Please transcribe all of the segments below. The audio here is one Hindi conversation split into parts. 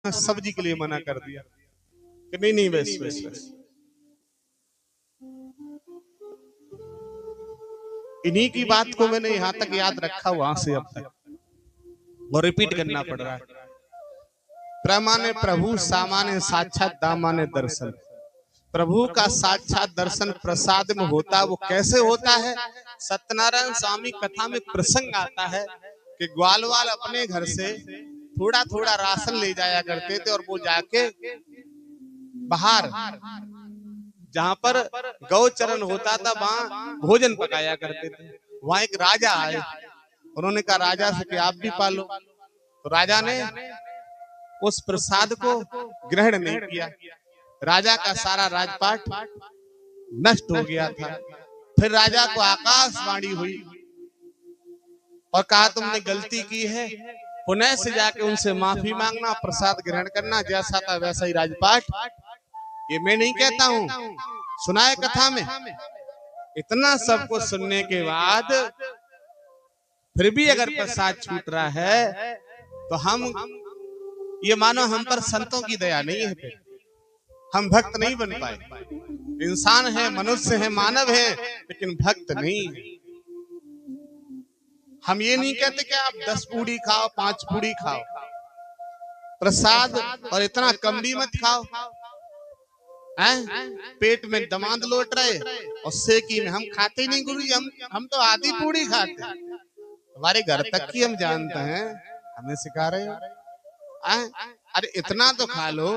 सब्जी के लिए मना कर दिया कि नहीं नहीं बस बस बस। इन्हीं की बात को मैंने यहां तक याद रखा, वहां से अब तक और रिपीट करना पड़ रहा है। प्रमाने प्रभु सामान्य साक्षात दामाने दर्शन। प्रभु का साक्षात दर्शन प्रसाद में होता, वो कैसे होता है? सत्यनारायण स्वामी कथा में प्रसंग आता है कि ग्वालवाल अपने घर से थोड़ा थोड़ा राशन ले जाया करते थे और वो जाके बाहर जहां पर गौचरण होता था वहां भोजन पकाया करते थे। वहां एक राजा आए, उन्होंने कहा राजा से कि आप भी पालो। तो राजा ने उस प्रसाद को ग्रहण नहीं किया। राजा का सारा राजपाट नष्ट हो गया था। फिर राजा को आकाशवाणी हुई और कहा तुमने गलती की है, पुनः से जाके उनसे माफी मांगना, प्रसाद ग्रहण करना, जैसा था वैसा ही राजपाट। ये मैं नहीं कहता हूं, सुना है कथा में। इतना सब कुछ सुनने के बाद फिर भी अगर प्रसाद छूट रहा है तो हम ये मानो हम पर संतों की दया नहीं है, हम भक्त नहीं बन पाए। इंसान है, मनुष्य है, मानव है, लेकिन भक्त नहीं है। हम ये नहीं कहते कि आप 10 पूड़ी खाओ, 5 पूड़ी खाओ प्रसाद, और इतना कम भी मत खाओ हैं? पेट में दमाद लौट रहे और सेकी में हम खाते ही नहीं गुरुजी, हम तो आधी पूड़ी खाते हैं। हमारे घर तक की हम जानते हैं, हमें सिखा रहे हो। अरे इतना तो खा लो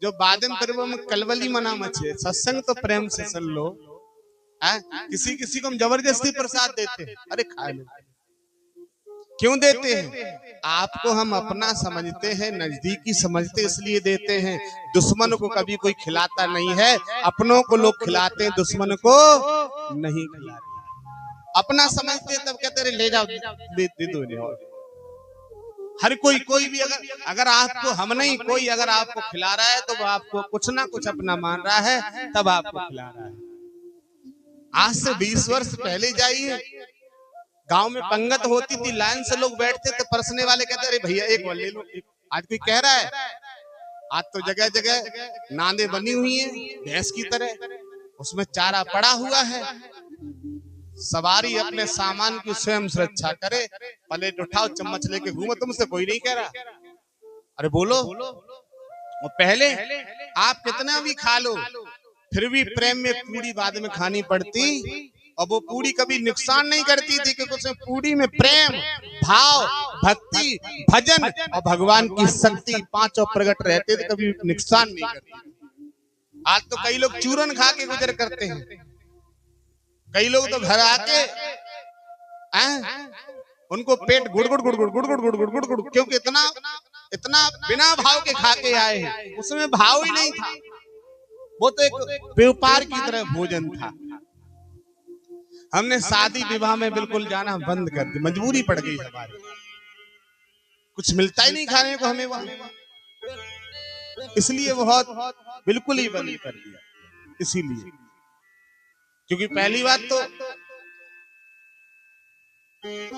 जो बादम पर्व में कलवली मना मचे। सत्संग तो प्रेम से सुन लो। किसी किसी को हम जबरदस्ती प्रसाद देते हैं, अरे खा लो। क्यों देते हैं? आपको हम अपना समझते हैं, नजदीकी समझते इसलिए देते हैं। दुश्मन को कभी कोई खिलाता नहीं है, अपनों को लोग खिलाते हैं, दुश्मन को नहीं खिलाते। अपना समझते तब कहते ले जाओ दे दो। हर कोई भी अगर आपको हम नहीं, कोई अगर आपको खिला रहा है तो वो आपको कुछ ना कुछ अपना मान रहा है, तब आपको खिला रहा है। आज से 20 वर्ष पहले जाइए, गांव में पंगत होती थी, लाइन से लोग बैठते थे, परसने वाले कहते अरे भैया एक ले लो। आज कोई कह रहा है? आज तो जगह जगह नांदे बनी हुई हैं भैंस की तरह, उसमें चारा पड़ा हुआ है। सवारी अपने सामान की स्वयं सुरक्षा करे, प्लेट उठाओ, चम्मच लेके घूमो, तुमसे कोई नहीं कह रहा। अरे बोलो। और पहले आप कितना भी खा लो, फिर भी प्रेम में पूरी बाद में खानी पड़ती, और वो पूरी कभी नुकसान नहीं करती थी, क्योंकि उसमें पूरी में प्रेम, भाव, भक्ति, भजन और भगवान की शक्ति पांचों प्रकट रहते थे, कभी नुकसान नहीं करती। आज तो कई लोग चूरन खा के गुजर करते हैं, कई लोग तो घर आके उनको पेट गुड़ गुड़ गुड़ गुड़ गुड़ गुड़ गुड़ गुड़ गुड़ गुड़, क्योंकि इतना बिना भाव के खा के आए हैं, उसमें भाव ही नहीं था। वो तो एक व्यापार की तरह भोजन था। हमने शादी विवाह में बिल्कुल जाना बंद कर दी, मजबूरी पड़ गई हमारी, कुछ मिलता ही नहीं खाने को हमें वहां, इसलिए बहुत बिल्कुल ही बंद कर दिया। इसीलिए क्योंकि पहली बात तो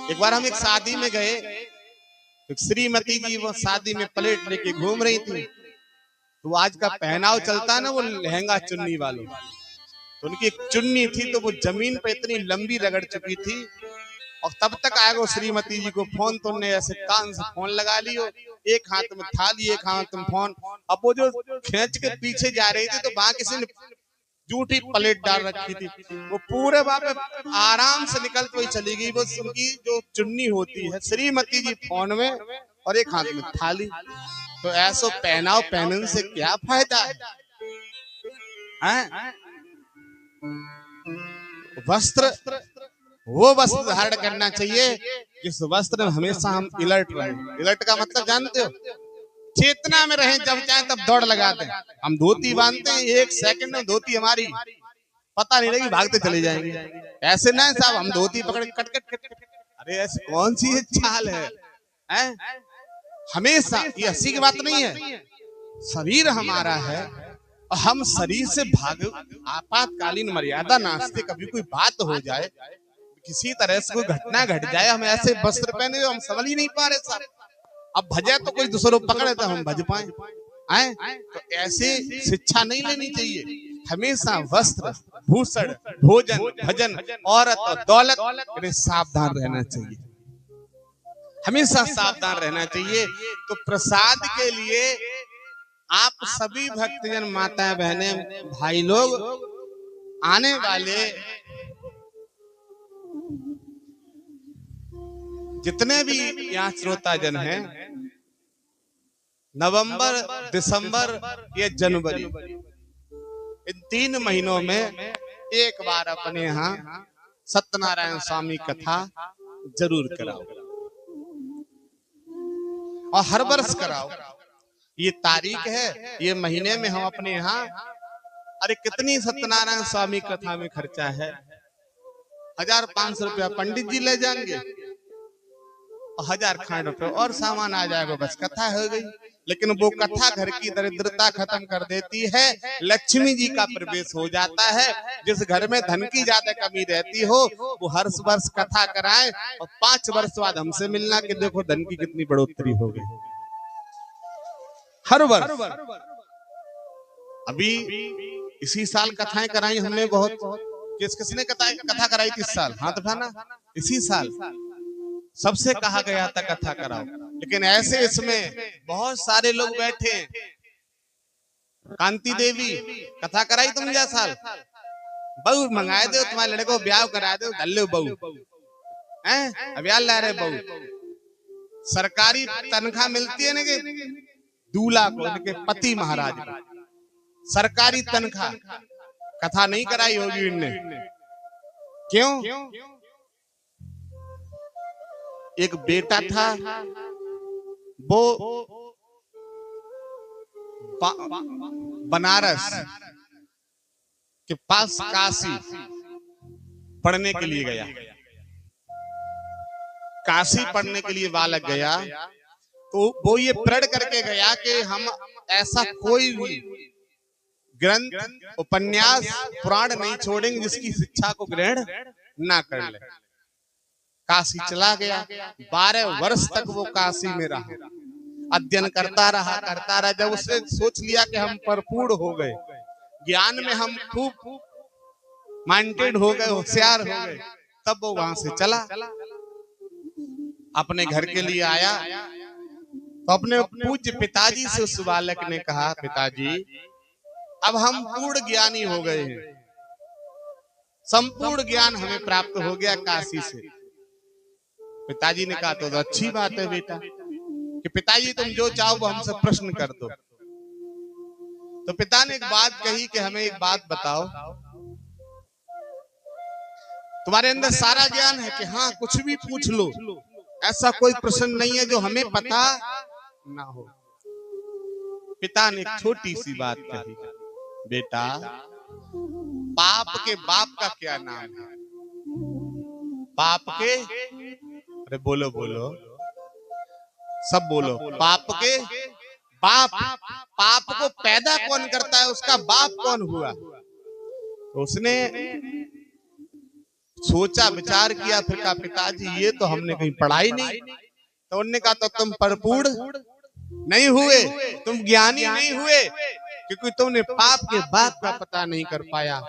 एक बार हम एक शादी में गए, तो श्रीमती जी वो शादी में प्लेट लेके घूम रही थी, तो आज का पहनाव चलता है ना वो लहंगा चुन्नी वालों, तो उनकी एक चुन्नी थी तो वो जमीन पे इतनी लंबी रगड़ चुकी थी, और तब तक आएगा श्रीमती जी को फोन, तो उन्हें ऐसे कान से फोन लगा लियो, एक हाथ में थाली एक हाथ में फोन। अब वो जो खींच के पीछे जा रही थी तो वहां किसी ने जूठी प्लेट डाल रखी थी, वो पूरे वहां आराम से निकलती हुई चली गई। वो उनकी जो चुन्नी होती है, श्रीमती जी फोन में और एक हाथ में थाली, तो ऐसो पहनाव पहनने से क्या फायदा है? वस्त्र वो वस्त्र धारण करना चाहिए जिस वस्त्र में हमेशा हम अलर्ट रहें। अलर्ट का मतलब जानते हो? चेतना में रहें, जब चाहे तब दौड़ लगा दें। हम धोती बांधते हैं, 1 सेकंड में धोती हमारी पता नहीं लगी, भागते चले जाएंगे। ऐसे ना साहब हम धोती पकड़ कट कट कट कट, अरे ऐसी कौन सी चाल है? हमेशा ये हंसी की बात नहीं है, शरीर हमारा है और हम शरीर से भाग, आपातकालीन मर्यादा नाचते, कभी कोई बात हो जाए, किसी तरह से कोई घटना घट जाए, हम ऐसे वस्त्र पहने हम संभल ही नहीं पा रहे साहब। अब भजे तो कोई दूसरों पकड़े तो हम भज पाए। तो ऐसे शिक्षा नहीं लेनी चाहिए। हमेशा वस्त्र, भूषण, भोजन, भजन, औरत और दौलत इन्हें सावधान रहना चाहिए, हमेशा सावधान रहना चाहिए। तो प्रसाद के लिए आप सभी भक्तजन, माताएं, बहनें, भाई लोग, आने वाले जितने भी यहाँ श्रोता जन हैं, नवंबर, दिसंबर या जनवरी, इन 3 महीनों में एक बार अपने यहाँ सत्यनारायण स्वामी कथा जरूर कराओ, और हर वर्ष कराओ। ये तारीख है, ये महीने में हम अपने यहाँ, अरे कितनी सत्यनारायण स्वामी कथा में खर्चा है, 1500 रुपया पंडित जी ले जाएंगे, 1000 खांड रुपए और सामान आ जाएगा, बस कथा हो गई। लेकिन वो कथा घर की दरिद्रता खत्म कर देती है, लक्ष्मी जी का प्रवेश हो जाता है। जिस घर में धन की ज्यादा कमी रहती हो, वो हर वर्ष कथा कराए, और 5 वर्ष बाद हमसे मिलना कि देखो धन की कितनी बढ़ोतरी हो गई, हर वर्ष। अभी इसी साल कथाएं कराई हमने बहुत। किसने कथा कराई थी इस साल? हाथ उठाना। इसी साल सबसे कहा गया था कथा कराओ, लेकिन ऐसे इसमें बहुत सारे लोग बैठे। कांति देवी कथा कराई तुम जा साल? बहू मंगाए दो, तुम्हारे लड़के को ब्याह करा दो, धल्ले बहू हैं, अब यार ला रहे बहू। सरकारी तनख्वाह मिलती है ना कि दूल्हा को, इनके पति महाराज को सरकारी तनख्वाह। कथा नहीं कराई होगी इनने, क्यों? एक बेटा था, वो बनारस के पास काशी पढ़ने के लिए गया। काशी पढ़ने के लिए बालक गया, तो वो ये प्रण करके गया कि हम ऐसा कोई भी ग्रंथ, उपन्यास, पुराण नहीं छोड़ेंगे जिसकी शिक्षा को ग्रहण ना कर ले। काशी चला गया, 12 वर्ष तक वो काशी में रहा, अध्ययन करता रहा। जब उसने सोच लिया कि हम परिपूर्ण हो गए, ज्ञान में हम खूब माइंडेड हो गए, होशियार हो गए, तब वो वहां से चला, अपने घर के लिए आया। तो अपने पूज्य पिताजी से उस बालक ने कहा, पिताजी अब हम पूर्ण ज्ञानी हो गए हैं, संपूर्ण ज्ञान हमें प्राप्त हो गया काशी से। पिताजी ने कहा तो अच्छी बात है बेटा, कि पिताजी तुम जो चाहो वो हमसे प्रश्न कर दो। तो पिता ने एक बात कही कि हमें एक बात बताओ, तुम्हारे अंदर सारा ज्ञान है कि हाँ कुछ भी पूछ लो, ऐसा कोई प्रश्न नहीं है जो हमें पता ना हो। पिता ने एक छोटी सी बात कही, बेटा पाप के बाप का क्या नाम है? पाप के, अरे बोलो बोलो, सब बोलो, पाप के बाप। पाप को पैदा कौन करता है, उसका बाप कौन हुआ? तो उसने सोचा, विचार किया, फिर कहा पिताजी ये तो हमने कहीं पढ़ाई नहीं। तो उन्होंने कहा तो तुम परिपूर्ण नहीं हुए, तुम ज्ञानी नहीं हुए, क्योंकि तुमने पाप के बाप का पता नहीं कर पाया।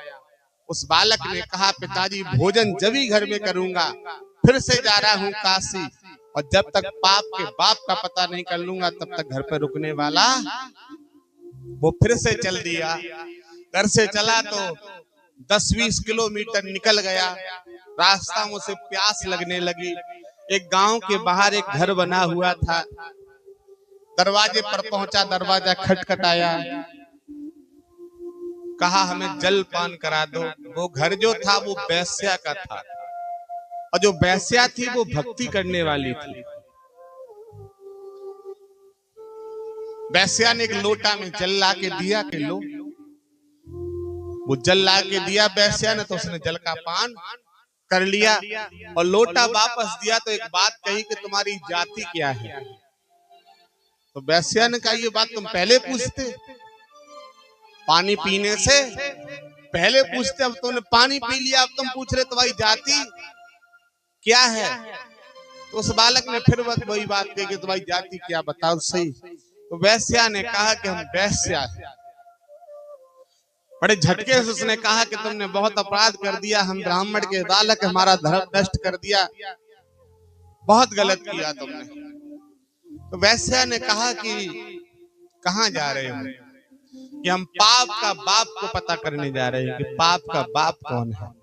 उस बालक ने कहा पिताजी भोजन जब ही घर में करूंगा, फिर से जा रहा हूं काशी, और जब तक पाप के बाप का पता नहीं कर लूंगा तब तक घर पे रुकने वाला। वो फिर से चल दिया, घर से चला तो 10-20 किलोमीटर निकल गया। रास्ता में उसे प्यास लगने लगी। एक गांव के बाहर एक घर बना हुआ था, दरवाजे पर पहुंचा, दरवाजा खटखटाया, कहा हमें जल पान करा दो। वो घर जो था वो वैश्या का था, और जो वैश्या थी वो भक्ति करने वाली थी। वैश्या ने एक लोटा में जल ला के दिया कि लो। वो जल ला के दिया वैश्या ने, तो उसने जल का पान कर लिया और लोटा वापस दिया। तो एक बात कही कि तुम्हारी जाति क्या है? तो वैश्या ने कहा ये बात तुम पहले पूछते, पानी पीने से पहले पूछते, अब तुमने पानी पी लिया, अब तुम पूछ रहे तुम्हारी जाति क्या है? तो उस बालक ने फिर वही बात कही कि तुम्हारी जाति क्या बताओ सही। तो वैश्या ने कहा कि हम वैश्या हैं। बड़े झटके से उसने कहा कि तुमने बहुत अपराध कर दिया, हम ब्राह्मण के बालक, हमारा धर्म नष्ट कर दिया, बहुत गलत किया तुमने। तो वैश्या ने कहा कि कहां जा रहे हो? कि हम पाप का बाप को पता करने जा रहे हैं कि पाप का बाप कौन है।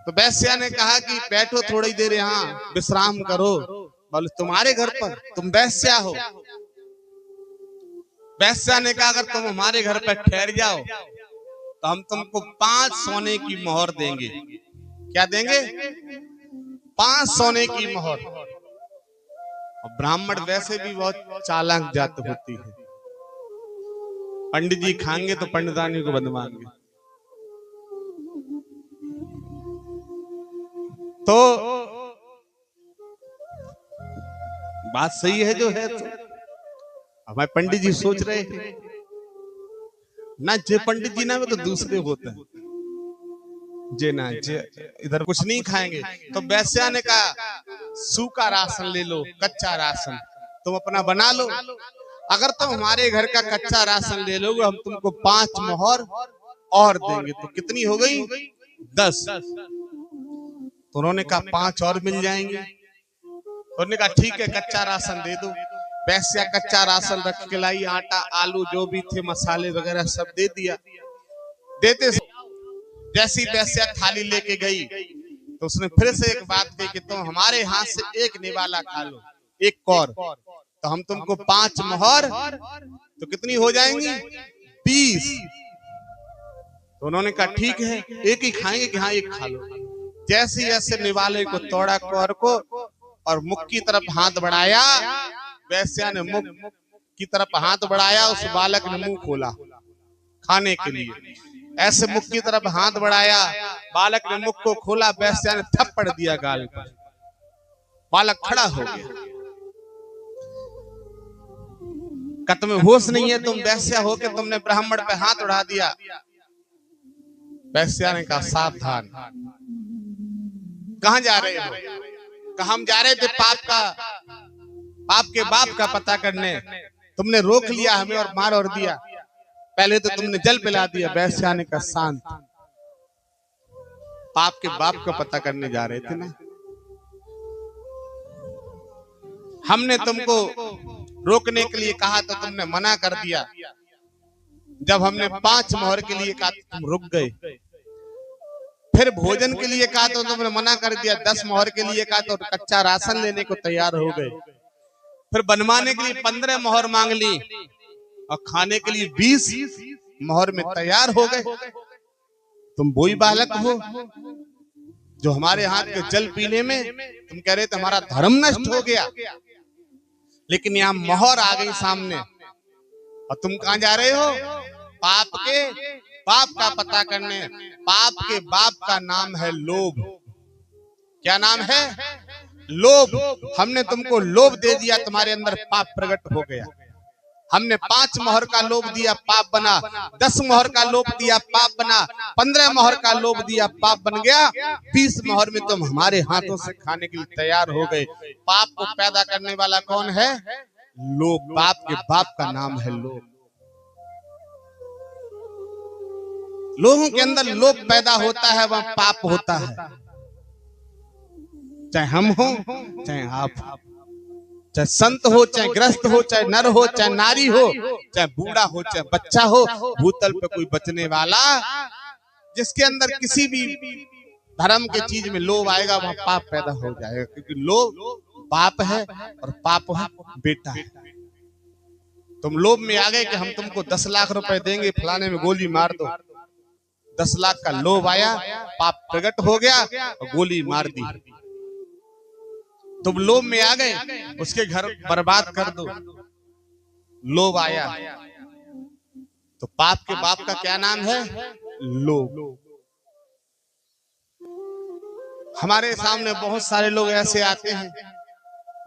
तो वैश्या ने कहा कि बैठो थोड़ी देर यहाँ विश्राम करो। बोले तुम्हारे घर पर? तुम वैश्या हो? वैश्या ने कहा अगर तुम हमारे घर पर ठहर जाओ तो हम तुमको 5 सोने की मोहर देंगे। क्या देंगे? 5 सोने की मोहर। और ब्राह्मण वैसे भी बहुत चालाक जात होती है। पंडित जी खाएंगे तो पंडितानी को बंधवाएंगे। तो बात सही है जो है। तो हमारे पंडित जी सोच रहे हैं ना, जे पंडित जी ना, वो तो दूसरे होते हैं जे ना, जे इधर कुछ नहीं खाएंगे। तो वैश्या ने कहा सूखा राशन ले लो, कच्चा राशन तुम अपना बना लो। अगर तुम हमारे घर का कच्चा राशन ले लोगे हम तुमको 5 मोहर और देंगे। तो कितनी हो गई? 10। तो उन्होंने कहा 5 और मिल जाएंगे। उन्होंने कहा ठीक है कच्चा राशन दे दो। वैश्या कच्चा राशन रख के लाई, आटा आलू जो भी थे मसाले वगैरह सब दे दिया। देते जैसी वैश्या थाली लेके गई तो उसने फिर से एक बात कही कि तुम हमारे हाथ से एक निवाला खा लो, एक कौर, तो हम तुमको 5 मोहर, तो कितनी हो जाएंगी? 20। तो उन्होंने कहा ठीक है एक ही खाएंगे कि हाँ एक खा लो। जैसे ऐसे निवाले को तोड़ा कौर को और मुख की तरफ हाथ बढ़ाया, वैश्या ने मुख की तरफ हाथ बढ़ाया, उस बालक ने मुंह खोला खाने के लिए। ऐसे मुख की तरफ हाथ बढ़ाया, बालक ने मुख को खोला, वैश्या ने थप्पड़ दिया गाल पर, बालक खड़ा हो गया। का तुम्हें होश नहीं है? तुम वैश्या हो के तुमने ब्राह्मण पे हाथ उड़ा दिया। वैश्या ने कहा सावधान, कहां जा रहे हो? कहा हम जा रहे थे पाप के बाप का पता करने, तुमने रोक लिया हमें और मार और दिया। पहले तो तुमने जल पिला दिया। वैश्या ने कहा शांत, पाप के बाप का पता करने जा रहे थे ना, हमने तुमको रोकने के लिए कहा तो तुमने मना कर दिया। जब हमने 5 मोहर के लिए कहा तो तुम रुक गए, फिर भोजन के लिए कहा तो तुमने मना कर दिया, 10 मोहर के लिए कहा तो कच्चा राशन लेने को तैयार हो गए, फिर बनवाने के लिए 15 मोहर मांग ली और खाने के लिए 20 मोहर में तैयार हो गए। तुम वही बालक हो जो हमारे हाथ के जल पीने में तुम कह रहे थे हमारा धर्म नष्ट हो गया, लेकिन यहाँ मोहर आ गई सामने और तुम कहां जा रहे हो? पाप का पता करने। पाप के बाप का नाम है लोभ। क्या नाम है? लोभ। हमने तुमको लोभ दे दिया, तुम्हारे अंदर पाप प्रकट हो गया। हमने 5 मोहर का लोभ दिया, पाप बना। 10 मोहर का लोभ दिया, पाप बना। 15 मोहर का लोभ दिया, पाप बन गया। 20 मोहर में तुम हमारे हाथों से खाने के लिए तैयार हो गए। पाप को पैदा करने वाला कौन है? लोभ। पाप के बाप का नाम है लोभ। लोगों के अंदर लोभ पैदा होता है, वह पाप होता है। चाहे हम हो चाहे आप, चाहे संत हो चाहे ग्रस्त हो, चाहे नर हो चाहे नारी हो, चाहे बूढ़ा हो चाहे बच्चा हो, भूतल पे कोई बचने वाला जिसके अंदर किसी भी धर्म के चीज में लोभ आएगा वहां पाप पैदा हो जाएगा, क्योंकि लोभ पाप है और पाप है बेटा है। तुम लोभ में आ गए कि हम तुमको 10 लाख रुपए देंगे, फलाने में गोली मार दो। 10 लाख का लोभ आया, पाप प्रकट हो गया और गोली मार दी। तुम लोभ में आ गए, उसके घर बर्बाद कर दो। लोभ आया तो पाप के बाप का क्या नाम है? लोभ। हमारे सामने बहुत सारे लोग ऐसे आते हैं,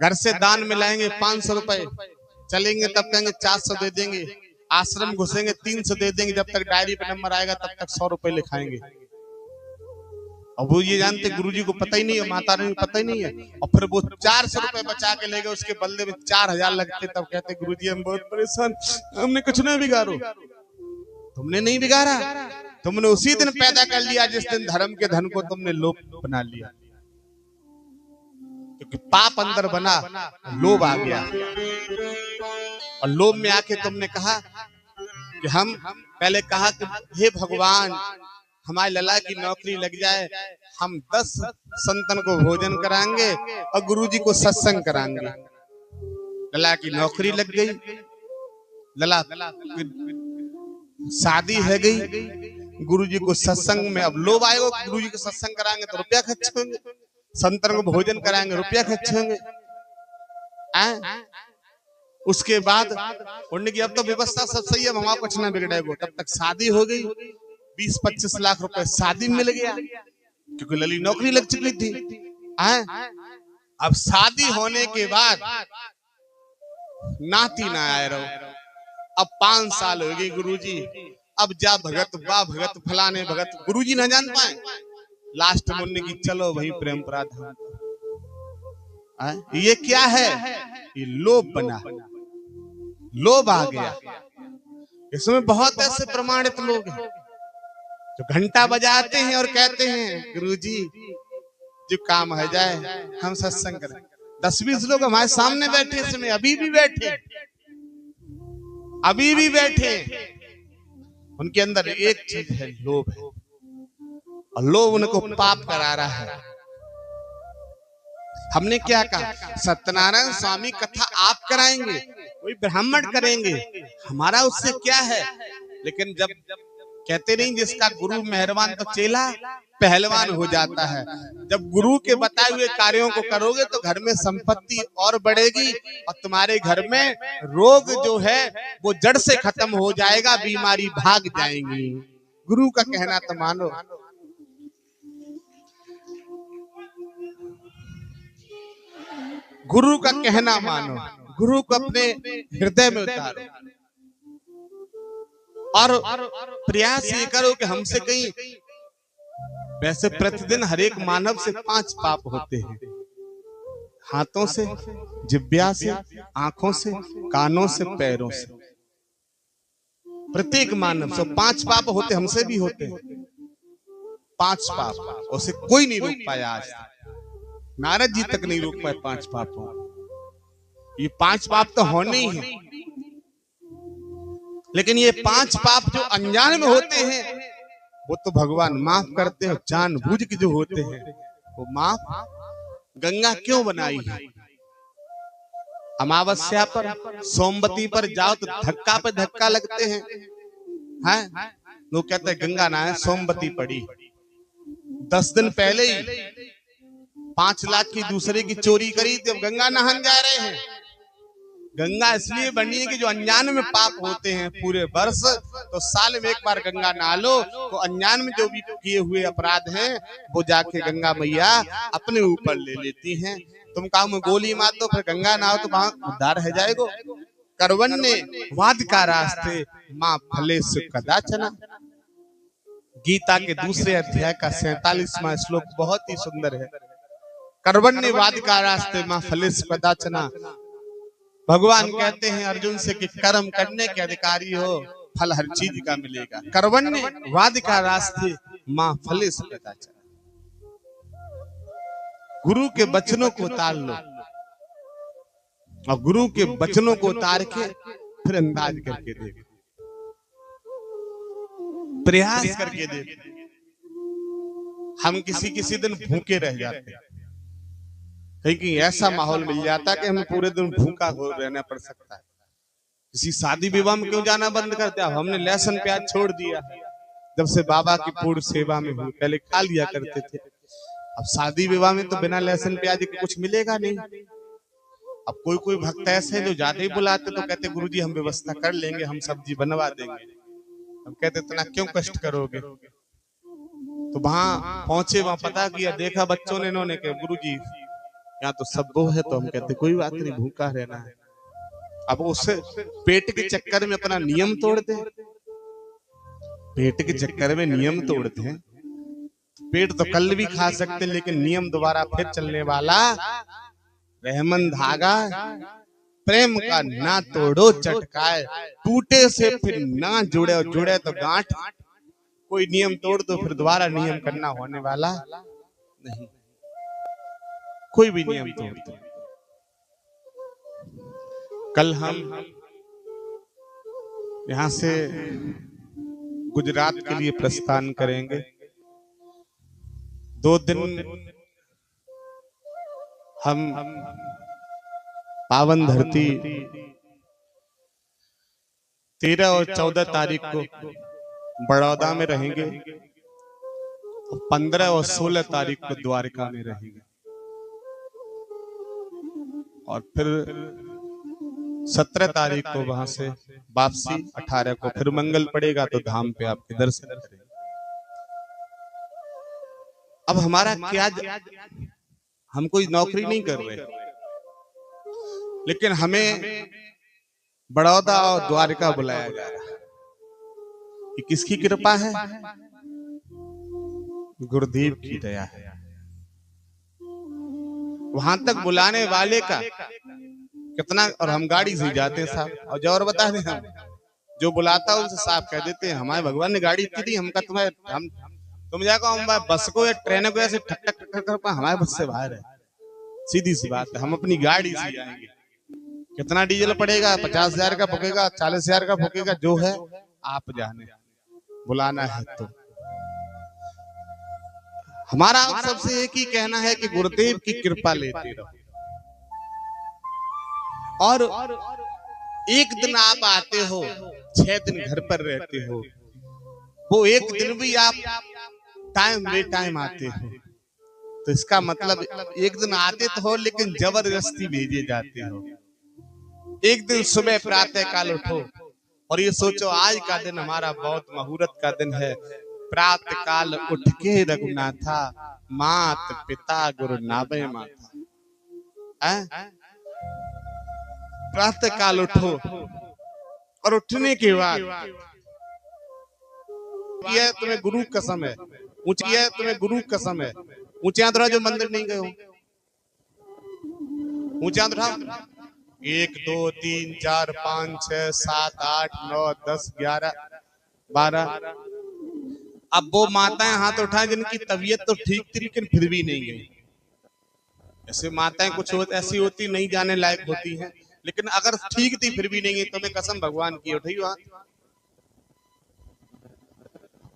घर से दान में लाएंगे 500 रुपए, चलेंगे तब कहेंगे 400 दे देंगे, आश्रम घुसेंगे 300 दे देंगे, जब तक डायरी पे नंबर आएगा तब तक 100 रुपए लिखाएंगे। अब वो ये जानते गुरुजी को पता ही नहीं है, माता रानी को पता ही नहीं है, और फिर वो 400 रुपए बचा के ले गए, उसके बदले में 4000 लगते, तब कहते गुरुजी हम बहुत परेशान, हमने कुछ नहीं बिगाड़ो। तुमने नहीं बिगाड़ा, तुमने उसी दिन पैदा कर लिया जिस दिन धर्म के धन को तुमने लोभ बना लिया, क्योंकि पाप अंदर बना, लोभ आ गया, और लोभ में आके तुमने कहा कि हम पहले कहा कि हे भगवान हमारे लला की नौकरी लग जाए, हम 10 संतन को भोजन कराएंगे और गुरुजी को सत्संग कराएंगे। लला की नौकरी लग गई, लला शादी है गई, गुरुजी को सत्संग में अब लोभ आएगा, गुरुजी को सत्संग कराएंगे तो रुपया खर्च होंगे, संतन को भोजन कराएंगे रुपया खर्च होंगे। उसके बाद उन्होंने की अब तो व्यवस्था सब सही है, वहां कुछ ना बिगड़ेगा। तब तक शादी हो गई, 20-25 लाख रुपए शादी में मिल गया, क्योंकि लली नौकरी लग चुकी थी। अब शादी होने के बाद नाती ना आए रहो, अब 5 साल हो गए गुरुजी, अब जा भगत वाह भगत फलाने भगत, गुरुजी ना जान पाए। लास्ट में उन्होंने की चलो वही प्रेम प्राधान। ये क्या है? ये लोभ बना, लोभ आ गया। इसमें बहुत ऐसे प्रमाणित लोग हैं जो घंटा बजाते हैं और कहते हैं गुरुजी जो काम हो जाए हम सत्संग करें। 10-20 लोग हमारे सामने बैठे, इसमें अभी भी बैठे, अभी भी बैठे, उनके अंदर एक चीज है, लोभ है, और लोभ उनको पाप करा रहा है। हमने क्या कहा? सत्यनारायण स्वामी कथा आप कराएंगे, कोई ब्राह्मण करेंगे, हमारा उससे क्या है? लेकिन जब कहते नहीं जिसका गुरु मेहरबान तो चेला पहलवान हो जाता है। जब गुरु के बताए हुए कार्यों को करोगे तो घर में संपत्ति और बढ़ेगी, और तुम्हारे घर में रोग जो है वो जड़ से खत्म हो जाएगा, बीमारी भाग जाएंगी। गुरु का कहना तो मानो। गुरु का कहना मानो, गुरु को अपने हृदय में उतारो, और प्रयास ये करो कि हमसे कहीं, वैसे प्रतिदिन हर एक मानव से 5 पाप होते हैं, हाथों से, जिह्वा से, आंखों से, कानों से, पैरों से, प्रत्येक मानव से 5 पाप होते, हमसे भी होते हैं 5 पाप, उसे कोई नहीं रोक पाया आज, नारद जी तक नहीं रोक पाए 5 पापों। ये 5 पाप तो होने ही हैं, लेकिन ये 5 पाप जो अनजान में होते हैं वो तो भगवान माफ करते हैं, जानबूझ के जो होते हैं वो माफ। गंगा क्यों बनाई है? अमावस्या पर, सोमवती पर जाओ तो धक्का पे धक्का लगते हैं, हैं? लोग कहते हैं गंगा नहाए, सोमवती पड़ी, 10 दिन पहले ही 5 लाख की दूसरे की चोरी करी थी, अब गंगा नहाने जा रहे हैं। गंगा इसलिए बनी है कि जो अनजान में पाप होते हैं पूरे वर्ष, तो साल में एक बार गंगा नहा लो, तो अनजान में जो भी किए हुए अपराध हैं वो जाके गंगा मैया अपने ऊपर ले लेती हैं। तुम कहा में गोली मार दो फिर गंगा नहाओ तो वहां उद्धार है जाएगो। करवन्ने वाद का रास्ते माँ फले से कदाचना। गीता के दूसरे अध्याय का 47वां श्लोक बहुत ही सुंदर है। करवन्ने वाद का रास्ते माँ फले से कदाचना। भगवान कहते हैं अर्जुन से कि कर्म करने के अधिकारी हो, फल हर चीज का मिलेगा। करवन्ने वाद का रास्ते माँ फले से कदाचना। गुरु के वचनों को उतार लो, और गुरु के वचनों को उतार के फिर अंदाज करके देखो, प्रयास करके देखो। हम किसी दिन भूखे रह जाते हैं, कहीं ऐसा माहौल मिल जाता है कि हमें पूरे दिन भूखा रहना पड़ सकता है। किसी शादी विवाह में क्यों जाना बंद करते? अब हमने लहसुन प्याज छोड़ दिया जब से बाबा की पूर्ण सेवा में हुए, पहले खा लिया करते थे। अब शादी विवाह में तो बिना लहसुन प्याज के कुछ मिलेगा नहीं। अब कोई भक्त ऐसे जो ज्यादा ही बुलाते तो कहते गुरुजी हम व्यवस्था कर लेंगे, हम सब्जी बनवा देंगे। हम कहते इतना क्यों कष्ट करोगे? तो वहां पहुंचे, वहां पता किया, देखा बच्चों ने, इन्होंने कहा गुरुजी यहाँ तो सब वो है, तो हम कहते कोई बात नहीं, भूखा रहना है। अब उससे पेट के चक्कर में अपना नियम तोड़ते हैं, पेट के चक्कर में नियम तोड़ते हैं। पेट तो कल भी खा सकते, लेकिन नियम दोबारा फिर चलने वाला रहमन धागा प्रेम का ना तोड़ो चटकाए, टूटे से फिर ना जुड़े, और जुड़े तो गांठ। कोई नियम तोड़ दो फिर दोबारा नियम करना होने वाला नहीं, कोई भी नियम तोड़ दो। कल हम यहां से गुजरात के लिए प्रस्थान करेंगे। 2 दिन हम पावन धरती 13 और 14 तारीख को बड़ौदा में रहेंगे, 15 और 16 तारीख को द्वारका में रहेंगे, और फिर 17 तारीख को वहां से वापसी, 18 को फिर मंगल पड़ेगा तो धाम पे आपके दर्शन करेंगे। अब हमारा क्या, हम कोई नौकरी नहीं कर रहे, लेकिन हमें बड़ौदा और द्वारका बुलाया जा रहा है। ये किसकी कृपा है? गुरुदेव की दया है। वहां तक बुलाने वाले का कितना, और हम गाड़ी से जाते हैं साहब, और जो और बता दें, हम जो बुलाता है उनसे साफ कह देते हैं हमारे भगवान ने गाड़ी इतनी दी, हमका तुम्हें हम तुम जाकर हम बस को या ट्रेन को ऐसे ठक ठक ठक कर हमारे बस से बाहर है। सीधी सी बात है, हम अपनी गाड़ी से जाएंगे। कितना डीजल पड़ेगा? 50,000 का फूकेगा, 40,000 का फूकेगा, जो है आप जाने, बुलाना है तो। हमारा आप सबसे एक ही कहना है कि गुरुदेव की कृपा लेते रहो, और एक दिन आप आते हो, 6 दिन घर पर रहते हो, वो एक दिन भी आप टाइम बे टाइम आते हो, तो इसका मतलब एक दिन आते तो हो लेकिन जबरदस्ती भेजे जाते हो। एक दिन सुबह प्रातः काल उठो और ये सोचो आज का दिन हमारा बहुत मुहूर्त का दिन है। प्रातः काल उठ के रघुनाथा, मात पिता गुरु नावे माता। प्रातः काल उठो, और उठने के बाद किया तुम्हें गुरु कसम है, ऊंच किया है तुम्हें गुरु कसम है, ऊंचे हाथ उठाओ जो मंदिर नहीं गए हो, ऊंचे हाथ उठाओ। 1 2 3 4 5 6 7 8 9 10 11 12। अब वो माताएं हाथ उठाएं जिनकी तबीयत तो ठीक थी लेकिन फिर भी नहीं गई। ऐसे माताएं कुछ ऐसी होती नहीं जाने लायक होती हैं, लेकिन अगर ठीक थी फिर भी नहीं गई, तो मैं कसम भगवान की उठाई हाथ।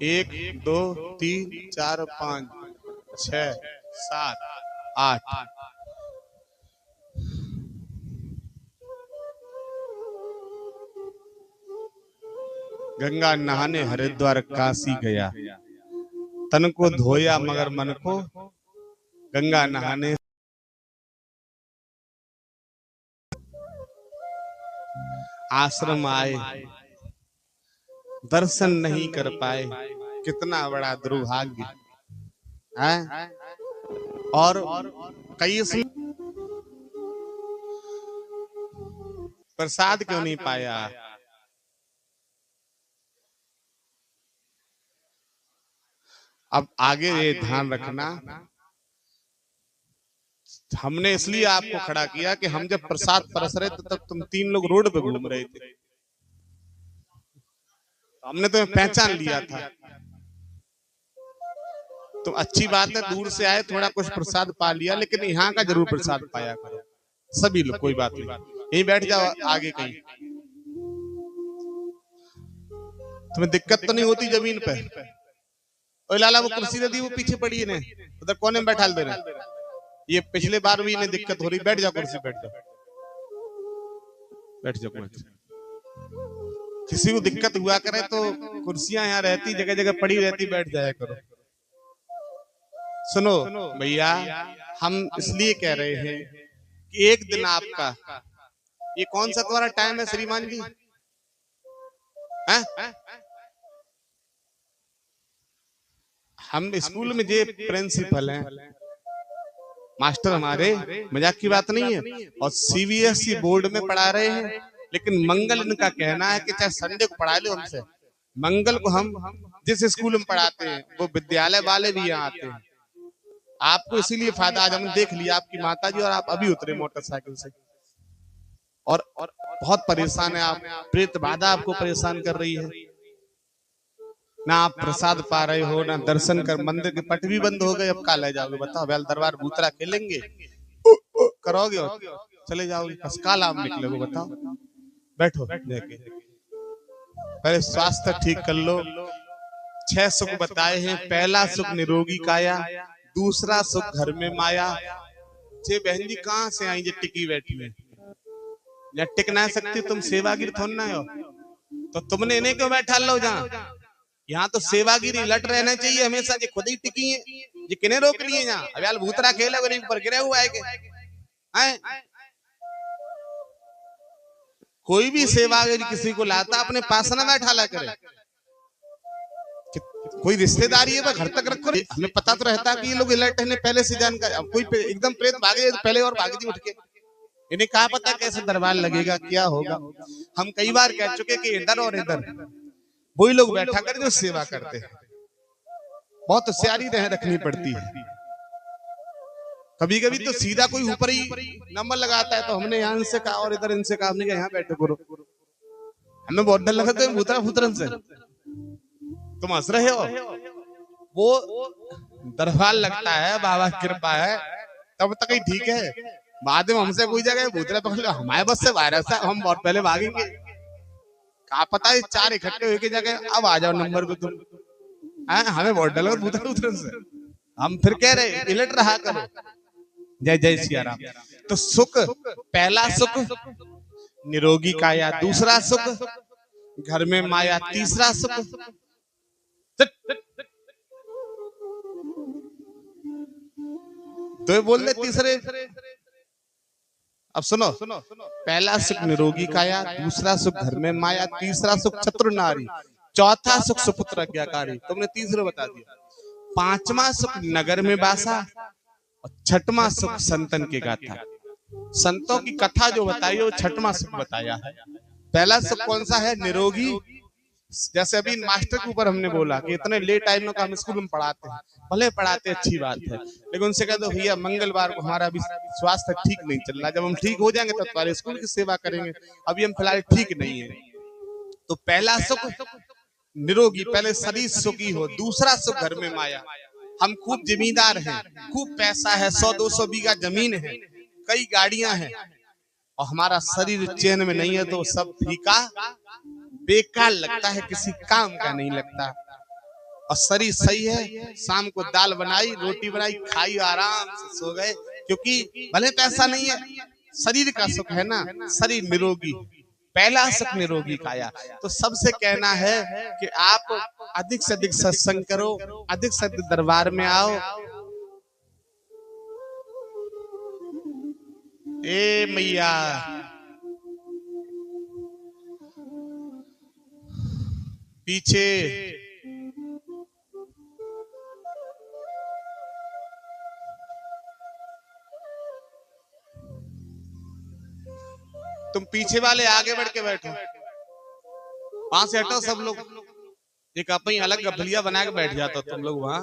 1 2 3 4 5 6 7 8। गंगा नहाने हरिद्वार काशी गया, तन को धोया मगर मन को गंगा नहाने। आश्रम आए, दर्शन नहीं कर पाए, कितना बड़ा दुर्भाग्य है। और कई प्रसाद क्यों नहीं पाया? अब आगे ये ध्यान रखना, हमने इसलिए आपको खड़ा किया कि हम जब प्रसाद परस रहे थे तब तुम 3 लोग रोड पे घूम रहे थे, हमने तुम्हें पहचान लिया था। तो अच्छी बात है, दूर से आए थोड़ा कुछ प्रसाद पा लिया, लेकिन यहाँ का जरूर प्रसाद पाया करो सभी लोग, कोई बात नहीं, यहीं बैठ जाओ आगे कहीं, तुम्हें दिक्कत तो नहीं होती जमीन पे। ओए लाला वो कुर्सी दे दी, वो पीछे पड़ी है, उधर कोने में बैठा दे रहे। ये पिछले बार भी इन्हें दिक्कत हो रही, बैठ जाओ कुर्सी, बैठ जाओ, बैठ जाओ। किसी को दिक्कत हुआ करे तो कुर्सियां यहाँ रहती, जगह जगह पड़ी रहती, बैठ जाया करो। सुनो भैया, हम इसलिए कह रहे हैं कि एक दिन आपका, ये कौन सा तुम्हारा टाइम है श्रीमान जी? हम स्कूल में जो प्रिंसिपल हैं, मास्टर हमारे, मजाक की बात नहीं है, और सीबीएसई बोर्ड में पढ़ा रहे हैं, लेकिन मंगल इनका कहना है कि चाहे संडे को पढ़ा लो हमसे, मंगल को हम जिस स्कूल में पढ़ाते हैं वो विद्यालय वाले भी यहाँ आते हैं। आपको इसीलिए फायदा, आज हमने देख लिया आपकी माता जी और आप अभी उतरे मोटरसाइकिल से और बहुत परेशान है आप, प्रेत बाधा आपको परेशान कर रही है, ना आप प्रसाद पा रहे हो ना दर्शन कर, मंदिर के पट भी बंद हो गए, अब कहाँ ले जाओगे बताओ? बैल दरबार भूतरा खेलेंगे करोगे और चले जाओगे, बस काल आप निकलोगे बताओ? बैठो देखे, पहले स्वास्थ्य ठीक कर लो। 6 सुख बताए हैं। पहला सुख निरोगी काया, दूसरा सुख घर में माया। जे बहन जी कहाँ से आई जे टिकी बैठी है? या टिक ना सकती तुम, सेवागिरी थोड़ी ना हो, तो तुमने इन्हें क्यों बैठा लो? जहाँ यहाँ तो सेवागिरी लट रहना चाहिए हमेशा, जे खुद ही टिकी है, जे किने रोक लिए यहाँ? अब यार भूतरा खेला ऊपर गिरे हुआ है के? कोई भी सेवागिरी किसी को लाता अपने पास ना बैठा ला करे, कोई रिश्तेदारी है घर तक रखो। हमें पता तो रहता कि ये लोग अलर्ट है पहले से जानकारी। अब कोई एकदम प्रेत भागे तो पहले और भाग जी उठ के, इन्हें कहा पता कैसे दरबार लगेगा क्या होगा। हम कई बार कह चुके कि इधर और इधर वही लोग बैठा कर जो सेवा करते हैं, बहुत होशियारी रखनी पड़ती है। कभी कभी तो सीधा कोई ऊपर ही नंबर लगाता है, तो हमने यहाँ इनसे कहा और इधर इनसे कहा, हमने यहाँ बैठो करो। हमें बहुत डर लगा तो भूतरा फुतरन से, तुम हंस रहे हो, वो दरबार लगता है, बाबा की कृपा है तब तक ही ठीक है। बाद में हमसे कोई जगह भूतरा पकड़ लो, हमारे बस से वायरस है, हम बहुत पहले भागेंगे। कहा पता है 4 इकट्ठे होके जगह अब आ जाओ नंबर पे तुम। हमें बहुत डर लगा भूतरा फुतरन से, हम फिर कह रहे इलट रहा करो। जय जय सिया राम। तो सुख, पहला सुख निरोगी काया, दूसरा सुख घर में माया, तीसरा सुख तो बोल दे तीसरे। अब सुनो, पहला सुख निरोगी काया, दूसरा सुख घर में माया, तीसरा सुख चतुर नारी, चौथा सुख सुपुत्र आज्ञाकारी। तुमने तीसरा बता दिया। पांचवा सुख नगर में बासा और छठवां सुख संतन के गाथा। संतों की कथा जो बताई वो छठवां सुख बताया है। पहला सुख कौन सा है? निरोगी। जैसे अभी मास्टर के ऊपर हमने बोला कि इतने लेट टाइम में हम स्कूल में पढ़ाते हैं, भले पढ़ाते अच्छी बात है, लेकिन उनसे कह दो भैया मंगलवार को हमारा अभी स्वास्थ्य ठीक नहीं चल रहा, जब हम ठीक हो जाएंगे तो तुम्हारे स्कूल की सेवा करेंगे, अभी हम फिलहाल ठीक नहीं है। तो पहला सुख निरोगी, पहले शरीर सुखी हो। दूसरा सुख घर में माया, हम खूब जमींदार हैं, खूब पैसा है, 100-200 बीघा जमीन है, कई गाड़ियां हैं, और हमारा शरीर चैन में नहीं है, तो सब फीका बेकार लगता है, किसी काम का नहीं लगता। और शरीर सही है, शाम को दाल बनाई रोटी बनाई खाई आराम से सो गए, क्योंकि भले पैसा नहीं है, शरीर का सुख है ना, शरीर निरोगी। पहला सुख निरोगी काया। तो सबसे कहना है कि आप अधिक से अधिक सत्संग करो, अधिक से अधिक दरबार में आओ। ए मैया पीछे तुम पीछे वाले आगे बढ़ के बैठो, वहां से हटो सब लोग, एक अपनी अलग गफलिया बना के बैठ जाता तुम लोग, वहां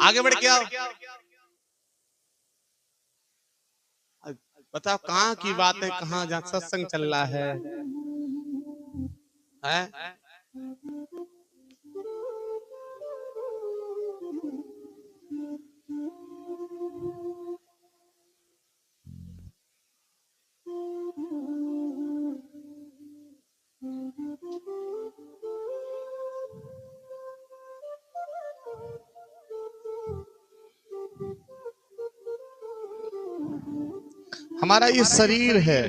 आगे बढ़ के आओ। बताओ कहाँ की बात है, कहाँ जहाँ सत्संग चल रहा है? हमारा ये शरीर है,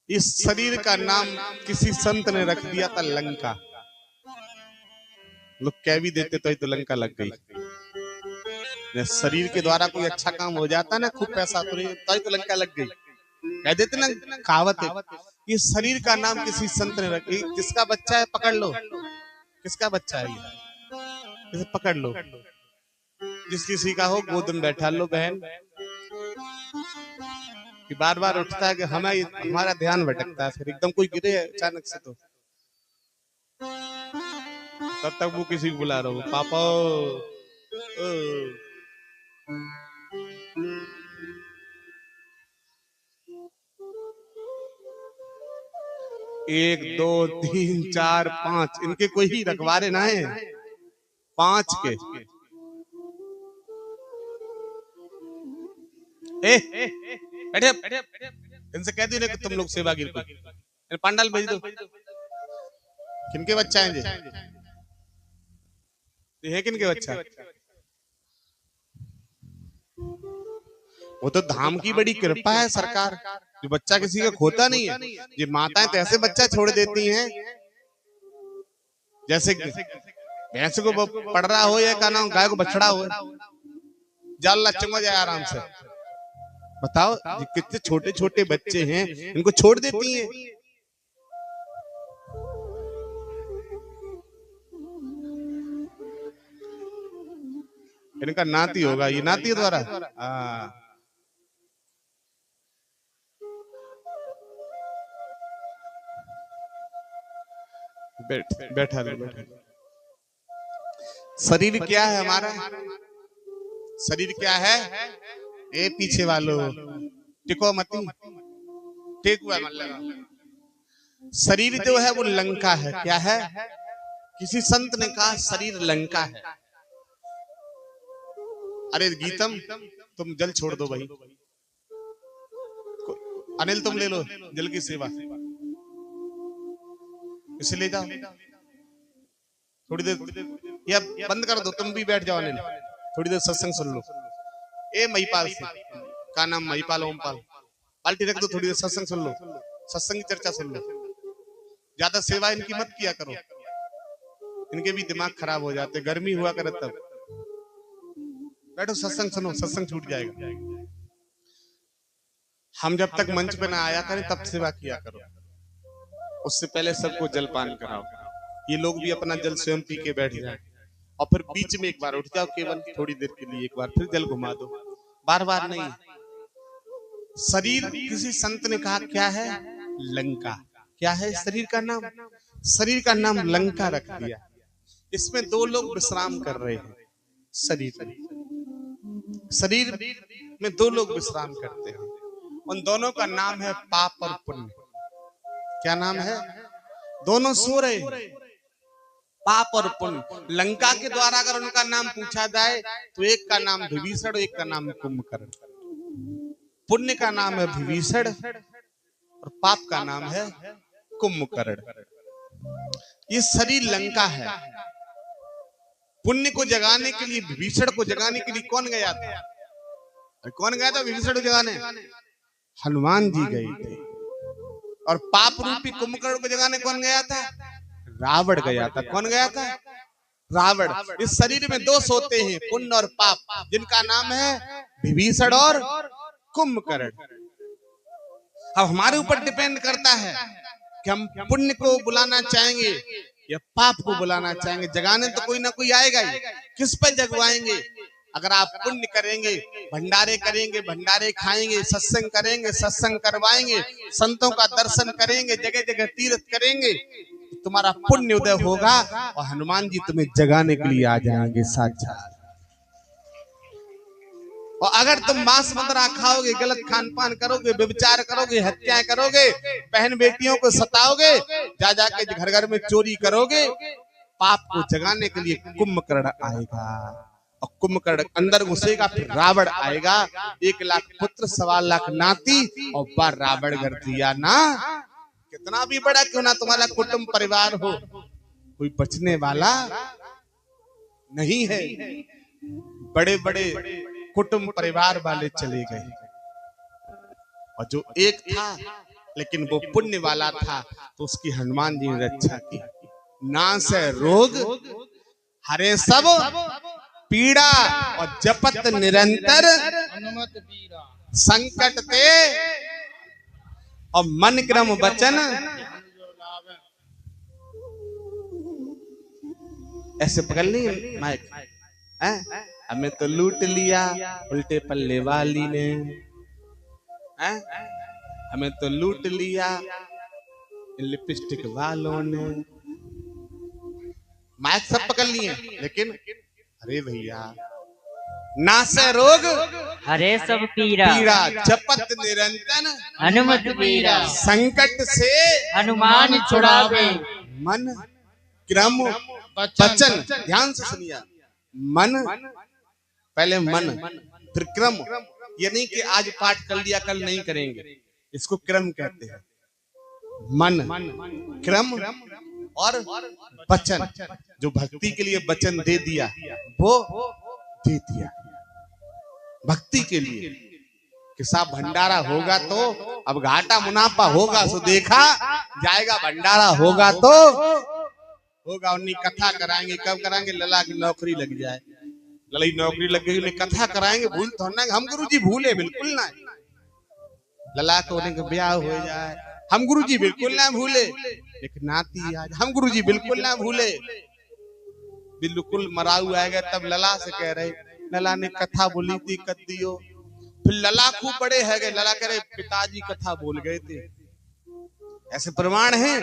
इस शरीर का नाम किसी संत ने रख दिया था लंका। लोग कह भी देते तो लंका लग गई। शरीर के द्वारा कोई अच्छा काम हो जाता ना, खूब पैसा तो लंका लग गई, कह देते ना, कहावत है। ये शरीर का नाम किसी संत ने रख, जिसका बच्चा है पकड़ लो, किसका बच्चा है ये, पकड़ लो, जिस किसी का हो गोद में बैठा लो बहन, कि बार बार उठता है कि हमारा ध्यान भटकता है, फिर एकदम कोई गिरे अचानक से तो तब तक वो किसी को बुला रहा हो, पापा ओ। 1 2 3 4 5 इनके कोई ही रखवारे ना है, 5 के। बैठे इनसे कह दो तुम लोग सेवागिर को पंडाल भेज दो। किनके बच्चा है ये किनके बच्चा? वो तो धाम की बड़ी कृपा है सरकार, जो बच्चा किसी का खोता नहीं है। ये माताएं तो ऐसे बच्चा छोड़ देती हैं जैसे भैंस को पड़ रहा हो या क्या नाम गाय को बछड़ा हो, जाल चंगा जाए आराम से। बताओ कितने छोटे छोटे बच्चे हैं, इनको छोड़ देती हैं। इनका नाती होगा, ये नाती द्वारा। बैठा बैठा। शरीर क्या है हमारा? शरीर क्या है? ए पीछे वालों टिको मती, टेक हुआ मन लगा। शरीर जो है वो लंका है। क्या है? किसी संत ने कहा शरीर लंका है। अरे गीतम तुम जल छोड़ दो भाई, अनिल तुम ले लो जल की सेवा, इसे ले जाओ थोड़ी देर, या बंद कर दो, तुम भी बैठ जाओ अनिल, थोड़ी देर सत्संग सुन लो। ए महिपाल से का नाम महिपाल ओमपाल, पाल्टी रख दो, थोड़ी देर सत्संग सुन लो, सत्संग की चर्चा सुन लो। ज्यादा सेवा इनकी मत किया करो, इनके भी दिमाग खराब हो जाते, गर्मी हुआ करे तब। बैठो सत्संग सुनो, सत्संग छूट जाएगा। हम जब तक मंच पे ना आया करें तब सेवा किया करो, उससे पहले सबको जलपान कराओ। ये लोग भी अपना जल स्वयं पी के बैठ जाए और फिर बीच में एक बार उठ जाओ, केवल थोड़ी देर के लिए एक बार, फिर जल घुमा दो, बार बार नहीं। शरीर किसी संत ने कहा क्या है? लंका। क्या है शरीर का नाम? शरीर का नाम लंका रख दिया। इसमें 2 लोग विश्राम कर रहे हैं। शरीर में 2 लोग विश्राम करते हैं, उन दोनों का नाम है पाप और पुण्य। क्या नाम है? दोनों सो रहे हैं, पाप और पुण्य। लंका के द्वारा अगर उनका नाम पूछा जाए तो एक का नाम विभीषण, एक का नाम कुंभकर्ण। पुण्य का नाम है विभीषण और पाप का नाम है कुंभकर्ण। ये शरीर लंका है। पुण्य को जगाने के लिए, विभीषण को जगाने के लिए कौन गया था? कौन गया था विभीषण को जगाने? हनुमान जी गए थे। और पाप रूपी कुंभकर्ण को जगाने कौन गया था? रावण गया था। कौन गया था? रावण। इस शरीर में 2 सोते हैं, पुण्य और पाप, जिनका नाम है विभीषण और कुंभकर्ण। अब हमारे ऊपर डिपेंड करता है कि हम पुण्य को बुलाना चाहेंगे या पाप को बुलाना चाहेंगे। जगाने तो कोई ना कोई आएगा ही, किस पर जगवाएंगे? अगर आप पुण्य करेंगे, भंडारे करेंगे, भंडारे खाएंगे, सत्संग करेंगे, सत्संग करवाएंगे, संतों का दर्शन करेंगे, जगह जगह तीर्थ करेंगे, तो तुम्हारा पुण्य उदय होगा और हनुमान जी तुम्हें जगाने के लिए आ जाएंगे साक्षात। और अगर तुम मांस मदिरा खाओगे, गलत खान पान करोगे, व्यभिचार करोगे, हत्याएं करोगे, बहन बेटियों को सताओगे, जा जाके घर घर में चोरी करोगे, पाप को जगाने के लिए कुंभकर्ण आएगा और कुंभकर्ण अंदर घुसेगा, फिर रावण आएगा। 1 लाख पुत्र, 1.25 लाख नाती और बार रावण कर दिया ना। कितना भी बड़ा क्यों ना तुम्हारा कुटुंब परिवार हो, कोई बचने वाला नहीं है। बड़े बड़े कुटुंब परिवार वाले चले गए और जो एक था लेकिन वो पुण्य वाला था तो उसकी हनुमान जी ने रक्षा की। नाश है रोग, हरे सब पीड़ा और जपत निरंतर संकट ते और मन क्रम वचन। ऐसे पकड़ ली माइक, हमें तो लूट लिया उल्टे पल्ले वाली ने। हैं? हमें तो लूट लिया लिपस्टिक वालों ने। माइक सब पकड़ लिए, लेकिन अरे भैया, नासे रोग हरे सब पीरा, पीड़ा जपत निरंतर हनुमत बीरा, संकट से हनुमान छुड़ावे, मन क्रम वचन। ध्यान से सुनिए, मन पहले मन, फिर क्रम। ये नहीं कि आज पाठ कर लिया कल नहीं करेंगे, इसको क्रम कहते हैं। मन, क्रम और वचन। जो भक्ति के लिए वचन दे दिया वो दे दिया भक्ति के लिए कि साहब भंडारा होगा तो अब घाटा मुनाफा होगा सो देखा जाएगा, भंडारा होगा तो होगा। उन्हीं कथा कराएंगे, कब कराएंगे? लला की नौकरी लग जाए, लला की नौकरी लग गई, उन्हें कथा कराएंगे। भूल तो ना हम गुरुजी भूले बिल्कुल ना, लला को उन्हें ब्याह हो जाए हम गुरुजी बिल्कुल ना भूले, लेकिन नाती आज हम गुरुजी बिल्कुल ना भूले। बिल्कुल मराऊ आएगा तब लला से कह रहे, लला ने कथा बोली थी कर दियो। फिर लला खूब बड़े है गए, लला कह रहे पिताजी कथा बोल गए थे। ऐसे प्रमाण हैं,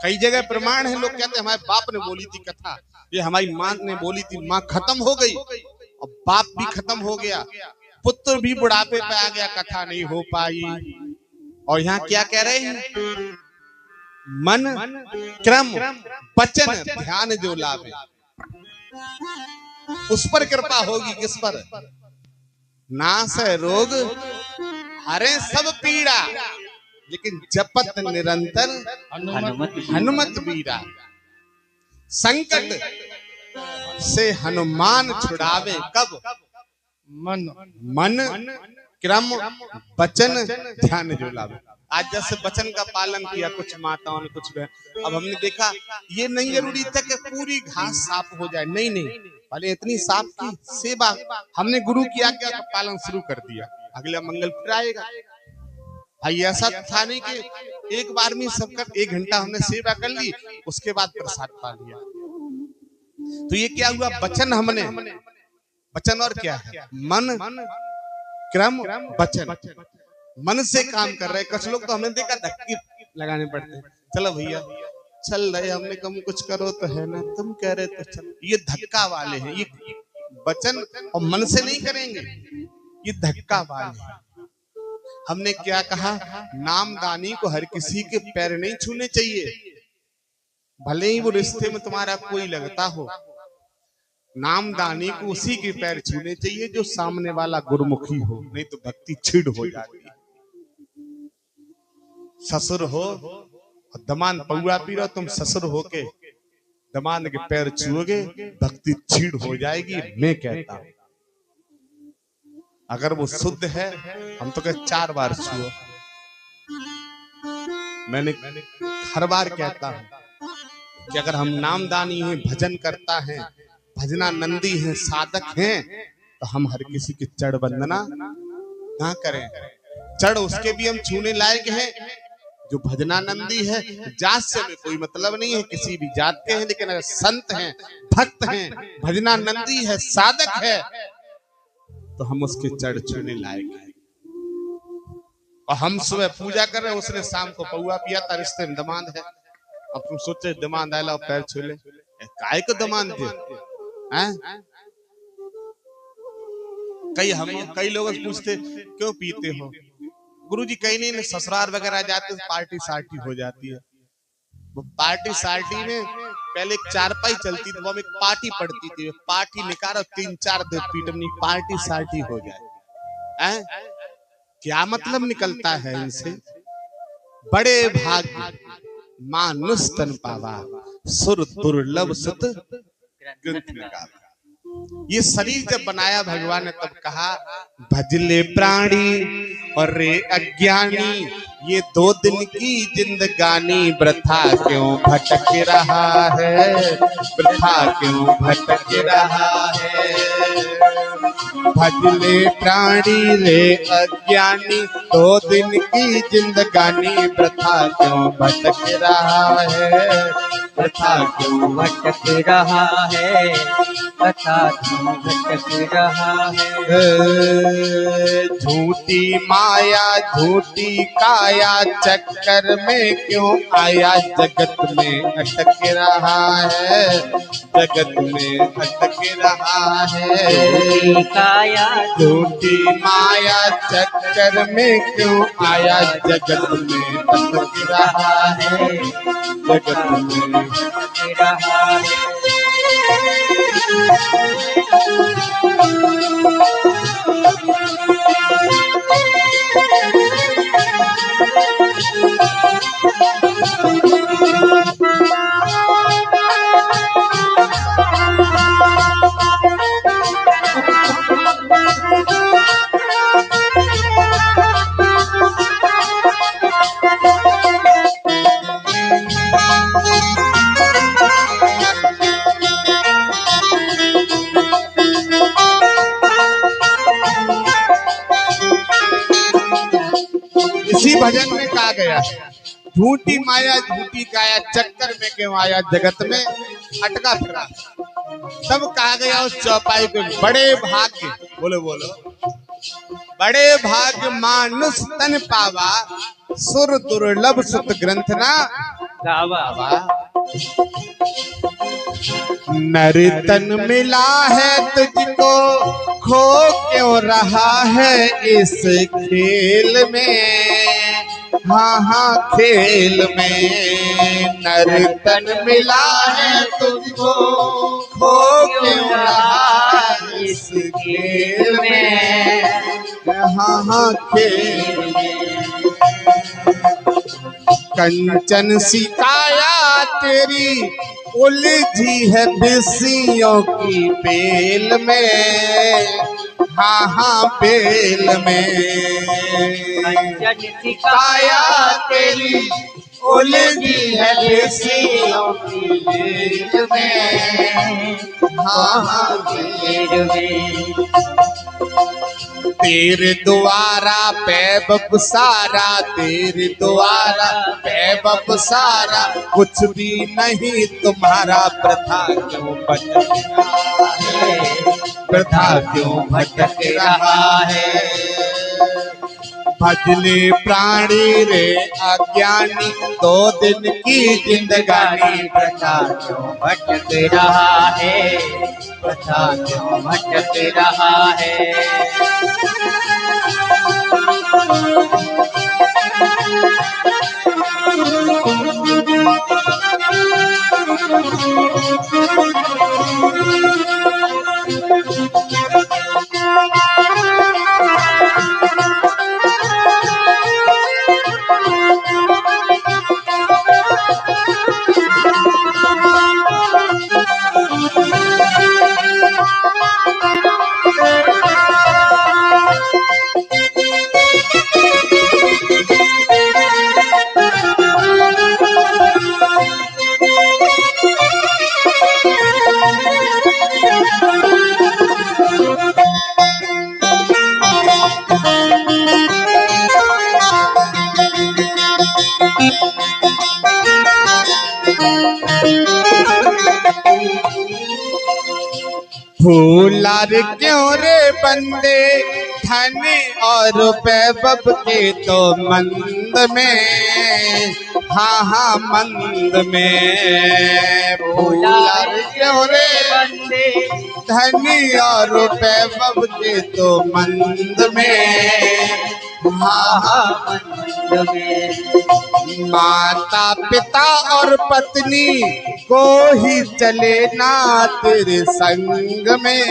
कई जगह प्रमाण है। लोग कहते हैं हमारे बाप ने बोली थी कथा, ये हमारी माँ ने बोली थी, माँ खत्म हो गई और बाप भी खत्म हो गया, पुत्र भी बुढ़ापे पे आ गया, कथा नहीं हो पाई। और यहाँ क्या कह रहे हैं? मन क्रम वचन ध्यान जो लावे उस पर कृपा होगी। किस पर? नाश है रोग हरे सब पीड़ा, लेकिन जपत निरंतर हनुमत बीरा। संकट से हनुमान छुड़ावे कब? मन क्रम वचन ध्यान जो लावे। आज जैसे वचन का पालन किया कुछ माताओं ने, कुछ अब हमने देखा ये नहीं जरूरी था कि पूरी घास साफ हो जाए, नहीं नहीं, पहले इतनी साफ की सेवा हमने गुरु की आज्ञा का पालन शुरू कर दिया, अगला मंगल फिर आएगा। भाई ऐसा था नहीं कि एक बार में सबका 1 घंटा हमने सेवा कर ली उसके बाद प्रसाद पा लिया। तो ये क्या हुआ? वचन हमने, वचन और क्या है? मन क्रम वचन, मन से काम कर रहे। कुछ लोग तो हमने देखा धक्के लगाने पड़ते हैं, चलो भैया चल रहे, हमने कम कुछ करो तो है ना, तुम कह रहे तो चल। ये धक्का वाले हैं, ये वचन और मन से नहीं करेंगे, ये धक्का वाले हैं। हमने क्या कहा? नामदानी को हर किसी के पैर नहीं छूने चाहिए, भले ही वो रिश्ते में तुम्हारा कोई लगता हो। नामदानी को उसी के पैर छूने चाहिए जो सामने वाला गुरुमुखी हो, नहीं तो भक्ति छिड़ हो जाती है। ससुर हो और दमान पौआ पी रहा, तुम ससुर हो के दमान के पैर छुओगे, भक्ति छिड़ हो जाएगी। मैं कहता हूं अगर वो शुद्ध है, हम तो कहते 4 बार छुओ। मैंने हर बार कहता हूं कि अगर हम नामदानी हैं, भजन करता है, भजनानंदी हैं, साधक हैं, तो हम हर किसी की चढ़ वंदना ना करें। चढ़ उसके भी हम छूने लायक हैं जो भजनानंदी है। जात से हमें कोई मतलब नहीं है, किसी भी जात के हैं, लेकिन अगर संत हैं, भक्त हैं, भजनानंदी है, साधक है, तो हम उसके चढ़ छूने लायक हैं। और हम सुबह पूजा कर रहे हैं, उसने शाम को पौआ पिया था, रिश्ते में दमाद है। अब तुम सोचे दमाद आए ला पैर छू ले, काय को दमाद दे? कई लोग पूछते क्यों पीते हो? गुरुजी कहीं नहीं, ससुराल वगैरह जाते तो पार्टी सार्टी हो जाती है। वो पार्टी सार्टी में पहले एक चारपाई चलती थी, वो में पार्टी पड़ती थी, पार्टी निकालो 3-4 दिन पीटनी, पार्टी सार्टी हो जाए। क्या मतलब निकलता है इनसे? बड़े भाग्य मानुष तन पावा, सुर दुर्लभ सुत ग्रंथ में गावा। ये शरीर जब बनाया भगवान ने तब कहा भजले प्राणी और रे अज्ञानी, ये 2 दिन की जिंदगानी वृथा क्यों भटक रहा है, वृथा क्यों भटक रहा है। भजले प्राणी रे अज्ञानी, 2 दिन की जिंदगानी वृथा क्यों भटक रहा है। बता क्यों भटक रहा है, बता क्यों भटक रहा है। झूठी माया झूठी काया चक्कर में क्यों आया, जगत में अटक रहा है, जगत में अटक रहा है। झूठी काया झूठी माया चक्कर में क्यों आया, जगत में अटक रहा है, जगत में भटक रहा है। इसी भजन में कहा गया, झूठी माया झूठी काया चक्कर में क्यों आया, जगत में अटका फिरा। तब कहा गया उस चौपाई को, बड़े भाग्य, बोलो बोलो, बड़े भाग्य मानुष तन पावा, सुर दुर्लभ सुत ग्रंथ ना गावा। नर तन मिला है तुझको, खो क्यों रहा है इस खेल में, हाँ हाँ खेल में। नर तन मिला है तुझको, खो क्यों रहा है इस खेल में, हाँ हाँ खेल में। कंचन सी काया तेरी उलझी है बिस्सियों की बेल में, हाँ हाँ बेल में। कंचन काया तेरी उलझी है बिस्सियों की बेल में, हाँ हाँ बेल में। तेरे द्वारा पैबब सारा, तेरे द्वारा पैबब सारा, कुछ भी नहीं तुम्हारा, प्रथा क्यों भटक रहा है, प्रथा क्यों भटक रहा है। भजले प्राणी रे अज्ञानी, 2 दिन की जिंदगानी, प्रथा क्यों भटक रहा है, प्रथा क्यों भटक रहा है। फूलार क्यों रे बंदे, धन और वैभव के तो मंद में, हाँ हाँ मंद में। फूलार क्यों रे बंदे, धन और वैभव के तो मंद में, हाँ हाँ मंद में। माता पिता और पत्नी को ही चले ना तेरे संग में,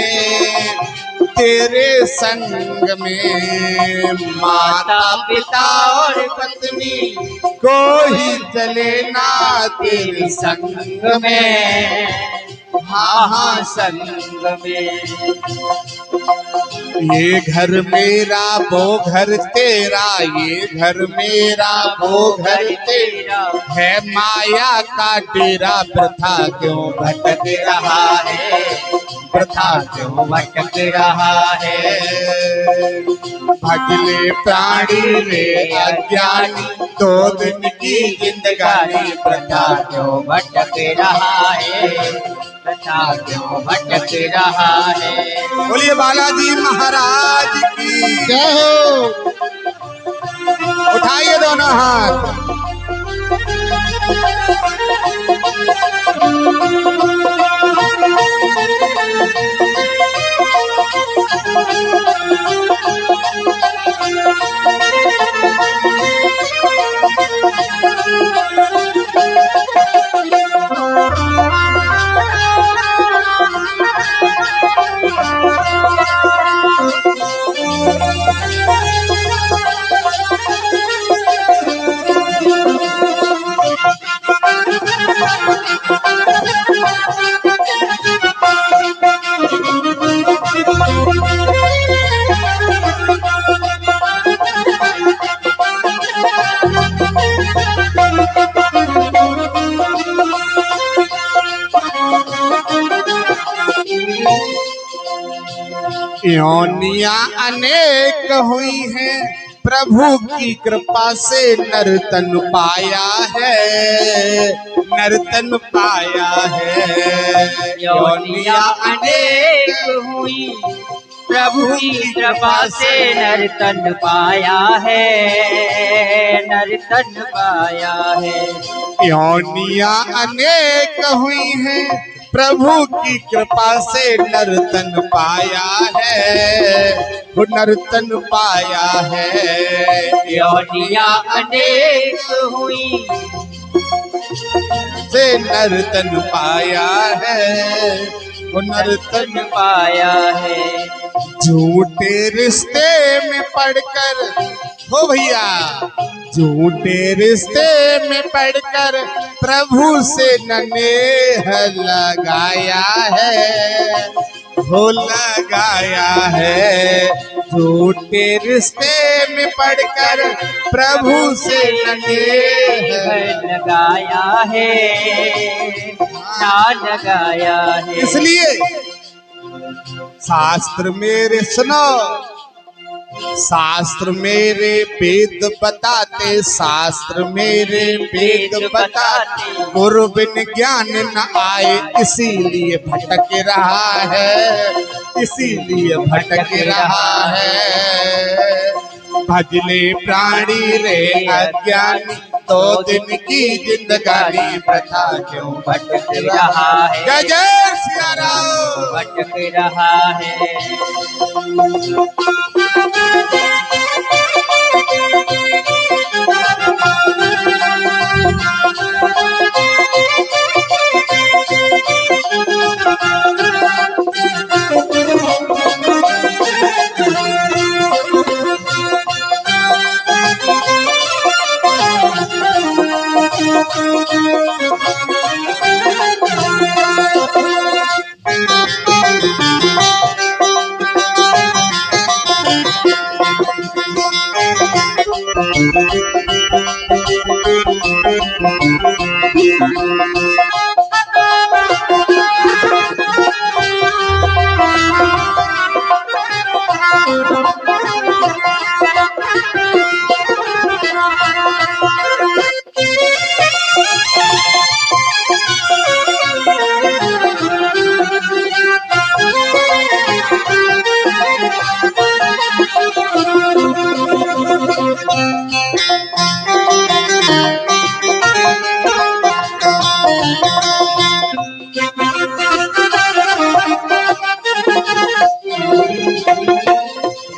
तेरे संग में। माता पिता और पत्नी को ही चले ना तेरे संग में, महासंग में। ये घर मेरा वो घर तेरा, ये घर मेरा वो घर तेरा, है माया का डेरा, प्रथा क्यों भटक रहा है, प्रथा क्यों भटक रहा है। भजले प्राणी रे अज्ञानी, 2 दिन की जिंदगानी, प्रथा क्यों भटक रहा है, प्रथा क्यों भटक रहा है। बोलिए बालाजी महाराज की जय हो। उठाइए दोनों हाथ। योनियां अनेक हुई हैं, प्रभु की कृपा से नर्तन पाया है, नर्तन पाया है। योनियां अनेक हुई, प्रभु की कृपा से नर्तन पाया है, नर्तन पाया है। योनियां अनेक हुई हैं, प्रभु की कृपा से नर्तन पाया है, वो नर्तन पाया है। योनियां अनेक हुई, से नर्तन पाया है, वो नर्तन पाया है। झूठे रिश्ते में पड़कर, हो भैया, झूठे रिश्ते में पड़कर प्रभु से नेह लगाया है, हो लगाया है। झूठे रिश्ते में पड़कर प्रभु से नेह लगाया है, ना लगाया है। इसलिए शास्त्र मेरे सुनो, शास्त्र मेरे वेद बताते, शास्त्र मेरे वेद बताते, गुरु बिन ज्ञान न आए, इसीलिए भटक रहा है, इसीलिए भटक रहा है। भजले प्राणी रे अज्ञानी, 2 दिन की जिंदगानी, प्रथा क्यों भटक रहा है। जय जय सिया राम। भटक रहा है।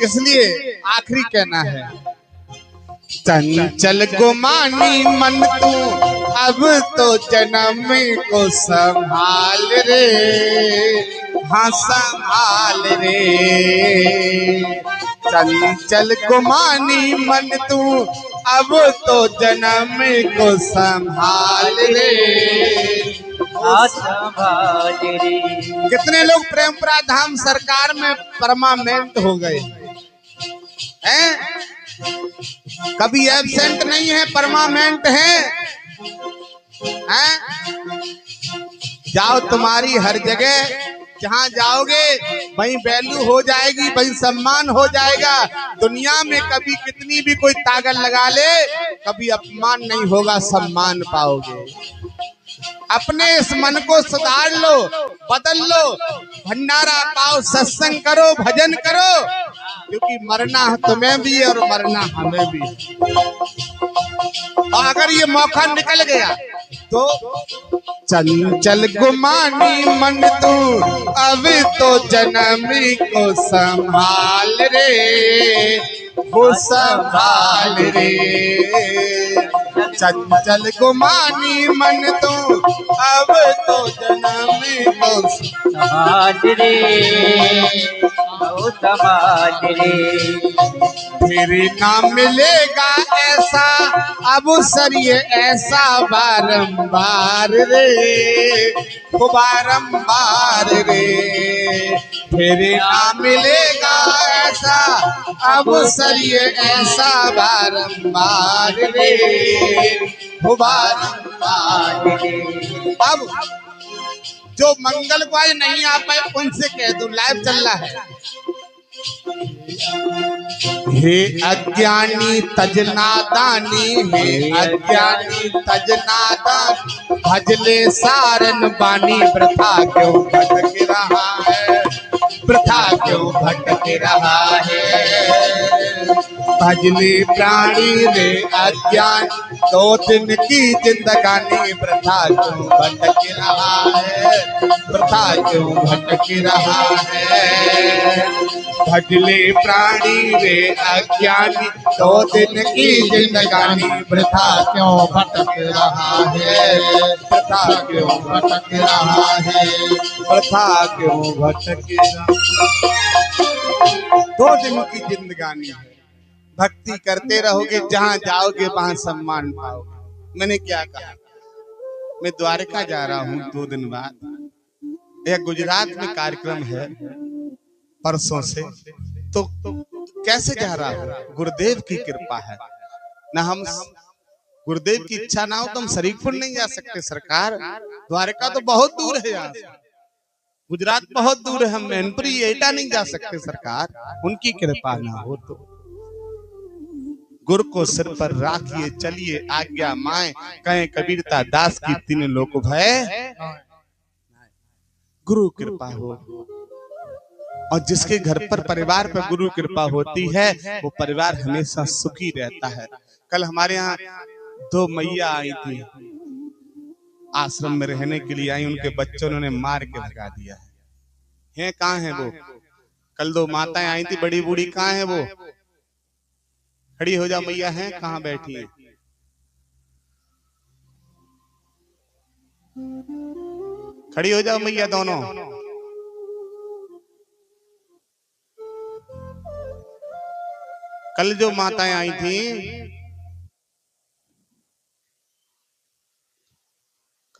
इसलिए आखिरी कहना है, चंचल गुमानी मन तू अब तो जन्म को संभाल रे, हाँ संभाल रे। चंचल गुमानी मन तू अब तो जन्म को संभाल रे, मुखा संभाल रे। कितने लोग प्रेमपुरा धाम सरकार में परमानेंट हो गए हैं, कभी एब्सेंट नहीं है, परमानेंट है। जाओ, तुम्हारी हर जगह जहां जाओगे वहीं वैल्यू हो जाएगी, वहीं सम्मान हो जाएगा। दुनिया में कभी कितनी भी कोई ताकत लगा ले, कभी अपमान नहीं होगा, सम्मान पाओगे। अपने इस मन को सुधार लो, बदल लो, भंडारा पाओ, सत्संग करो, भजन करो, क्योंकि मरना तुम्हें भी और मरना हमें भी। और अगर ये मौका निकल गया तो चंचल गुमानी मन तू अब तो जन्मी को संभाल रे, वो संभाल रे। चंचल गुमानी मन तू अब तो जन्मी को संभाल रे, वो संभाल रे। फिर ना मिलेगा ऐसा अवसर ये ऐसा बारंबार रे, बारंबार रे। फिर ना मिलेगा ऐसा अवसर ये ऐसा बारंबार रे, बारंबार रे। अब जो मंगल को आज नहीं आ पाए उनसे कह दूं, लाइव चल रहा है। हे अज्ञानी तजनादानी, हे अज्ञानी तजनादानी, भजले सारन बानी, वृथा क्यों भटक रहा है, वृथा क्यों भटक रहा है। भजले प्राणी रे अज्ञान, 2 दिन की जिंदगानी, वृथा क्यों भटक रहा है, वृथा क्यों भटक रहा है। भजले प्राणी रे अज्ञानी, 2 दिन की जिंदगानी, वृथा क्यों भटक रहा है, वृथा क्यों भटक रहा है, वृथा क्यों भटक रहा है। 2 दिन की जिंदगानी है, भक्ति करते रहोगे, जहां जाओगे वहां सम्मान पाओगे। मैंने क्या कहा, मैं द्वारका जा रहा हूं 2 दिन बाद। यह गुजरात में कार्यक्रम है परसों से, तो कैसे जा रहा हूं, गुरुदेव की कृपा है ना। हम गुरुदेव की इच्छा ना हो तो हम शरीफपुर नहीं जा सकते सरकार। द्वारका तो बहुत दूर है यहाँ से, गुजरात बहुत दूर है, हम मैनपुरी एटा नहीं जा सकते सरकार। उनकी कृपा ना हो तो गुरु को सिर पर राखिए, चलिए आज्ञा माए, कहें कबीरता दास की 3 लोक भय। गुरु कृपा हो, और जिसके घर पर परिवार पर गुरु कृपा होती है वो परिवार हमेशा सुखी रहता है। कल हमारे यहाँ 2 मैया आई थी, आश्रम में रहने के लिए आई, उनके बच्चों ने मार के भगा दिया है। कहाँ है वो? कल 2 माताएं आई थी, बड़ी बूढ़ी, कहाँ है वो? खड़ी हो जाओ मैया, हैं कहाँ बैठी है? खड़ी हो जाओ मैया दोनों। कल जो माताएं आई थी,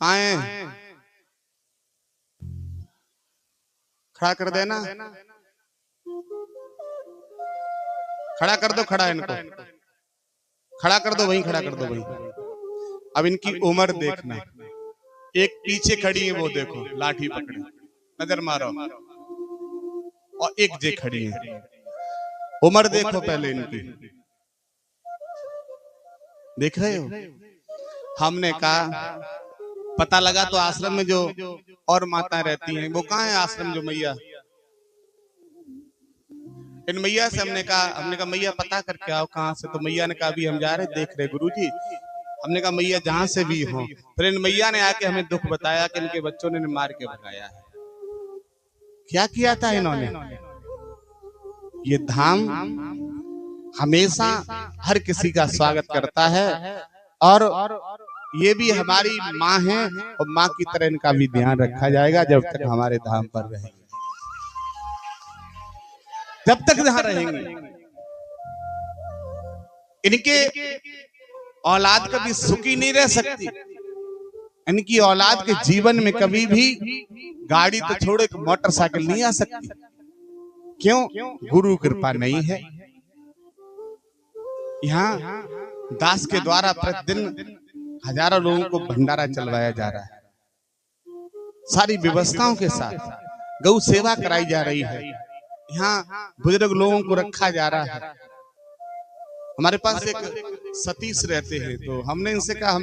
कहाँ है? खड़ा कर देना, खड़ा कर दो, खड़ा इनको खड़ा कर दो, वहीं खड़ा कर दो वहीं। अब इनकी उम्र देखना, एक पीछे खड़ी है वो देखो लाठी पकड़े, नजर मारो, और एक जे खड़ी है। उम्र देखो पहले इनकी, देख रहे हो? हमने कहा पता लगा तो आश्रम में जो और माताएं रहती हैं वो कहाँ है आश्रम, जो मैया, इन मैया से हमने कहा मैया पता करके आओ कहाँ से। तो मैया ने कहा अभी हम जा रहे देख रहे गुरुजी। हमने कहा मैया जहां से भी हो। फिर इन मैया ने आके हमें दुख बताया कि इनके बच्चों ने मार के भगाया है। क्या किया था इन्होंने? ये धाम हमेशा हर किसी का स्वागत करता है, और ये भी हमारी माँ है, और माँ की तरह इनका भी ध्यान रखा जाएगा जब तक हमारे धाम पर रहेंगे, जब तक जहां रहेंगे। इनके औलाद कभी सुखी नहीं रह सकती इनकी औलाद के जीवन में कभी भी गाड़ी तो छोड़ो एक मोटरसाइकिल नहीं आ सकती। क्यों? गुरु कृपा नहीं है। यहाँ दास के द्वारा प्रतिदिन हजारों लोगों को भंडारा चलवाया जा रहा है, सारी व्यवस्थाओं के साथ गौ सेवा कराई जा रही है, यहाँ बुजुर्ग लोगों को रखा जा रहा है। हमारे पास एक सतीश रहते हैं, तो हमने इनसे कहा,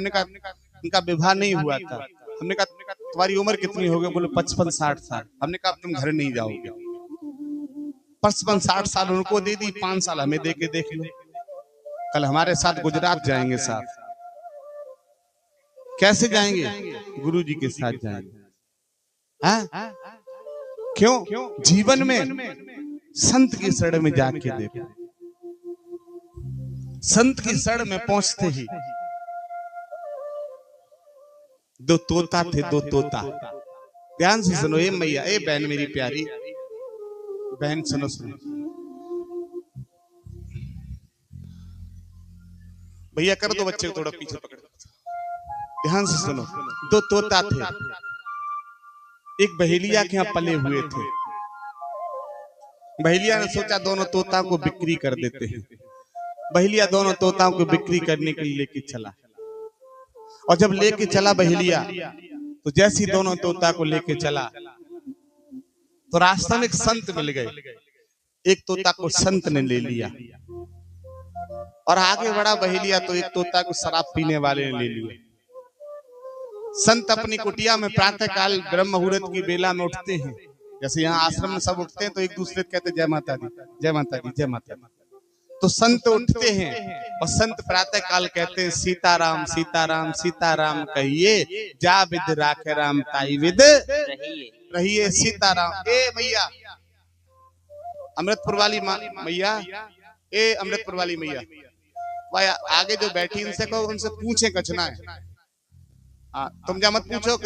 इनका विवाह नहीं हुआ था, हमने कहा तुम्हारी उम्र कितनी हो गई? बोले 55-60 साल। हमने कहा तुम घर नहीं जाओगे। 55-60 साल उनको दे दी, 5 साल हमें दे के देख लो, कल हमारे साथ गुजरात जाएंगे साथ। कैसे जाएंगे? गुरु जी के साथ जाएंगे। हाँ? क्यों? जीवन में संत की शरण में जाके देखो। संत की शरण में पहुंचते ही दो तोता थे, दो तोता। ध्यान से सुनो, ए मैया, ए बहन मेरी प्यारी बहन, सुनो सुनो भैया, कर दो बच्चे को थोड़ा पीछे पकड़। ध्यान से सुनो, दो तोता थे, एक बहेलिया के यहाँ पले हुए थे। बहेलिया ने सोचा दोनों तोता को बिक्री कर देते हैं। बहेलिया दोनों तोताओं को बिक्री करने के लिए लेके चला, और जब लेके चला बहेलिया, तो जैसे ही दोनों तोता को लेके चला तो रास्ते में एक संत मिल गए। एक तोता को संत ने ले लिया और आगे बढ़ा बहेलिया, तो एक तोता को शराब पीने वाले ने ले लिया। संत अपनी कुटिया में प्रातः काल ब्रह्म मुहूर्त की बेला में उठते हैं, जैसे यहाँ आश्रम में सब उठते हैं तो एक दूसरे को कहते जय माता दी, जय माता दी, जय माता दी। तो संत उठते हैं और संत प्रातः काल कहते हैं सीताराम सीताराम सीताराम कहिए, जा विद राखे राम ताई विद रहिए सीताराम। ए मैया, अमृतपुर वाली मैया, ए अमृतपुर वाली मैया, भाई आगे जो बैठी उनसे कहो, उनसे पूछे कचना है। तुम जा मत पूछो,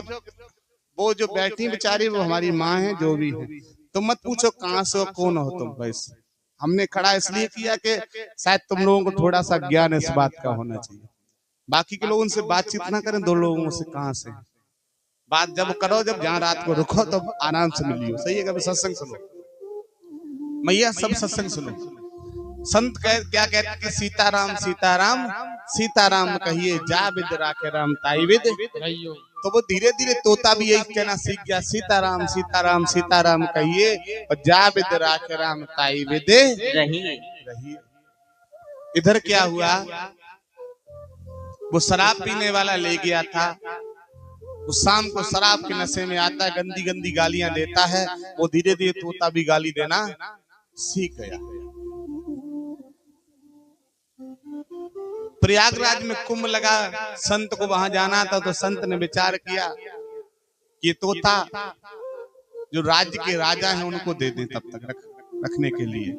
वो जो बैठी बेचारी वो हमारी माँ है, जो भी है, तुम मत पूछो कहाँ से हो, कौन हो तुम। बस हमने खड़ा इसलिए किया कि शायद तुम लोगों को थोड़ा सा ज्ञान इस बात का होना चाहिए। बाकी के लोगों से बातचीत ना करें, दो लोगों से कहाँ से बात जब करो, जब जहाँ रात को रुको तब आराम से मिलियो। सही है? कभी सत्संग सुनो मैया, सब सत्संग सुनो। संत क्या कहते कि सीताराम सीताराम सीताराम कहिए, जा विद राखे राम ताई विद। तो वो धीरे धीरे तोता भी यही कहना सीख गया, सीताराम सीताराम सीताराम कहिए और जा विद राखे राम ताई विद रहिए। इधर क्या हुआ, वो शराब पीने वाला ले गया था, वो शाम को शराब के नशे में आता है, गंदी गंदी गालियां देता है। वो धीरे धीरे तोता भी गाली देना सीख गया। प्रयागराज में कुंभ लगा, संत को वहां जाना था, तो संत ने विचार किया कि तोता जो राज्य के राजा हैं उनको दे दें तब तक रखने के लिए।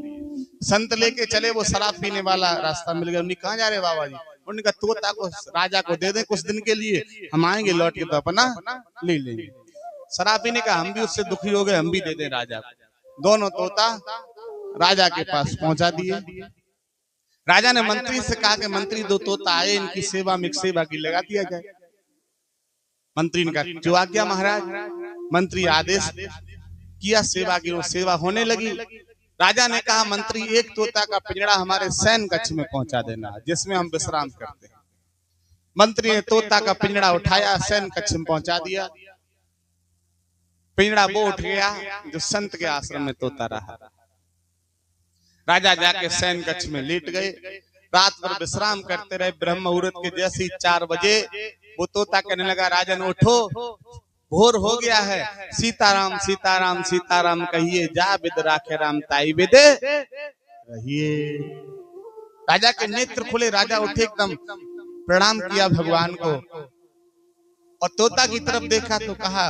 संत लेके चले, वो शराब पीने वाला रास्ता मिल गया। उन्हें कहाँ जा रहे बाबा जी? उन्होंने कहा तोता को राजा को दे दें कुछ दिन के लिए, हम आएंगे लौट के तो अपना ले लेंगे। शराब पीने का हम भी उससे दुखी हो गए, हम भी दे दें राजा को। दोनों तोता राजा के पास पहुंचा दिए। राजा ने मंत्री से कहा कि मंत्री दो तोता आए, इनकी सेवा में सेवा की लगा दिया जाए। मंत्री ने कहा जो आज्ञा महाराज। मंत्री आदेश किया, सेवा की वो सेवा होने लगी। राजा ने कहा मंत्री एक तोता का पिंजड़ा हमारे सैन कक्ष में पहुंचा देना, जिसमें हम विश्राम करते हैं। मंत्री ने तोता का पिंजड़ा उठाया, सैन कक्ष में पहुंचा दिया। पिंजड़ा वो उठ गया जो संत के आश्रम में तोता रहा। राजा जाके सैन कक्ष में लेट गए, रात भर विश्राम करते रहे। ब्रह्म मुहूर्त के जैसे 4 बजे वो तोता कहने लगा राजन उठो, भोर हो गया है, सीताराम सीताराम सीताराम कहिए, जा विद राखे राम ताई विद रहिए। राजा के नेत्र खुले, राजा उठे, एकदम प्रणाम किया भगवान को और तोता की तरफ देखा तो कहा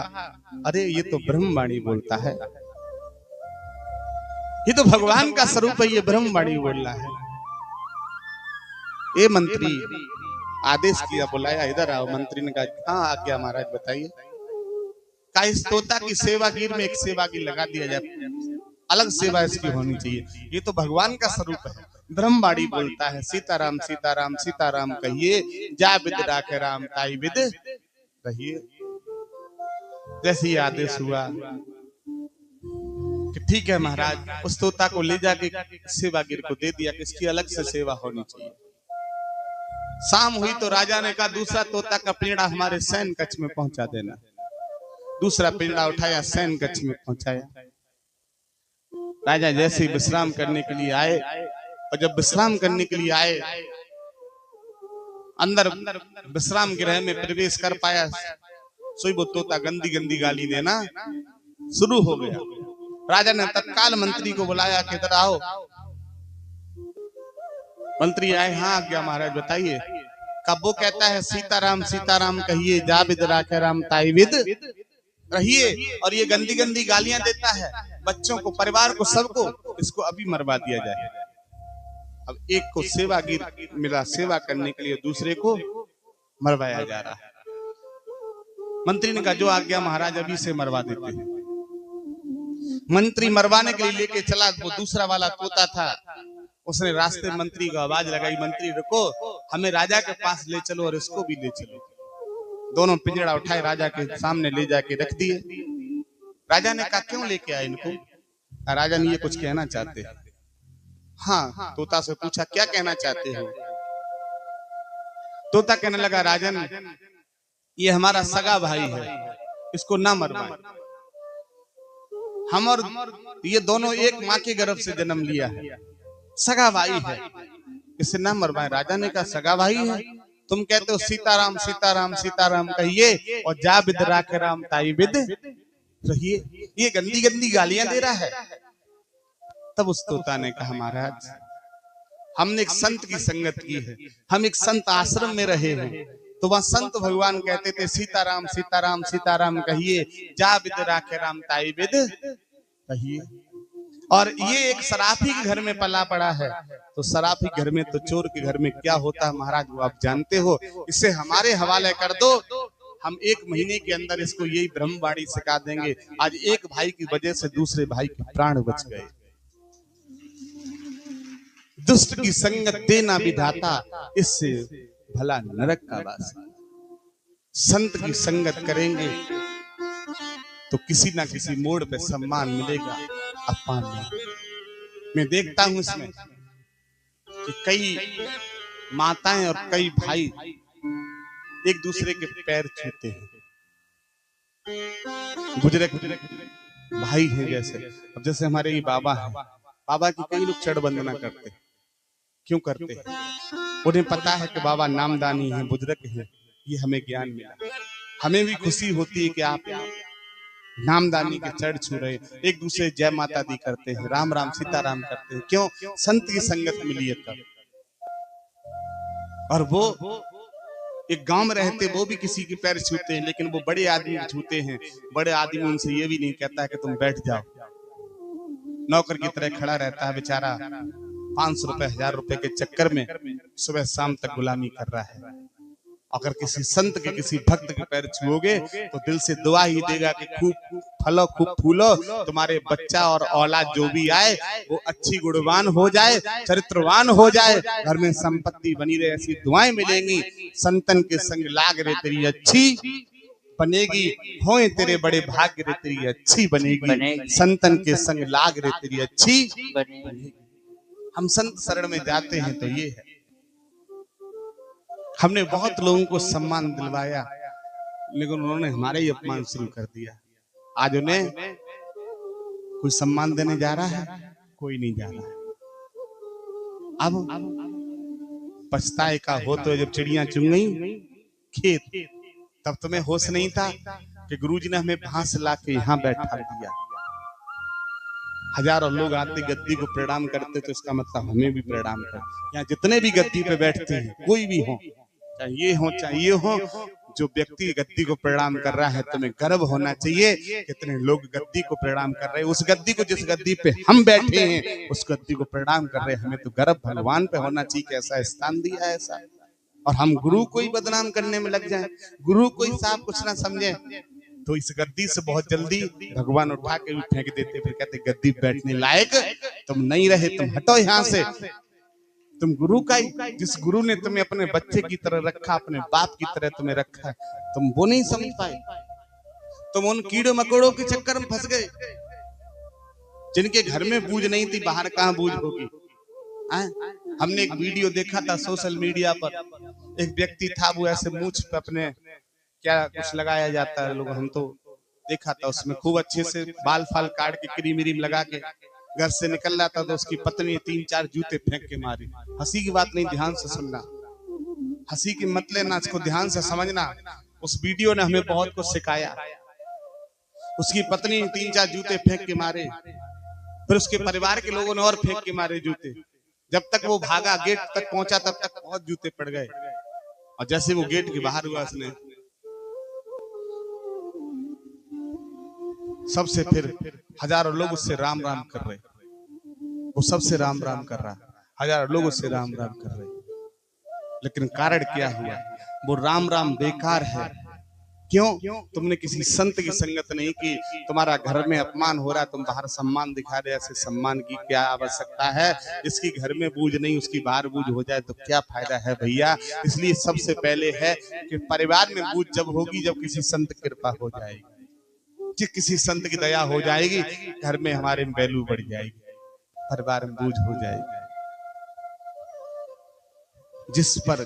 अरे ये तो ब्रह्मवाणी बोलता है, ये तो भगवान का स्वरूप है, ये ब्रह्मवाणी बोल रहा है। ए मंत्री, आदेश किया, बुलाया, इधर आओ। मंत्री ने कहा हाँ आज्ञा महाराज बताइए। का इस तोता की सेवागीर में एक सेवागीर लगा दिया जाए, अलग सेवा इसकी होनी चाहिए, ये तो भगवान का स्वरूप है, ब्रह्मवाणी बोलता है। सीताराम सीताराम सीताराम कहिए, जा विद राखे राम ताई विद रहिए। जैसे ही आदेश हुआ कि ठीक है महाराज, उस तोता को ले जाके सेवागिर को दे दिया कि इसकी अलग से सेवा होनी चाहिए। शाम हुई तो राजा ने कहा दूसरा तोता का पिंजड़ा हमारे सैन कक्ष में पहुंचा देना। दूसरा पिंजड़ा उठाया, सैन कक्ष में पहुंचाया। राजा जैसे ही विश्राम करने के लिए आए, और जब विश्राम करने के लिए आए, अंदर विश्राम गृह में प्रवेश कर पाया, सोई वो तोता गंदी गंदी गाली देना शुरू हो गया। राजा ने तत्काल मंत्री को बुलाया कि इधर आओ। मंत्री आए, हाँ आज्ञा महाराज बताइए। कब वो कहता है सीताराम सीताराम कहिए, जाविद राखे राम ताईविद रहिए, और ये गंदी गंदी गालियां देता है बच्चों को, परिवार को, सबको, इसको अभी मरवा दिया जाए। अब एक को सेवागिर मिला सेवा करने के लिए, दूसरे को मरवाया जा रहा है। मंत्री ने कहा जो आज्ञा महाराज, अभी से मरवा देते हैं। मंत्री मरवाने के लिए लेके चला, वो दूसरा वाला तोता था, उसने रास्ते मंत्री को आवाज लगाई, मंत्री रुको, हमें राजा के पास ले चलो और इसको भी ले चलो। दोनों पिंजड़ा उठाए राजा के सामने ले जाके रख दिए। राजा ने कहा क्यों लेके आए इनको? राजा ने ये कुछ कहना चाहते हैं। हाँ, तोता से पूछा क्या कहना चाहते हो? तोता कहने लगा राजन, ये हमारा सगा भाई है, इसको ना मरवाएं। हम और ये दोनों एक माँ के गर्भ से जन्म लिया है, सगा भाई है, इसे ना मरवाएं। राजा ने कहा सगा भाई है, तुम कहते हो सीताराम सीताराम सीताराम कहिए और जाविद राखे राम ताईविद रहिए, ये गंदी गंदी गालियां दे रहा है। तब उस तोता ने कहा महाराज, हमने एक संत की संगत की है, हम एक संत आश्रम में रहे हैं, तो वह संत भगवान कहते थे सीताराम सीताराम सीताराम कहिए, जाविद राखे राम ताईविद रहिए। और ये एक सराफी के घर में पला पड़ा है, तो सराफी घर में तो चोर के घर में क्या होता है महाराज वो आप जानते हो, इसे हमारे हवाले कर दो, हम 1 महीने के अंदर इसको यही ब्रह्मवाणी सिखा देंगे। आज एक भाई की वजह से दूसरे भाई के प्राण बच गए। दुष्ट की संगत देना विधाता, इससे भला नरक का वास। संत की संगत करेंगे तो किसी ना किसी मोड़ पे सम्मान मिलेगा, अपमान नहीं। मैं देखता हूं इसमें कि कई माताएं और कई भाई एक दूसरे के पैर छूते हैं, बुजुर्ग भाई हैं जैसे। अब जैसे हमारे ये बाबा हैं, बाबा की कई लोग चढ़ वंदना करते हैं। क्यों करते हैं? उन्हें पता है कि बाबा नामदानी है, बुजुर्ग है, ये हमें ज्ञान मिला। हमें भी खुशी होती है कि आप नामदानी के चढ़ छू रहे, एक दूसरे जय माता दी करते हैं, राम राम सीताराम करते हैं। क्यों? संत की संगत मिली है तब। और वो एक गांव में रहते, वो भी किसी के पैर छूते हैं, लेकिन वो बड़े आदमी छूते हैं। बड़े आदमी उनसे ये भी नहीं कहता है कि तुम बैठ जाओ, नौकर की तरह खड़ा रहता है बेचारा, 500 रुपए 1000 रुपए के चक्कर में सुबह शाम तक गुलामी कर रहा है। अगर किसी संत के किसी भक्त के पैर छुओगे तो दिल से दुआ ही देगा कि खूब फलो खूब फूलो, तुम्हारे बच्चा और औलाद जो भी आए वो अच्छी गुणवान हो जाए, चरित्रवान हो जाए, घर में संपत्ति बनी रहे, ऐसी दुआएं मिलेंगी। संतन के संग लाग रे तेरी अच्छी बनेगी, होए तेरे बड़े भाग्य रे तेरी अच्छी बनेगी, संतन के संग लाग रे तेरी अच्छी बनेगी। हम संत शरण में जाते हैं तो ये है। हमने बहुत लोगों को सम्मान दिलवाया, लेकिन उन्होंने हमारे ही अपमान शुरू कर दिया। आज उन्हें कोई सम्मान देने जा रहा है? कोई नहीं जा रहा है। अब पछताए का हो तो जब चिड़ियां चुन गई खेत, तब तुम्हें होश नहीं था कि गुरुजी ने हमें भांस ला के यहाँ बैठा दिया। हजारों लोग आते गद्दी को प्रणाम करते, तो इसका मतलब हमें भी प्रणाम कर। यहाँ जितने भी गद्दी पे बैठते हैं, कोई भी हो, चाहे ये हो, जो व्यक्ति गद्दी को प्रणाम कर रहा है, तुम्हें गर्व होना चाहिए कितने लोग गद्दी को प्रणाम कर रहे हैं। उस गद्दी को, जिस गद्दी पे हम बैठे हैं, उस गद्दी को प्रणाम कर रहे हैं। हमें तो गर्व भगवान पे होना चाहिए कि ऐसा स्थान दिया है ऐसा। और हम गुरु को ही बदनाम करने में लग जाएं, गुरु को ही साफ कुछ ना समझे, तो इस गद्दी से बहुत जल्दी भगवान उठा के भी फेंक देते। फिर कहते गद्दी बैठने लायक तुम नहीं रहे, तुम हटो यहाँ से। तुम गुरु का ही, जिस गुरु ने तुम्हें अपने बच्चे की तरह रखा, अपने बाप की तरह तुम्हें रखा, तुम वो नहीं समझ पाए। तुम उन कीड़े मकोड़ों के चक्कर में फंस गए, जिनके घर में बूझ नहीं थी, बाहर कहां बूझ होगी। हमने एक वीडियो देखा था सोशल मीडिया पर, एक व्यक्ति था, वो ऐसे मूंछ पे अपने क्या कुछ लगाया जाता है लोग, हम तो देखा था, उसमें खूब अच्छे से बाल फाल काट के क्रीम व्रीम लगा के घर से निकल रहा था, तो उसकी पत्नी 3-4 जूते फेंक के मारी। हंसी की बात नहीं, ध्यान से सुनना, हंसी की मत लेना, इसको ध्यान से समझना। उस वीडियो ने हमें बहुत कुछ सिखाया। उसकी पत्नी 3-4 जूते फेंक के मारे, फिर उसके परिवार के लोगों ने और फेंक के मारे जूते। जब तक वो भागा, गेट तक पहुंचा, तब तक बहुत जूते पड़ गए। और जैसे वो गेट के बाहर हुआ, उसने सबसे, फिर हजारों लोग उससे राम राम कर रहे, वो सबसे राम राम कर रहा, हजारों लोग उससे राम राम कर रहे। लेकिन कारण क्या हुआ? वो राम राम बेकार है। क्यों? तुमने किसी संत की संगत नहीं की। तुम्हारा घर में अपमान हो रहा, तुम बाहर सम्मान दिखा रहे। ऐसे सम्मान की क्या आवश्यकता है? जिसकी घर में बूझ नहीं, उसकी बाहर बूझ हो जाए तो क्या फायदा है भैया। इसलिए सबसे पहले है कि परिवार में बूझ जब होगी, जब किसी संत की कृपा हो जाएगी, कि किसी संत की दया हो जाएगी, घर में हमारे वैल्यू बढ़ जाएगी, परिवार में बूझ हो जाएगी। जिस पर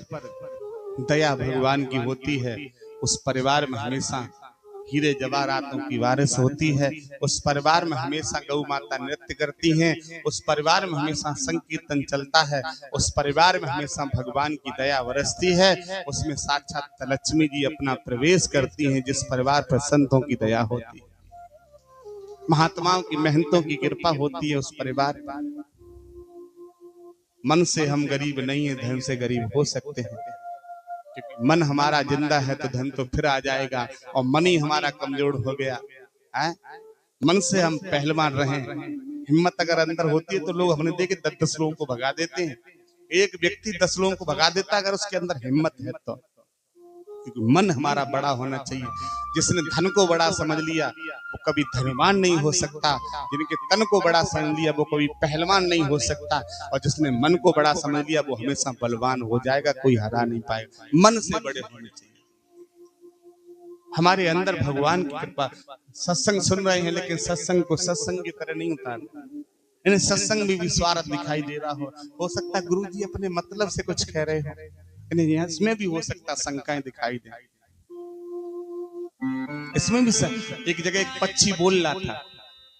दया भगवान की होती है, उस परिवार में हमेशा हीरे जवाहरातों की बारिश होती है। उस परिवार में हमेशा गौ माता नृत्य करती हैं। उस परिवार में हमेशा संकीर्तन चलता है। उस परिवार में हमेशा भगवान की दया बरसती है। उसमें साक्षात लक्ष्मी जी अपना प्रवेश करती हैं। जिस परिवार पर संतों की दया होती है, महात्माओं की मेहनतों की कृपा होती है, उस परिवार मन से हम गरीब नहीं है, धन से गरीब हो सकते हैं। क्योंकि मन हमारा जिंदा है तो धन तो फिर आ जाएगा, और मन ही हमारा कमजोर हो गया है। मन से हम पहलवान रहे, हिम्मत अगर अंदर होती है तो लोग हमने देखे 10-10 लोगों को भगा देते हैं। एक व्यक्ति 10 लोगों को भगा देता अगर उसके अंदर हिम्मत है तो। क्योंकि मन हमारा बड़ा होना चाहिए। जिसने धन को बड़ा समझ लिया वो कभी धनवान नहीं हो सकता। जिनके तन को बड़ा समझ लिया वो कभी पहलवान नहीं हो सकता। और जिसने मन को बड़ा समझ लिया वो हमेशा बलवान हो जाएगा, कोई हरा नहीं पाएगा। मन से बड़े होने चाहिए। हमारे अंदर भगवान की कृपा। सत्संग सुन रहे हैं लेकिन सत्संग को सत्संग की तरह नहीं उतारना। इन्हें सत्संग में भी स्वार्थ दिखाई दे रहा हो सकता है गुरु जी अपने मतलब से कुछ कह रहे हो, इन्हें इसमें भी हो सकता शंकाएं दिखाई दे। इसमें भी एक जगह एक पक्षी बोल रहा था,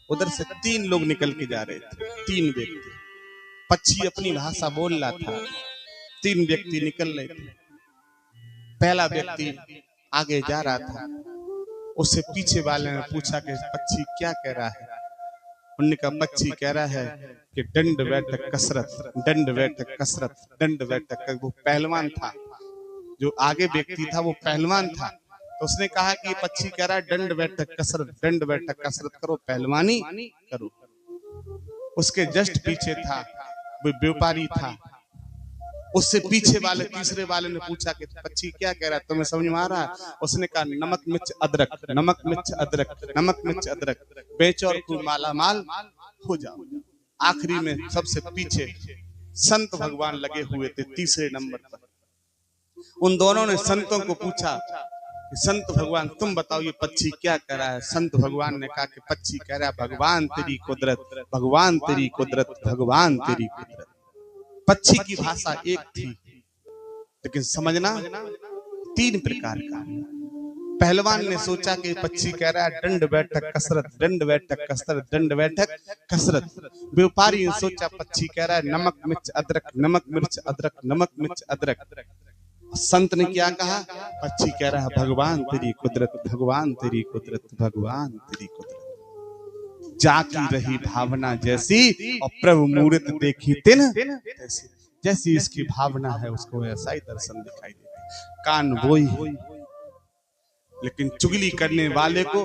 उधर से 3 लोग निकल के जा रहे थे, 3 व्यक्ति। पक्षी अपनी भाषा बोल रहा था, 3 व्यक्ति निकल रहे थे। पहला व्यक्ति आगे जा रहा था, उससे पीछे वाले ने पूछा कि पक्षी क्या कह रहा है। उन्होंने कहा पक्षी कह रहा है कि दंड बैठक कसरत, दंड बैठक कसरत, दंड बैठक। वो पहलवान था, जो आगे व्यक्ति था वो पहलवान था। तो उसने कहा कि पक्षी कह रहा है दंड बैठक कसरत, दंड बैठक कसरत करो, पहलवानी करो। उसके जस्ट पीछे था वो व्यापारी था। उससे पीछे वाले तीसरे वाले ने पूछा कि पक्षी क्या कह रहा है, तुम्हें समझ में आ रहा है? उसने कहा नमक मिर्च अदरक, नमक मिर्च अदरक, नमक मिर्च अदरक, बेचो और खूब माला माल हो जाओ। आखिरी में सबसे पीछे संत भगवान लगे हुए थे, तीसरे नंबर पर। उन दोनों ने संतों को पूछा, संत भगवान तुम बताओ ये पक्षी क्या कह रहा है? संत भगवान ने कहा कि पक्षी कह रहा है भगवान तेरी कुदरत, भगवान तेरी कुदरत, भगवान तेरी कुदरत। पक्षी की भाषा एक थी लेकिन समझना 3 प्रकार का। पहलवान ने सोचा कि पक्षी कह रहा है दंड बैठक कसरत, दंड बैठक कसरत, दंड बैठक कसरत। व्यापारी ने सोचा पक्षी कह रहा है नमक मिर्च अदरक, नमक मिर्च अदरक, नमक मिर्च अदरक। संत ने क्या कहा? पक्षी कह रहा है भगवान तेरी कुदरत, भगवान तेरी कुदरत, भगवान तेरी कुदरत। जाकी रही भावना जैसी और प्रभु मूर्त देखी तिन तैसी। जैसी इसकी भावना है उसको ऐसा ही दर्शन दिखाई देता। कान वही, लेकिन चुगली करने वाले को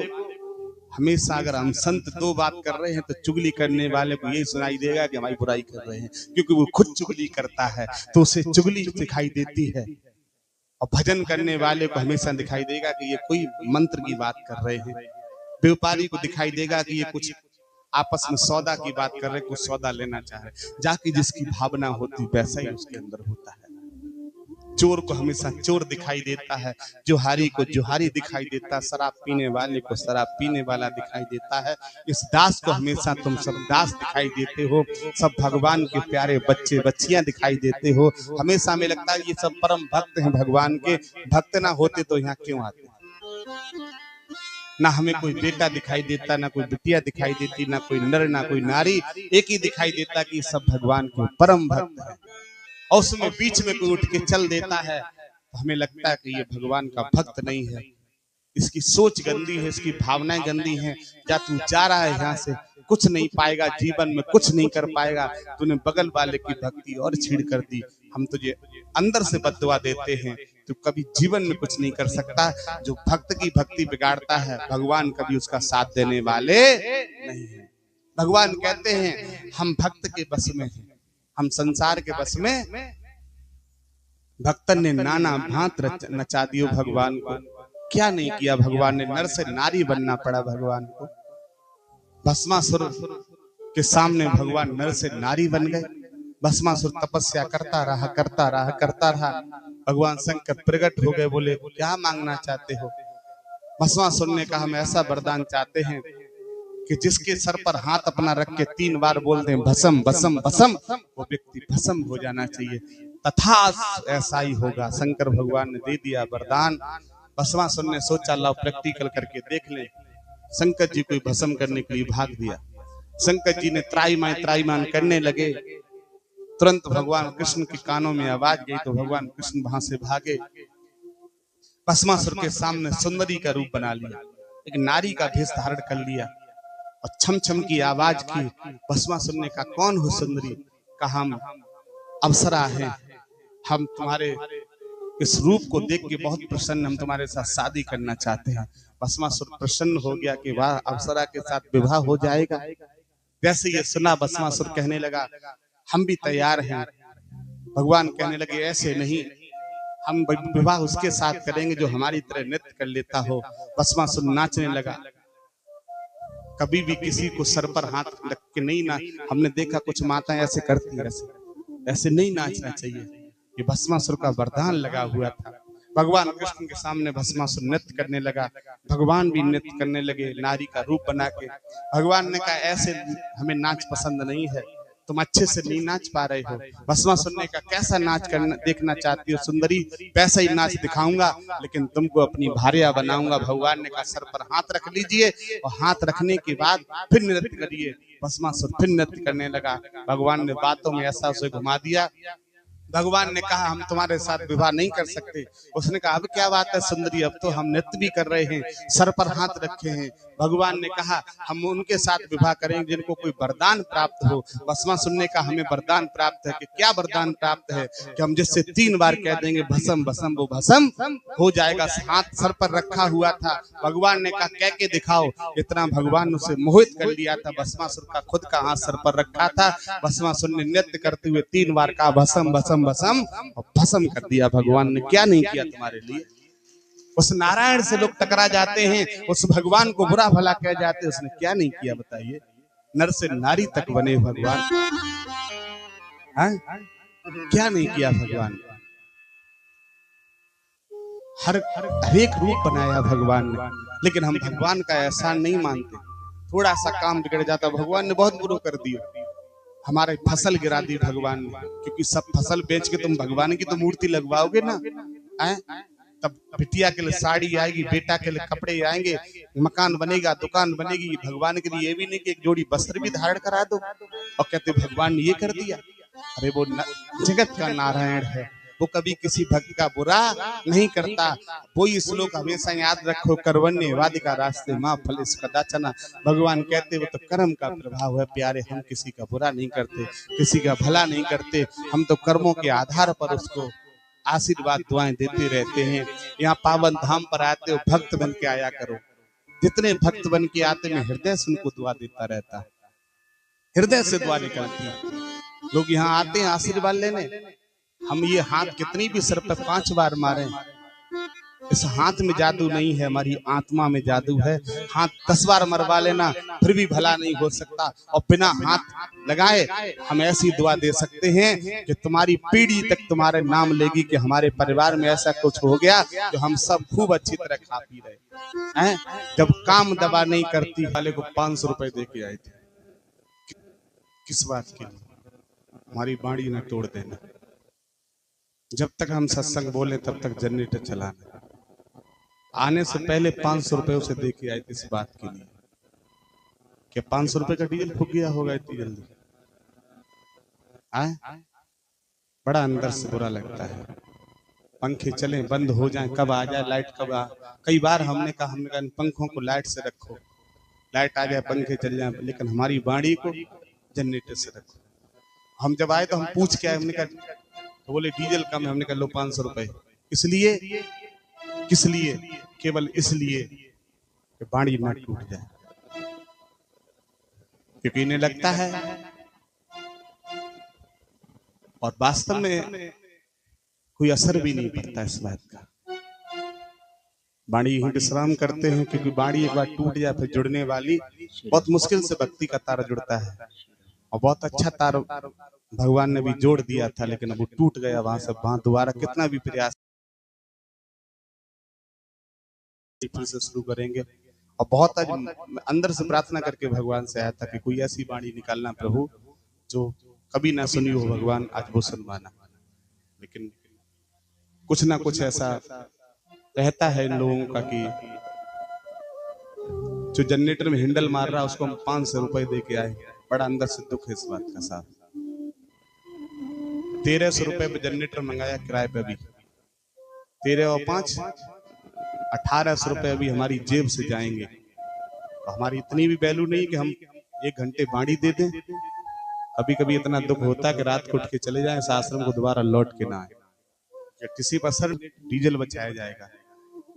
हमेशा, अगर हम संत 2 बात कर रहे हैं तो चुगली करने वाले को यही सुनाई देगा कि हमारी बुराई कर रहे हैं, क्योंकि वो खुद चुगली करता है तो उसे चुगली दिखाई देती है। और भजन करने वाले को हमेशा दिखाई देगा कि ये कोई मंत्र की बात कर रहे हैं। व्यापारी को दिखाई देगा कि ये कुछ आपस में सौदा की बात कर रहे, कुछ सौदा लेना चाह रहे, जाके जिसकी भावना होती वैसा ही उसके अंदर होता है। चोर को हमेशा चोर दिखाई देता है, जोहारी को जोहारी दिखाई देता है, शराब पीने वाले को शराब पीने वाला दिखाई देता है। इस दास को हमेशा तुम सब दास दिखाई देते हो, सब भगवान के प्यारे बच्चे बच्चियां दिखाई देते हो। हमेशा हमें लगता है ये सब परम भक्त हैं भगवान के, भक्त ना होते तो यहाँ क्यों आते। ना हमें कोई बेटा दिखाई देता, ना कोई बिटिया दिखाई देती, ना कोई नर ना कोई नारी, एक ही दिखाई देता कि सब भगवान के परम भक्त है। और उसमें बीच में कोई उठ के चल देता है तो हमें लगता है कि ये भगवान का भक्त नहीं है, इसकी सोच गंदी है, इसकी भावनाएं गंदी हैं। जा तू जा रहा है यहाँ से, कुछ नहीं पाएगा, जीवन में कुछ नहीं कर पाएगा, तूने बगल वाले की भक्ति और छीड़ कर दी, हम तुझे अंदर से बद्दुआ देते हैं, तू कभी जीवन में कुछ नहीं कर सकता। जो भक्त की भक्ति बिगाड़ता है, भगवान कभी उसका साथ देने वाले नहीं है। भगवान कहते हैं हम भक्त के बस में हैं, हम संसार के बस में। भक्तन ने नाना भांत नचा दियो भगवान को, क्या नहीं किया भगवान ने, नर से नारी बनना पड़ा भगवान को। भस्मासुर के सामने भगवान नर से नारी बन गए। भस्मासुर तपस्या करता रहा करता रहा करता रहा, भगवान शंकर प्रकट हो गए, बोले क्या मांगना चाहते हो। भस्मासुर ने कहा हम ऐसा वरदान चाहते हैं कि जिसके सर पर हाथ अपना रख के 3 बार बोल दें भस्म भस्म भस्म, वो व्यक्ति भस्म हो जाना चाहिए। तथा ऐसा ही होगा। शंकर भगवान ने दे दिया वरदान। भस्मासुर ने सोचा लाओ प्रैक्टिकल करके देख ले। शंकर जी को भस्म करने के लिए भाग दिया। शंकर जी ने त्राईमान करने लगे। तुरंत भगवान कृष्ण के कानों में आवाज गई तो भगवान कृष्ण वहां से भागे। भस्मासुर के सामने सुंदरी का रूप बना लिया, एक नारी का भेष धारण कर लिया और छम छम की आवाज की। भस्मासुर ने कहा कौन हो सुंदरी। कहा हम अप्सरा हैं, हम तुम्हारे इस रूप को देख के बहुत प्रसन्न, हम तुम्हारे साथ शादी करना चाहते हैं। भस्मासुर प्रसन्न हो गया कि वाह अप्सरा के साथ विवाह हो जाएगा। जैसे ये सुना भस्मासुर कहने लगा हम भी तैयार हैं। भगवान कहने लगे ऐसे नहीं, हम विवाह उसके साथ करेंगे जो हमारी तरह नृत्य कर लेता हो। भस्मासुर नाचने लगा। कभी भी किसी को सर पर हाथ रख के नहीं ना, हमने देखा कुछ माताएं ऐसे करती है, ऐसे नहीं नाचना चाहिए। ये भस्मासुर का वरदान लगा हुआ था। भगवान कृष्ण के सामने भस्मासुर नृत्य करने लगा, भगवान भी नृत्य करने लगे नारी का रूप बना के। भगवान ने कहा ऐसे हमें नाच पसंद नहीं है, तुम अच्छे से नहीं नाच पा रहे हो। भस्मासुर ने कहा कैसा नाच करना देखना चाहती हो सुंदरी, वैसा ही नाच दिखाऊंगा, लेकिन तुमको अपनी भार्या बनाऊंगा। भगवान ने कहा सर पर हाथ रख लीजिए और हाथ रखने के बाद फिर नृत्य करिए। भस्मासुर फिर नृत्य करने लगा। भगवान ने बातों में ऐसा उसे घुमा दिया। भगवान ने कहा हम तुम्हारे साथ विवाह नहीं कर सकते। उसने कहा अब क्या बात है सुंदरी, अब तो हम नृत्य भी कर रहे हैं, सर पर हाथ रखे हैं। भगवान ने कहा हम उनके साथ विवाह करेंगे जिनको कोई वरदान प्राप्त हो। भस्मासुर ने कहा हमें वरदान प्राप्त है। कि क्या वरदान प्राप्त है? कि हम जिससे 3 बार कह देंगे भस्म भस्म वो भस्म हो जाएगा। हाथ सर पर रखा हुआ था। भगवान ने कहा कह के दिखाओ। इतना भगवान उसे मोहित कर लिया था। भस्मासुर का खुद का हाथ सर पर रखा था। भस्मासुर ने नृत्य करते हुए 3 बार कहा भस्म भस्म भस्म और भस्म कर दिया। भगवान ने क्या नहीं किया तुम्हारे लिए। उस नारायण से लोग टकरा जाते हैं, उस भगवान को बुरा भला कह जाते हैं, उसने क्या नहीं किया बताइए। नर से नारी तक बने भगवान, क्या नहीं किया भगवान। हर एक रूप बनाया भगवान ने, लेकिन हम भगवान का एहसान नहीं मानते। थोड़ा सा काम बिगड़ जाता भगवान ने बहुत बुरा कर दिया। हमारे फसल गिरा दी भगवान ने, क्योंकि सब फसल बेच के तुम भगवान की तो मूर्ति लगवाओगे ना। तब बिटिया के लिए साड़ी आएगी, बेटा के लिए कपड़े आएंगे, मकान बनेगा, दुकान बनेगी। भगवान के लिए ये भी नहीं कि एक जोड़ी वस्त्र भी धारण करा दो और कहते भगवान ने ये कर दिया। अरे वो जगत का नारायण है, वो कभी किसी भक्त का बुरा नहीं करता। वो ये श्लोक हमेशा याद रखो, कर्वण्य वादिका रास्ते माँ फल कदाचना। भगवान कहते वो तो कर्म का प्रभाव है प्यारे, हम किसी का बुरा नहीं करते, किसी का भला नहीं करते। हम तो कर्मों के आधार पर उसको आशीर्वाद दुआएं देते रहते हैं। यहाँ पावन धाम पर आते हो भक्त बन के आया करो। जितने भक्त बन के आते मैं हृदय से उनको दुआ देता रहता, हृदय से दुआ निकलती है। लोग यहाँ आते हैं आशीर्वाद लेने, हम ये हाथ कितनी भी सर पर 5 बार मारे, इस हाथ में जादू नहीं है, हमारी आत्मा में जादू है। हाथ 10 बार मरवा लेना फिर भी भला नहीं हो सकता, और बिना हाथ लगाए हम ऐसी दुआ दे सकते हैं कि तुम्हारी पीढ़ी तक तुम्हारे नाम लेगी कि हमारे परिवार में ऐसा कुछ हो गया जो हम सब खूब अच्छी तरह खा पी रहे हैं। जब काम दवा नहीं करती, वाले को 500 रुपए दे के आए थे, किस बात के लिए? हमारी बाड़ी न तोड़ देना। जब तक हम सत्संग बोले तब तक जनरेटर चलाना। आने से पहले 500 रुपए उसे दे के आए थे इस बात के लिए कि 500 रुपए का डीजल फूक गया होगा इतनी जल्दी। आए बड़ा अंदर से बुरा लगता है। पंखे चले बंद हो जाएं, कब आ जाए लाइट, कब आ। कई बार हमने कहा पंखों को लाइट से रखो, लाइट आ जाए पंखे चल जाए, लेकिन हमारी बाड़ी को जनरेटर से रखो। हम जब आए तो हम पूछ के आए, हमने कहा, तो बोले डीजल कम है। हमने कहा लो 500 रुपए। इसलिए, किस लिए? केवल इसलिए कि बाड़ी ना टूट जाए, क्योंकि इन्हें लगता है, और वास्तव में कोई असर भी नहीं पड़ता इस बात का। बाड़ी ही विश्राम करते हैं, क्योंकि बाड़ी एक बार टूट जाए फिर जुड़ने वाली बहुत मुश्किल से भक्ति का तार जुड़ता है। और बहुत अच्छा तार भगवान ने भी जोड़ दिया था, लेकिन अब वो टूट गया वहां से। वहां दोबारा कितना भी प्रयास फिर से शुरू करेंगे। और बहुत आज अंदर से प्रार्थना करके भगवान से आया था कि कोई ऐसी बाणी निकालना प्रभु जो कभी ना सुनी हो भगवान, आज वो सुनवाना। लेकिन कुछ ना कुछ ऐसा रहता है इन लोगों का कि जो जनरेटर में हैंडल मार रहा है उसको हम 500 रुपए दे के आए। बड़ा अंदर से दुख है इस बात का साहब। 1300 रुपए पे जनरेटर मंगाया किराए पे, भी 13 और 5 1800 रुपए अभी हमारी जेब से जाएंगे। तो हमारी इतनी भी वैल्यू नहीं कि हम 1 घंटे बाड़ी दे दें। कभी कभी इतना दुख होता है कि रात को उठ के चले जाएं इस आश्रम को, दोबारा लौट के ना आए। किसी पर सर डीजल बचाया जाएगा।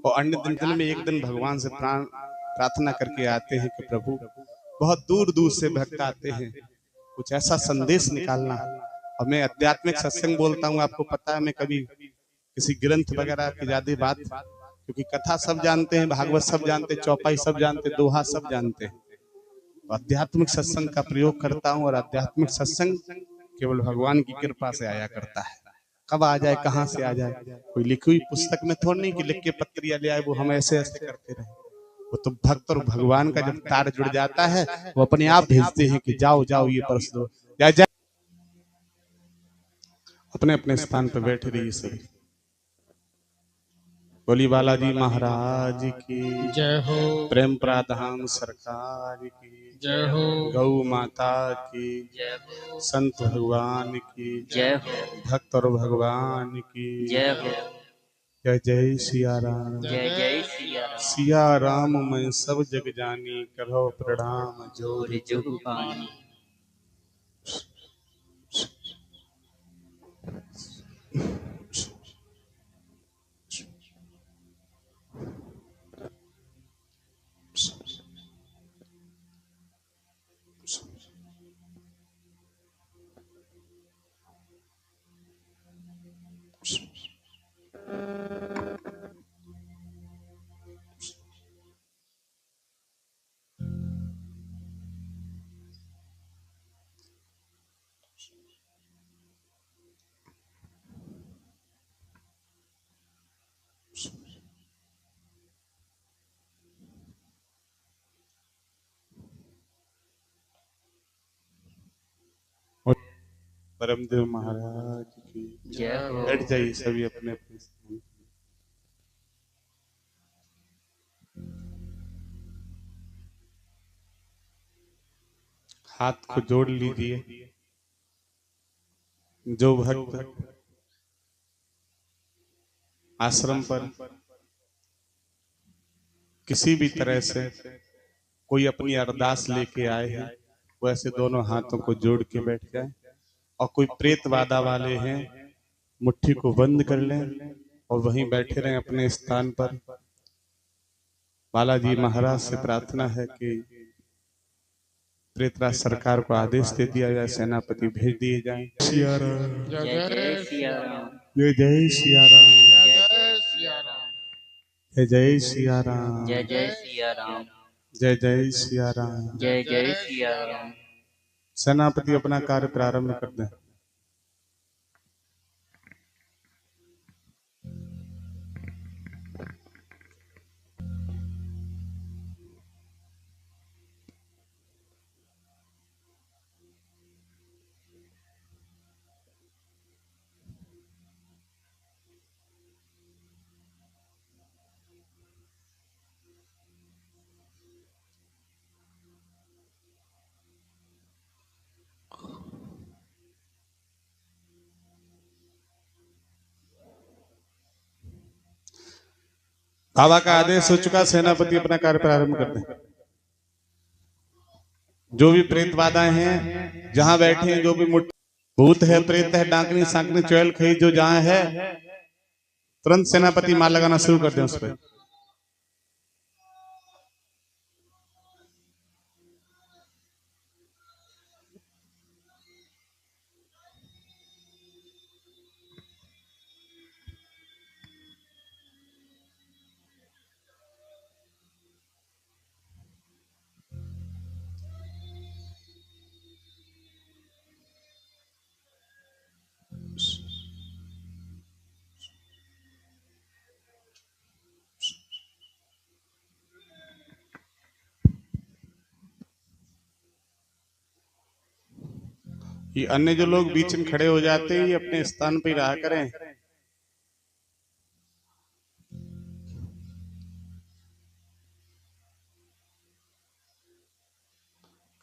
और अन्य दिन में एक दिन भगवान से प्रार्थना करके आते हैं कि प्रभु, बहुत दूर दूर से भक्त आते हैं, कुछ ऐसा संदेश निकालना। और मैं आध्यात्मिक सत्संग बोलता हूँ, आपको पता है, मैं कभी किसी ग्रंथ वगैरह की ज्यादा बात, क्योंकि कथा सब जानते हैं, भागवत सब जानते हैं, चौपाई सब जानते हैं, दोहा सब जानते हैं। तो आध्यात्मिक सत्संग का प्रयोग करता हूँ, और आध्यात्मिक सत्संग केवल भगवान की कृपा से आया करता है। कब आ जाए, कहाँ से आ जाए, कोई लिखी हुई पुस्तक में थोड़ी नहीं कि लिख के पत्रिया ले आए, वो हम ऐसे ऐसे करते रहे। वो तो भक्त और भगवान का जब तार जुड़ जाता है, वो अपने आप भेजते हैं कि जाओ जाओ ये परस दो, जा जा। अपने अपने स्थान पर बैठे रहिए सभी। बोली बालाजी महाराज की जय हो। प्रेम प्राधान सरकार की जय हो। गौ माता की जय हो। संत भगवान की जय हो। भक्त और भगवान की जय हो। जय जय सिया राम। जय जय सिया राम। सिया राम मैं सब जग जानी, करो प्रणाम जोर जुगपानी। परमदेव महाराज की जय हो। बैठ जाइए सभी अपने अपने स्थान। हाथ को जोड़ लीजिए। जो भक्त आश्रम पर किसी भी तरह से कोई अपनी अरदास लेके आए हैं, वो ऐसे दोनों हाथों को जोड़ के बैठ जाए। और कोई प्रेत बाधा वाले हैं, मुट्ठी को बंद कर लें और वहीं बैठे रहें अपने स्थान पर। बालाजी महाराज से प्रार्थना है कि प्रेतराज सरकार को आदेश दे दिया जाए, सेनापति भेज दिए जाए। सिया राम। जय जय सिया राम। जय जय सिया राम। जय जय सिया राम। जय जय सिया राम, जय जय सिया राम, जय जय सिया राम। जय जय सिया राम। सेनापति अपना कार्य प्रारंभ कर दें। बाबा का आदेश हो चुका, सेनापति अपना कार्य प्रारंभ कर दें। जो भी प्रेत बाधाएं हैं, जहां बैठे हैं, जो भी भूत है, प्रेत है, डांकनी सांकनी चुड़ैल खई जो जहां है, तुरंत सेनापति मार लगाना शुरू कर दें उस पर। ये अन्य जो लोग बीच में खड़े हो जाते हैं, ये अपने स्थान पे रहा करें।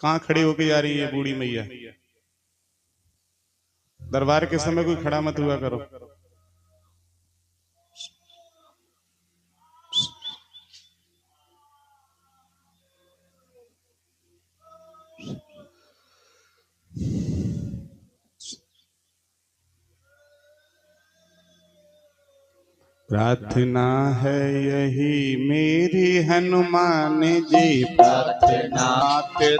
कहाँ खड़ी होके जा रही है बूढ़ी मैया? दरबार के समय कोई खड़ा मत हुआ करो। प्रार्थना है यही मेरी हनुमान जी, प्रार्थना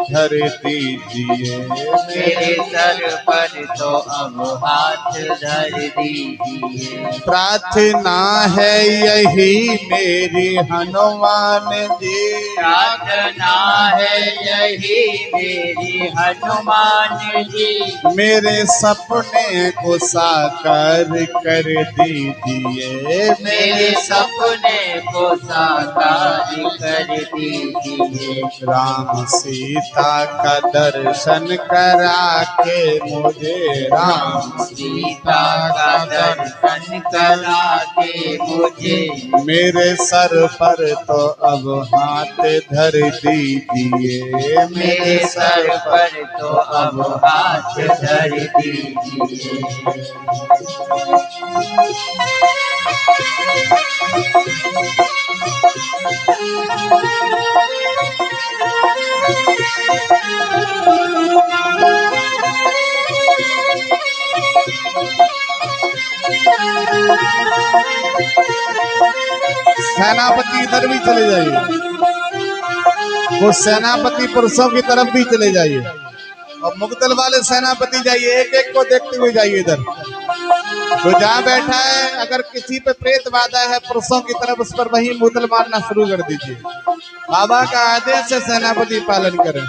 धर दीजिए मेरे सर पर तो अब हाथ धर दीजिए। प्रार्थना है यही मेरी हनुमान जी, प्रार्थना है यही मेरी हनुमान जी। मेरे सपने को साकार कर दीजिए, मेरे सपने को साकार कर दीजिए। राम सीता का दर्शन करा के मुझे, राम सीता का दर्शन करा के मुझे। मेरे सर पर तो अब हाथ धर दीजिए, मेरे सर पर तो अब हाथ धर दीजिए। सेनापति इधर भी चले जाइए, वो सेनापति पुरुषों की तरफ भी चले जाइए, और मुगदल वाले सेनापति जाइए, एक एक को देखते हुए जाइए इधर। तो जहाँ बैठा है, अगर किसी पे प्रेत बाधा है पुरुषों की तरफ, उस पर वही मुगदल मारना शुरू कर दीजिए। बाबा का आदेश से सेनापति पालन करें।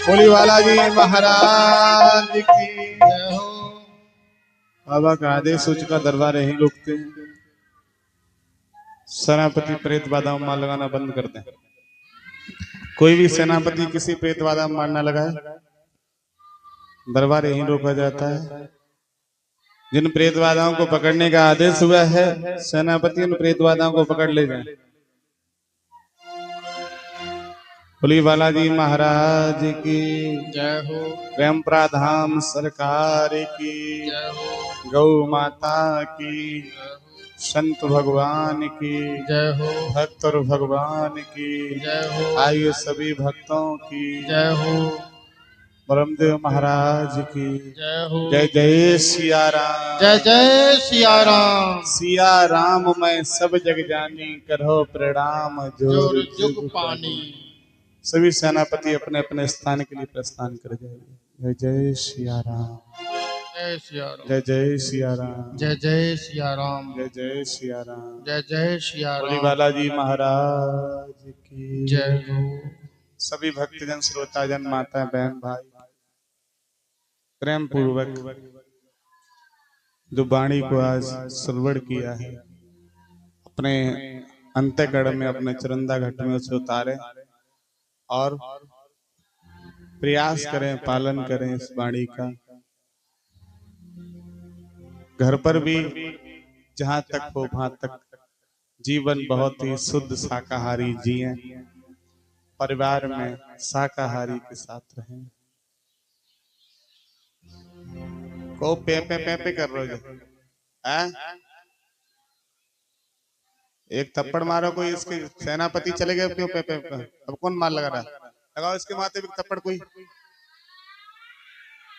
बोली बालाजी महाराज की जय हो। बाबा का आदेश हो चुका, दरबार यहीं रुकते हैं। सेनापति प्रेत बाधा में मार लगाना बंद कर दें। कोई भी सेनापति किसी प्रेत बाधा में मार ना लगाए, दरबार यहीं रोका जाता है। जिन प्रेत बाधाओं को पकड़ने का आदेश हुआ है, सेनापति उन प्रेत बाधाओं को पकड़ ले जाए। बोली बालाजी महाराज की जय हो। प्रेमपुरा धाम सरकार की जय हो। गौ माता की संत भगवान की जय हो, भक्त और भगवान की जय हो, आइए सभी भक्तों की जय हो, ब्रह्मदेव महाराज की जय हो, जय जय सिया राम। जय जय सिया राम। सिया राम मैं सब जग जानी, करो प्रणाम जोर जोर जुग जुग पानी। सभी सेनापति अपने अपने स्थान के लिए प्रस्थान कर जाइए। जय जय सिया राम, जय सिया राम, जय जय सिया राम, जय जय सिया राम, जय जय सिया राम। जय जय सिया बोली राम। बालाजी महाराज की जय हो। सभी भक्तजन श्रोताजन माता बहन भाई प्रेम पूर्वक जो वाणी को आज श्रवण किया है अपने अंतःकरण में अपने चरंदा घट में उसे उतारे और प्रयास करें, पालन करें इस वाणी का। घर पर भी जहां तक हो वहां तक जीवन बहुत ही शुद्ध शाकाहारी जिए, परिवार में शाकाहारी के साथ रहें। को पे पे कर रहे हो हैं? एक थप्पड़ मारो, कोई इसके सेनापति चले गए क्यों पे अब कौन मार लगा रहा है? लगाओ इसके माथे पे थप्पड़, कोई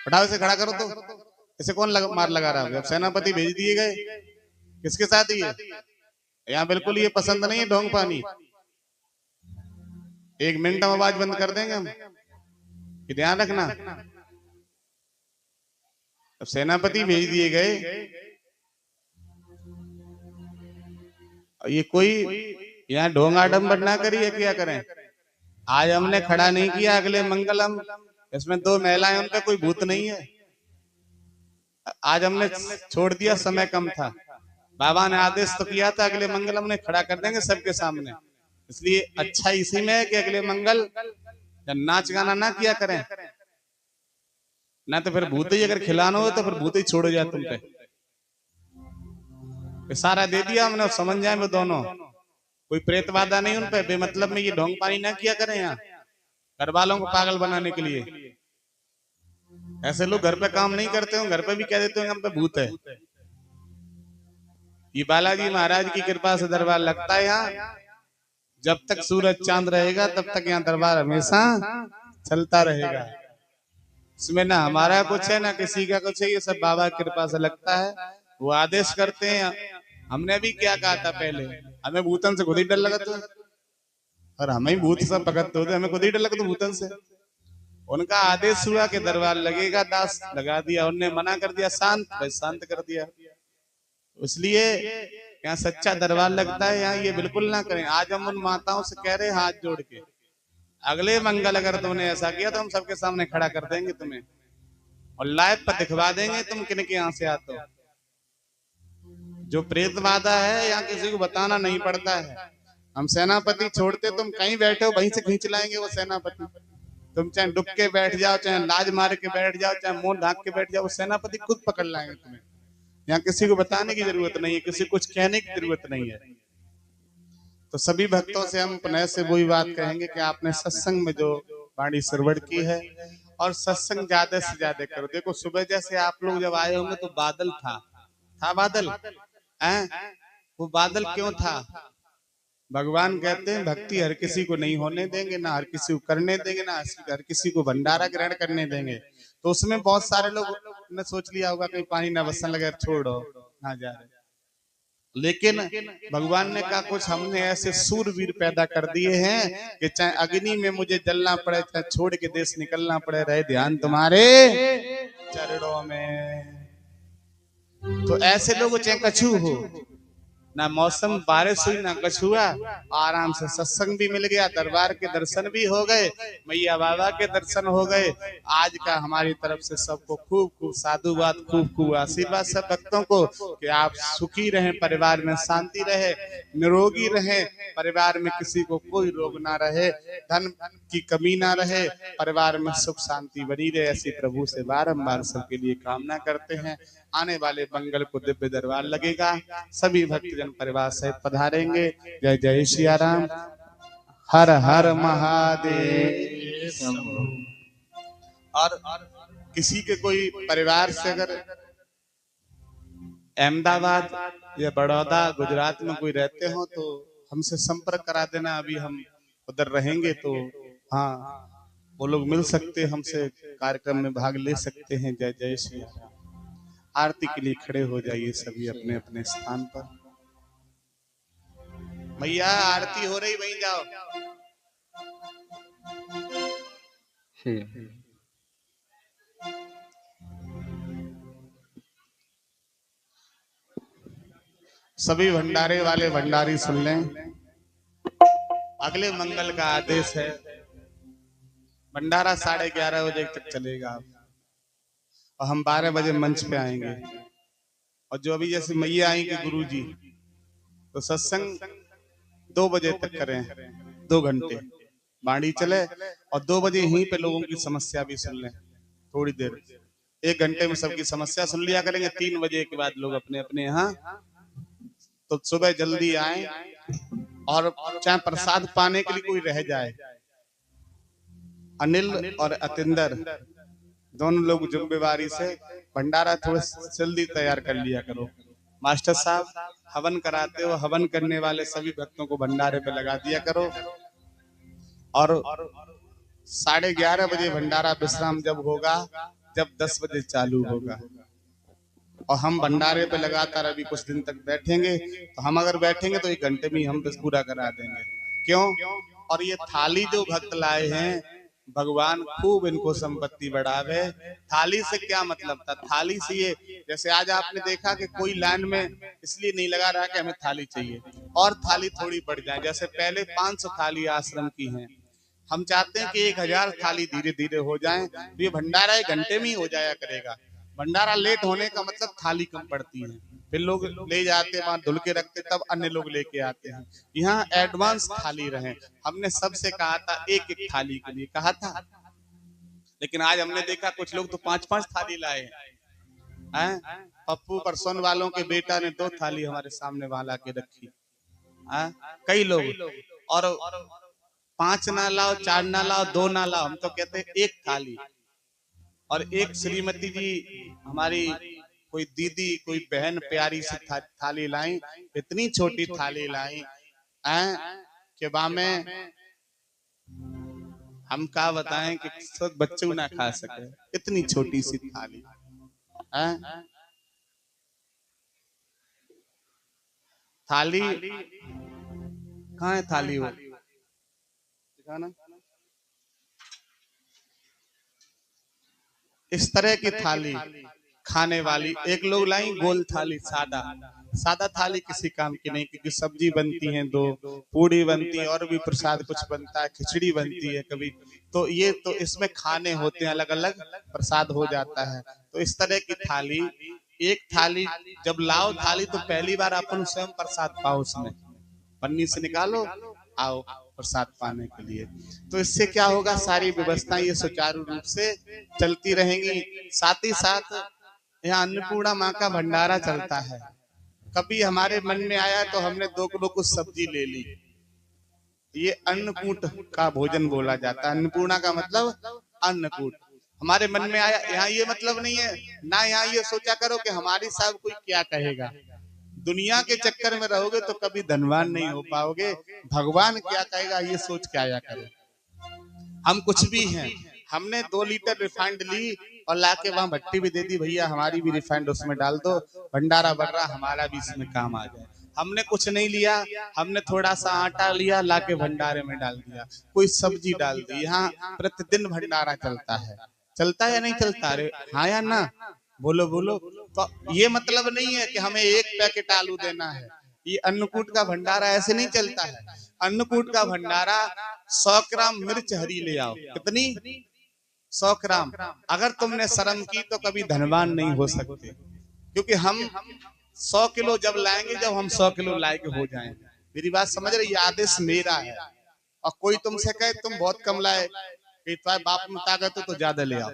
उठाओ इसे, खड़ा करो। तो इसे कौन मार लगा रहा है? अब सेनापति भेज दिए गए, किसके साथ ही है? यहाँ बिल्कुल ये पसंद नहीं है ढोंग पानी। 1 मिनट में आवाज बंद कर देंगे हम, कि ध्यान रखना। अब सेनापति भेज दिए गए, ये कोई यहाँ ढोंग आडम्बर ना करिए, क्या करें? आज हमने खड़ा नहीं किया, अगले मंगलम इसमें 2 महिलाएं, उन पे कोई भूत नहीं है। आज हमने छोड़ दिया, समय कम था, बाबा ने आदेश तो किया था अगले मंगल हमने खड़ा कर देंगे सबके सामने। इसलिए अच्छा इसी में है कि अगले मंगल नाच गाना ना किया करें, ना तो फिर भूत ही अगर खिलाना हो तो फिर भूत ही छोड़ जाए तुम पे। इशारा दे दिया हमने, समझ जाए वो दोनों, कोई प्रेत वादा नहीं उन पे। बेमतलब में ये ढोंग पानी ना किया करें यहाँ घर वालों को पागल बनाने के लिए। ऐसे लोग घर पे काम नहीं करते हो, घर पे भी कह देते हो हम पे भूत है। ये बालाजी महाराज की कृपा से दरबार लगता है यहाँ। जब तक सूरज चांद रहेगा तब तक यहाँ दरबार हमेशा चलता रहेगा। इसमें ना हमारा कुछ है ना किसी का कुछ है, ये सब बाबा की कृपा से लगता है। वो आदेश करते हैं। हमने भी क्या कहा था पहले, हमें भूतन से खुद ही डर लगा था, और हमें भूत सब पकड़ते होते, हमें खुद ही डर लगता भूतन से। उनका आदेश हुआ कि दरबार लगेगा, दास लगा दिया। उनने मना कर दिया शांत, बस शांत कर दिया। इसलिए यहाँ सच्चा दरबार लगता है, यहाँ ये बिल्कुल ना करें। आज हम उन माताओं से कह रहे हैं हाथ जोड़ के, अगले मंगल अगर तुमने ऐसा किया तो हम सबके सामने खड़ा कर देंगे तुम्हें, और लाइव पर दिखवा देंगे तुम किन के यहाँ से आते हो। जो प्रेतवादा है यहाँ किसी को बताना नहीं पड़ता है। हम सेनापति छोड़ते, तुम कहीं बैठे हो वहीं से खींच लाएंगे वो सेनापति। तुम चाहे डुब के बैठ जाओ, चाहे लाज मार के बैठ जाओ, चाहे मुंह ढांक के बैठ जाओ, वो सेनापति खुद पकड़ लाएंगे तुम्हें। यहाँ किसी को बताने की जरूरत नहीं है, किसी को कुछ कहने की जरूरत नहीं है। तो सभी भक्तों से हम पुनः से वही बात कहेंगे कि आपने सत्संग में जो वाणी श्रवण की है, और सत्संग ज्यादा से ज्यादा करो। देखो सुबह जैसे आप लोग जब आए होंगे तो बादल था बादल है? वो बादल क्यों था? भगवान कहते हैं भक्ति हर किसी को नहीं होने देंगे, ना हर किसी को करने देंगे, ना हर किसी को भंडारा ग्रहण करने देंगे। तो उसमें बहुत सारे लोग ने सोच लिया होगा कहीं पानी न बसन लगे, छोड़ो ना जा रहे। लेकिन भगवान ने कहा कुछ हमने ऐसे सूरवीर पैदा कर दिए हैं कि चाहे अग्नि में मुझे जलना पड़े, चाहे छोड़ के देश निकलना पड़े, रहे ध्यान तुम्हारे चरणों में। तो ऐसे लोग चाहे कछु हो, ना मौसम बारिश हुई ना कुछ हुआ, आराम से सत्संग भी मिल गया, दरबार के दर्शन भी हो गए, मैया बाबा के दर्शन हो गए। आज का हमारी तरफ से सबको खूब खूब साधुवाद, खूब खूब आशीर्वाद सब भक्तों को कि आप सुखी रहें, परिवार में शांति रहे, निरोगी रहे, परिवार में किसी को कोई रोग ना रहे, धन की कमी ना रहे, परिवार में सुख शांति बनी रहे। ऐसी प्रभु से बारंबार सबके लिए कामना करते हैं। आने वाले मंगल को दिव्य दरबार लगेगा, सभी भक्तजन परिवार सहित पधारेंगे। जय जय सिया राम, हर हर महादेव। और किसी के कोई परिवार से अगर अहमदाबाद या बड़ौदा गुजरात में कोई रहते हो तो हमसे संपर्क करा देना। अभी हम उधर रहेंगे तो हाँ वो लोग मिल सकते, हमसे कार्यक्रम में भाग ले सकते हैं। जय जय श्री राम। आरती के लिए खड़े हो जाइए सभी अपने अपने स्थान पर। भैया आरती हो रही, वहीं जाओ। सभी भंडारे वाले भंडारी सुन लें, अगले मंगल का आदेश है, भंडारा 11:30 बजे तक चलेगा और हम 12 बजे मंच पे आएंगे। और जो अभी जैसे मैया आएंगे गुरु जी, तो सत्संग 2 बजे तक करें, 2 घंटे बाणी चले और 2 बजे यहीं पे लोगों की समस्या भी सुन लें थोड़ी देर। 1 घंटे में सबकी समस्या सुन लिया करेंगे। 3 बजे के बाद लोग अपने अपने यहाँ, तो सुबह जल्दी आए और चाहे प्रसाद पाने के लिए कोई रह जाए, अनिल और अतिंदर दोनों लोग जिम्मेवारी से भंडारा थोड़ा जल्दी तैयार कर लिया करो। मास्टर साहब हवन कराते हो, हवन करने वाले सभी भक्तों को भंडारे पे लगा दिया करो। और 11:30 बजे भंडारा विश्राम जब होगा, जब 10 बजे चालू होगा। और हम भंडारे पे लगातार अभी कुछ दिन तक बैठेंगे, तो हम अगर बैठेंगे तो 1 घंटे में ही हम पूरा करा देंगे। क्यों? और ये थाली जो भक्त लाए हैं, भगवान खूब इनको संपत्ति बढ़ावे। थाली से क्या मतलब था? थाली से ये, जैसे आज आपने देखा कि कोई लाइन में इसलिए नहीं लगा रहा कि हमें थाली चाहिए, और थाली थोड़ी बढ़ जाए। जैसे पहले 500 थाली आश्रम की हैं, हम चाहते हैं कि 1000 थाली धीरे धीरे हो जाए। तो ये भंडारा 1 घंटे में ही हो जाया करेगा। भंडारा लेट होने का मतलब थाली कम पड़ती है, फिर लोग ले जाते वहां धुल के रखते, तब अन्य लोग लेके आते हैं। यहाँ एडवांस थाली रहे। हमने सबसे कहा था 1-1 थाली के लिए कहा था, लेकिन आज हमने देखा कुछ लोग तो 5-5 थाली लाए हैं। पप्पू परसोन वालों के बेटा ने 2 थाली हमारे सामने वाला के रखी। कई लोग, और 5 ना लाओ, 4 ना लाओ, 2 ना लाओ, हम तो कहते हैं 1 थाली। और एक श्रीमती जी हमारी, कोई दीदी, कोई बहन प्यारी सी थाली लाई, इतनी छोटी थाली लाई कि बामे हम क्या बताएं कि सब बच्चे ना खा सके, इतनी छोटी सी थाली। थाली कहाँ है? थाली वो दिखाना। इस तरह की थाली खाने वाली एक लोग लाई, गोल थाली, सादा थाली किसी काम की नहीं, क्योंकि सब्जी बनती है, 2 पूड़ी बनती है, और भी प्रसाद कुछ बनता है, खिचड़ी बनती है कभी। तो ये तो इसमें खाने होते हैं, अलग अलग प्रसाद हो जाता है। तो इस तरह की थाली, 1 थाली जब लाओ थाली, तो पहली बार अपन स्वयं प्रसाद पाओ, उसमें पन्नी से निकालो, आओ प्रसाद पाने के लिए। तो इससे क्या होगा, सारी व्यवस्था ये सुचारू रूप से चलती रहेंगी। साथ ही साथ यहाँ अन्नपूर्णा माँ का भंडारा चलता है। कभी हमारे मन में आया तो हमने 2 किलो कुछ सब्जी ले ली। ये अन्नकूट का भोजन बोला जाता है। अन्नपूर्णा का मतलब अन्नकूट। हमारे मन में आया, यहाँ ये मतलब नहीं है ना, यहाँ ये सोचा करो कि हमारी साहब कोई क्या कहेगा। दुनिया के चक्कर में रहोगे तो कभी धनवान नहीं हो पाओगे। भगवान क्या कहेगा ये सोच के आया करो। हम कुछ भी हैं, हमने 2 लीटर रिफाइंड ली और लाके वहां भट्टी भी दे दी, भैया हमारी भी रिफाइंड उसमें डाल दो, भंडारा बढ़ रहा, हमारा भी इसमें काम आ जाए। हमने कुछ नहीं लिया, हमने थोड़ा सा आटा लिया, लाके भंडारे में डाल दिया, कोई सब्जी डाल दी। यहाँ प्रतिदिन भंडारा चलता है। चलता है या नहीं चलता? रे हाँ या ना? बोलो बोलो। तो ये मतलब नहीं है कि हमें 1 पैकेट आलू देना है। ये अन्नकूट का भंडारा ऐसे नहीं चलता है। अन्नकूट का भंडारा 100 ग्राम मिर्च हरी ले आओ। कितनी? 100 ग्राम। अगर तुमने शर्म की तो कभी धनवान नहीं हो सकते, क्योंकि हम 100 किलो जब लाएंगे, जब हम 100 किलो लायक हो जाएंगे। मेरी बात समझ रही? आदेश मेरा है। और कोई तुमसे कहे तुम बहुत कम लाए, तुम्हारे बाप में ताकत हो तो ज्यादा ले आओ,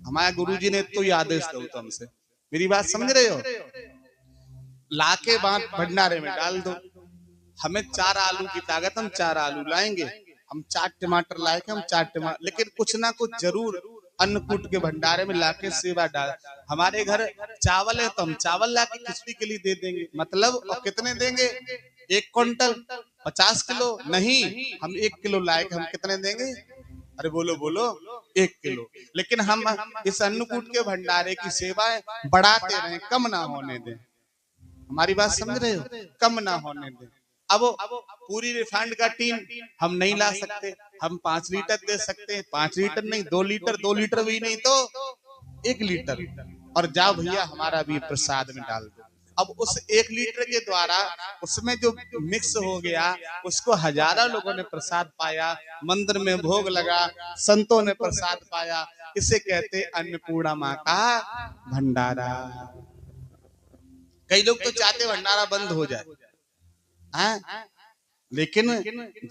हमारे गुरुजी ने तो ये आदेश दो तुमसे। मेरी बात समझ रहे हो? लाके बाद भंडारे में डाल दो। हमें 4 आलू की ताकत, हम 4 आलू लाएंगे। हम 4 टमाटर लाएंगे, हम 4 टमाटर, लेकिन कुछ ना कुछ जरूर अन्नकूट के भंडारे में लाके सेवा डाल। हमारे घर चावल है तो हम चावल लाके खिचड़ी के लिए दे देंगे, मतलब और कितने देंगे? 1 क्विंटल 50 किलो नहीं, हम 1 किलो लाए हम कितने देंगे? अरे बोलो बोलो, 1 किलो। लेकिन हम इस अन्नकूट के भंडारे की सेवाएं बढ़ाते रहें, कम ना होने दें। हमारी बात समझ रहे हो? कम ना होने दें। अब पूरी रिफाइंड का टीन हम नहीं ला सकते, हम 5 लीटर दे सकते हैं, 5 लीटर नहीं 2 लीटर, 2 लीटर भी नहीं तो 1 लीटर, और जाओ भैया हमारा भी प्रसाद में डाल दो। अब उस 1 लीटर के द्वारा उसमें जो मिक्स हो गया उसको हजारों लोगों ने प्रसाद पाया, मंदिर में भोग लगा, संतों ने प्रसाद पाया। इसे कहते अन्नपूर्णा माँ का भंडारा। कई लोग तो चाहते भंडारा बंद हो जाए, हैं? लेकिन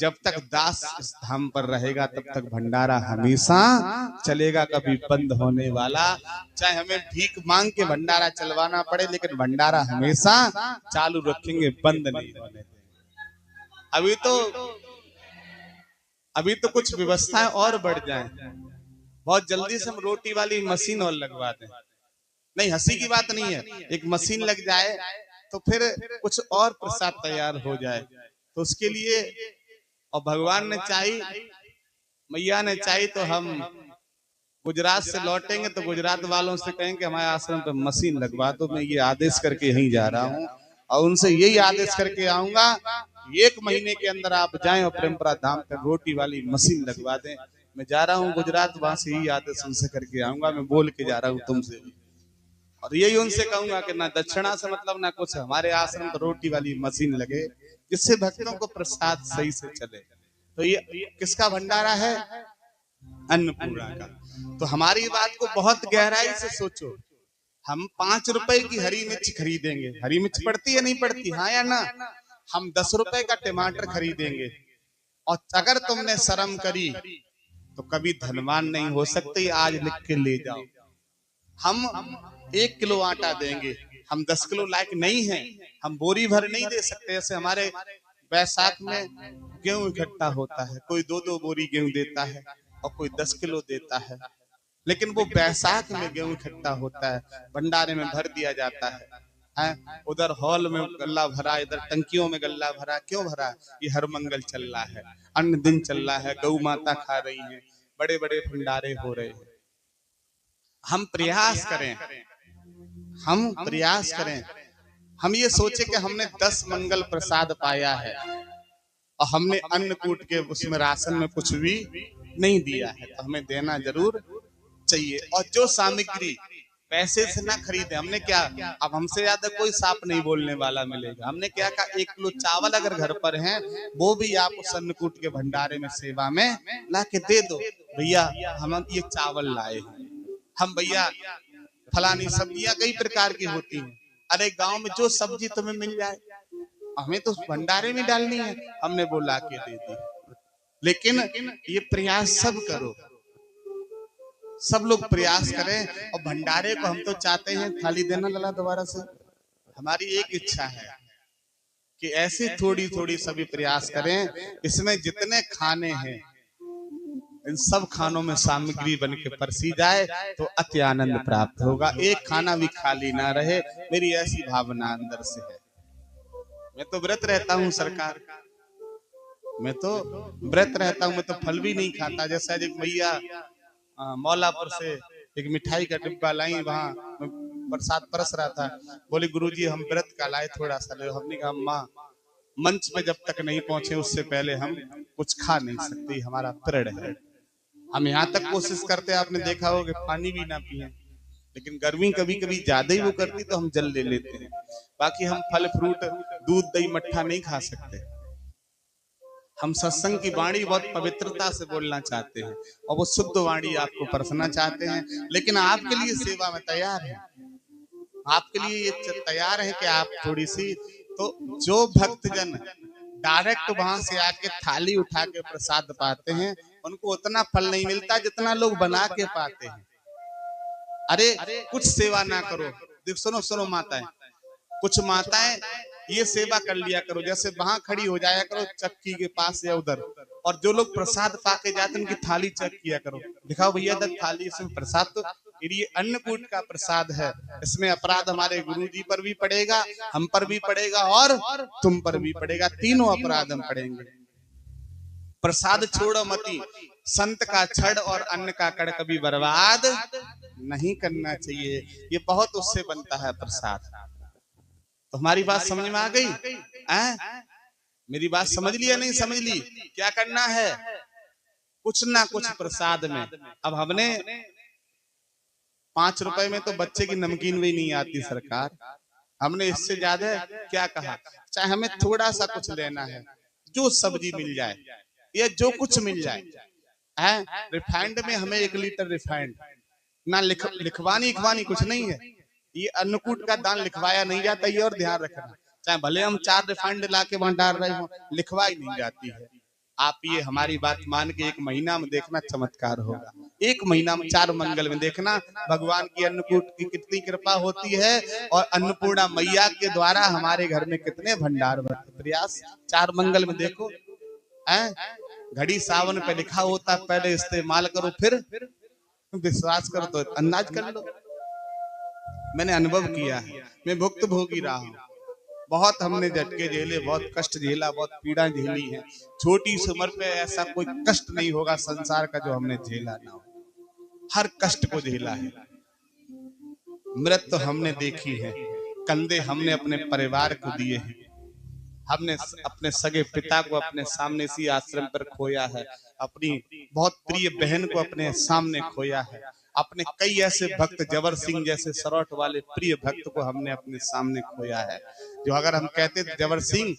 जब तक दास इस धाम पर रहेगा तब तक भंडारा हमेशा चलेगा, कभी बंद होने वाला। चाहे हमें भीख मांग के भंडारा चलवाना पड़े, लेकिन भंडारा हमेशा चालू रखेंगे, बंद नहीं होने देंगे। अभी तो कुछ व्यवस्थाएं और बढ़ जाएं, बहुत जल्दी से हम रोटी वाली मशीन और लगवा दें। नहीं, हंसी की बात नहीं है, एक मशीन लग जाए तो फिर कुछ और प्रसाद तैयार हो जाए। तो उसके लिए और भगवान ने चाही, मैया ने चाही तो हम गुजरात से लौटेंगे तो गुजरात वालों से कहेंगे हमारे आश्रम पर मशीन लगवा दो। मैं ये आदेश करके यहीं जा रहा हूँ और उनसे यही आदेश करके आऊंगा, 1 महीने के अंदर आप जाएं और प्रेमपुरा धाम पर रोटी वाली मशीन लगवा दें। मैं जा रहा हूँ गुजरात, वहां से यही आदेश उनसे करके आऊंगा। मैं बोल के जा रहा हूँ तुमसे, और यही उनसे कहूंगा कि ना दक्षिणा से मतलब ना कुछ, हमारे आश्रम पर रोटी वाली मशीन लगे जिससे भक्तों को प्रसाद सही से चले। तो ये किसका भंडारा है? अन्नपूर्णा का। तो हमारी बात को बहुत गहराई से सोचो। हम 5 रुपए की हरी मिर्च खरीदेंगे, हरी मिर्च पड़ती है नहीं पड़ती, हाँ या ना? हम 10 रुपए का टमाटर खरीदेंगे, और अगर तुमने शर्म करी तो कभी धनवान नहीं हो सकते, आज लिख के ले जाओ। हम 1 किलो आटा देंगे, हम 10 किलो लायक नहीं हैं, हम बोरी भर नहीं दे सकते। जैसे हमारे बैसाख में गेहूं इकट्ठा होता है, कोई 2-2 बोरी गेहूं देता है और कोई 10 किलो देता है, लेकिन वो बैसाख में गेहूं इकट्ठा होता है, भंडारे में भर दिया जाता है। उधर हॉल में गल्ला भरा, इधर टंकियों में गल्ला भरा। क्यों भरा? ये हर मंगल चल रहा है, अन्न दिन चल रहा है, गौ माता खा रही है, बड़े बड़े भंडारे हो रहे हैं। हम प्रयास करें, हम प्रयास करें, हम ये सोचे कि हमने 10 मंगल प्रसाद पाया है और हमने अन्नकूट के उसमें राशन में कुछ भी नहीं दिया है, तो हमें देना जरूर चाहिए। और जो सामग्री पैसे से ना खरीदे, हमने क्या, अब हमसे ज्यादा कोई सांप नहीं बोलने वाला मिलेगा। हमने क्या कहा, 1 किलो चावल अगर घर पर है वो भी आप उस अन्नकूट के भंडारे में सेवा में ला के दे दो। भैया हम ये चावल लाए हैं, हम भैया फलानी सब्जियां कई प्रकार की होती हैं, अरे गांव में जो सब्जी तुम्हें मिल जाए हमें तो भंडारे में डालनी है, हमने वो ला के दे दी। लेकिन ये प्रयास सब करो, सब लोग प्रयास करें। और भंडारे को हम तो चाहते हैं थाली देना लला दोबारा से, हमारी एक इच्छा है कि ऐसे थोड़ी थोड़ी सभी प्रयास करें, इसमें जितने खाने हैं इन सब खानों में सामग्री बन के परसी जाए तो अति आनंद प्राप्त होगा, एक खाना भी खाली ना रहे। मेरी ऐसी भावना अंदर से है। मैं तो व्रत रहता हूँ सरकार, मैं तो व्रत रहता हूँ, मैं तो फल भी नहीं खाता। जैसा एक भैया मौलापुर से एक मिठाई का डिब्बा लाई, वहां बरसात बरस रहा था, बोले गुरुजी हम व्रत का लाए, थोड़ा सा ले। हमने कहा माँ मंच पे जब तक नहीं पहुंचे उससे पहले हम कुछ खा नहीं सकते, हमारा प्रण है। हम यहाँ तक कोशिश करते हैं, आपने देखा होगा पानी भी ना पिए, लेकिन गर्मी कभी कभी ज्यादा ही वो करती तो हम जल ले लेते हैं। बाकी हम फल फ्रूट दूध दही मट्ठा नहीं खा सकते। हम सत्संग की वाणी बहुत पवित्रता से बोलना चाहते हैं और वो शुद्ध वाणी आपको परसना चाहते हैं, लेकिन आपके लिए सेवा में तैयार है, आपके लिए ये तैयार है कि आप थोड़ी सी, तो जो भक्तजन डायरेक्ट वहां से आके थाली उठा के प्रसाद पाते हैं उनको उतना फल नहीं मिलता जितना लोग बना के पाते हैं। अरे कुछ सेवा ना करो, देख सुनो सुनो माताएं, कुछ माताएं ये सेवा कर लिया करो, जैसे वहां खड़ी हो जाया करो चक्की के पास या उधर, और जो लोग प्रसाद पाके जाते हैं उनकी थाली चेक किया करो, दिखाओ भैया इधर थाली, इसमें प्रसाद तो ये अन्नकूट का प्रसाद है, इसमें अपराध हमारे गुरु जी पर भी पड़ेगा, हम पर भी पड़ेगा और तुम पर भी पड़ेगा, तीनों अपराध हम पड़ेंगे। प्रसाद छोड़ो मती, संत का छड़ और अन्न का कड़ कभी बर्बाद नहीं करना चाहिए, ये बहुत उससे बनता है प्रसाद। तो हमारी बात समझ में आ गई? मेरी बात समझ ली या नहीं समझ ली? क्या करना है? कुछ ना कुछ प्रसाद में। अब हमने 5 रुपए में तो बच्चे की नमकीन भी नहीं आती सरकार, हमने इससे ज्यादा क्या कहा, चाहे हमें थोड़ा सा कुछ लेना है, जो सब्जी मिल जाए या जो कुछ मिल जाए है, रिफाइंड में हमें 1 लीटर रिफाइंड ना लिखवानी कुछ नहीं है, ये अन्नकूट का दान लिखवाया नहीं जाता, ये और ध्यान रखना, चाहे भले हम 4 रिफाइंड ला के वहां डाल रहे हो, लिखवाई नहीं जाती है। आप ये हमारी बात मान के 1 महीना में देखना चमत्कार होगा, 1 महीना में 4 मंगल में देखना भगवान की अन्नकूट की कितनी कृपा होती है, और अन्नपूर्णा मैया के द्वारा हमारे घर में कितने भंडार भरते। प्रयास 4 मंगल में देखो, घड़ी सावन पे लिखा होता, पहले इस्तेमाल करो फिर विश्वास करो, तो अंदाज कर लो। मैंने अनुभव किया है, मैं भुक्त भोगी रहा हूं, बहुत हमने झटके झेले, बहुत कष्ट झेला, बहुत पीड़ा झेली है। छोटी सी उम्र पे ऐसा कोई कष्ट नहीं होगा संसार का जो हमने झेला ना हो, हर कष्ट को झेला है। मृत्यु हमने देखी है, कंधे हमने अपने परिवार को दिए हैं, हमने अपने सगे पिता को अपने सामने इसी आश्रम पर खोया है, अपनी बहुत प्रिय बहन को अपने सामने खोया है, अपने कई ऐसे भक्त जबर सिंह जैसे सरौट वाले प्रिय भक्त को हमने अपने सामने खोया है, जो अगर हम कहते थे जबर सिंह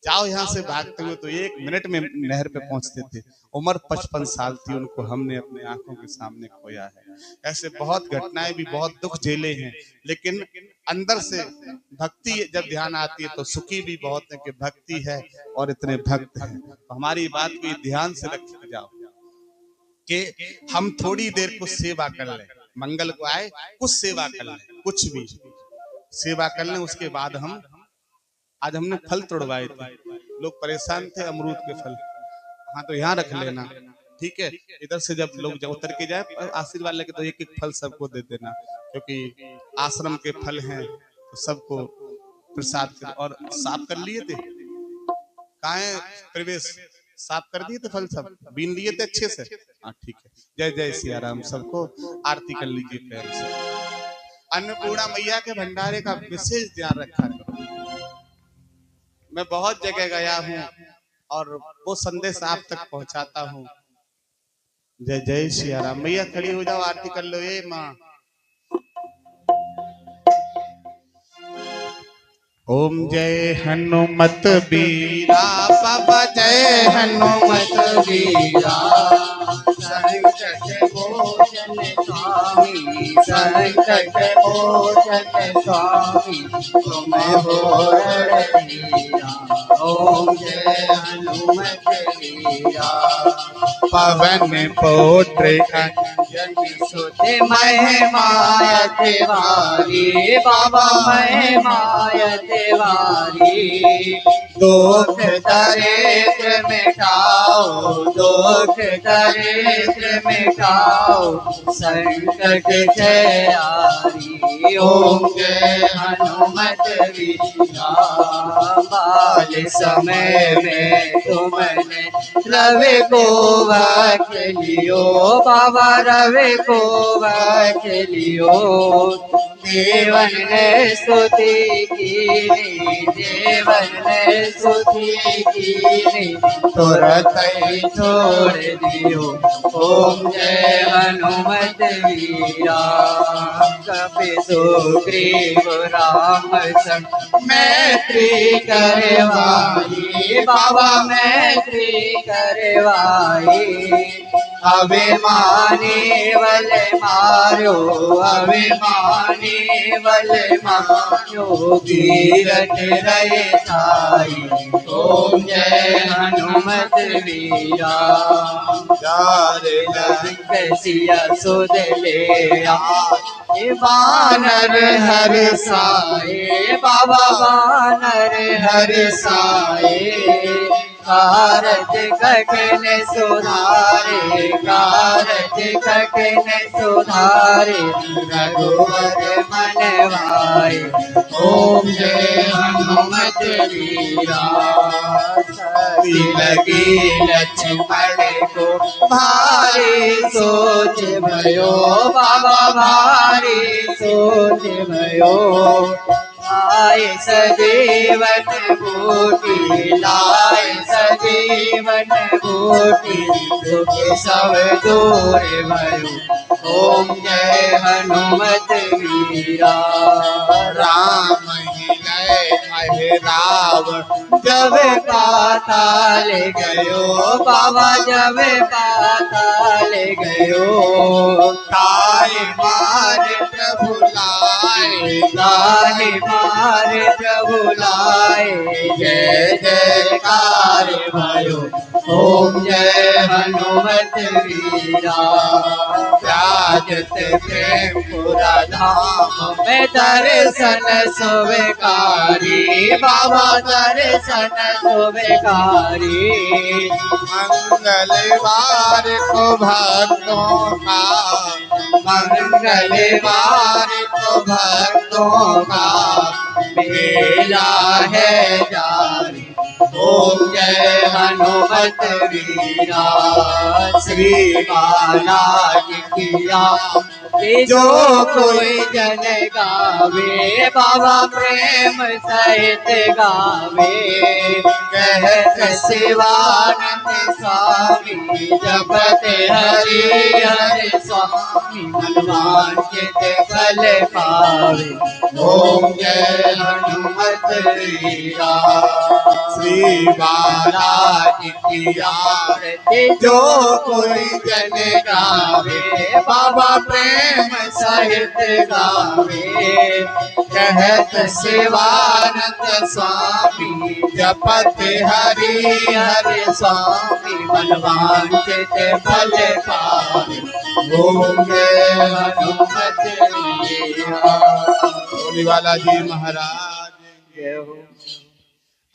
जाओ यहाँ से भागते हुए, तो 1 मिनट में नहर पे पहुंचते थे। उम्र 55 साल थी, उनको हमने अपने आंखों के सामने खोया है। ऐसे बहुत घटनाएं भी, बहुत दुख झेले हैं, लेकिन अंदर से भक्ति जब ध्यान आती है तो सुखी भी बहुत है कि भक्ति है और इतने भक्त हैं। तो हमारी बात को ध्यान से रख जाओ कि हम थोड़ी देर कुछ सेवा कर लें, मंगल को आए कुछ सेवा कर लें, कुछ भी सेवा कर लें, उसके बाद हम आज हमने फल तोड़वाए थे, लोग परेशान थे, अमरूद के फल, हाँ तो यहाँ रख लेना, ठीक है, इधर से जब लोग उतर के जाए आशीर्वाद लेके तो 1-1 फल सबको दे देना, क्योंकि आश्रम के फल हैं तो सबको प्रसाद। और साफ कर लिए थे, कहाँ है प्रवेश, साफ कर दिए थे फल, सब बीन लिए थे अच्छे से, हाँ ठीक है। जय जय सिया राम, सबको आरती कर लीजिए पैर से। अन्नपूर्णा मैया के भंडारे का विशेष ध्यान रखा करो। मैं बहुत जगह गया हूँ और वो संदेश आप तक पहुंचाता हूँ। जय जय सिया राम। मैया खड़ी हो जाओ, आरती कर लो। ये माँ ओम जय हनुमत बीरा बाबा, जय हनुमत बीरा, संकट मोचन स्वामी, संकट मोचन स्वामी, तुम हो रणधीरा। ओम जय हनुमत बीरा, पवन पुत्र अंजनी सुत, महिमा तिवारी बाबा, महिमा तिवारी। दुख दरिद्र मिटाओ, दुख दरिद्र मिटाओ, संकट जय आरी। ओम जय हनुमत बीरा, बाल समय में तुमने रवि को वख लियो बाबा, रवि को वख लियो। देवन ने स्तुति कीनी, देवन ने स्तुति कीनी, तुरंत ही छोड़ दियो। ओम जय हनुमत वीरा, कपि सुग्रीव राम संग मैत्री करवाई बाबा, मैत्री करवाई। अभिमानी वल मारो, अभिमानी वल मारो, वीरट रहे साई। ओम जय हनुमत वीरा। जार लंक सिया सुध ले आए, वानर हर साए, बाबा वानर हर साए। कारज कठिन सुधारे, कारज कठिन सुधारे, रघुवर मन भाई। ओम जय हनुमत वीरा। लगी लक्ष्मण को भारी सोच भयो, बाबा भारी सोच भयो। लाए सजीवन बूटी, लाए सजीवन बूटी, दुख सब दूर भयो। ओम जय हनुमत वीरा। राम ही लय अहे रावण, जब पाताल गयो, बाबा जब पाताल गयो। ताहि मार प्रभु लाए, ताहि मार प्रभु लाए, जय जयकार भयो। ओम जय हनुमत वीरा। राजत प्रेमपुरा धाम में दर्शन सुविकारी, बाबा दर्शन सुविकारी। मंगलवार को भक्तों का, मंगलवार को भक्तों का मेला है जारी। ओम जय हनुमत वीरा। श्री बालाजी की राम जो कोई जन गावे, बाबा प्रेम सहित गावे। कहत शिवानंद स्वामी जपत हरि हरि स्वामी, मनवांछित फल पावे। ओम जय हनुमत वीरा। श्री बालाजी की आरती जो कोई जन गावे, बाबा प्रेम सहित गावे। कहत शिवानंद स्वामी जपत हरि हरि स्वामी, मनवांछित फल पावे। ओम जय हनुमत वीरा। बोली वाला जी महाराज जय हो।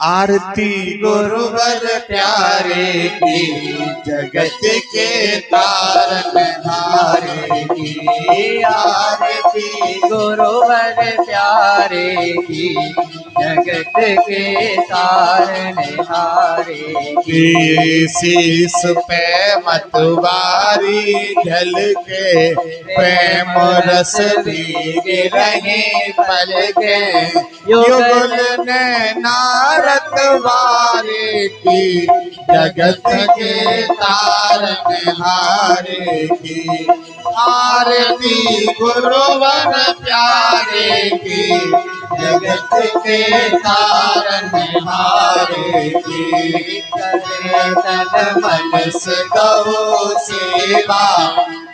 आरती गुरुवर प्यारे की, जगत के तारन हारे की। आरती गुरुवर प्यारे की, जगत के तारन हारे की। शीस पे मतवारी झल के, प्रेम रस भीग रहे पल के। युगल ने नारत वारे की, जगत के तारन हारे की। आरती गुरुवर प्यारे की, जगत के तारन हारे की। करे तन मन से गौ सेवा,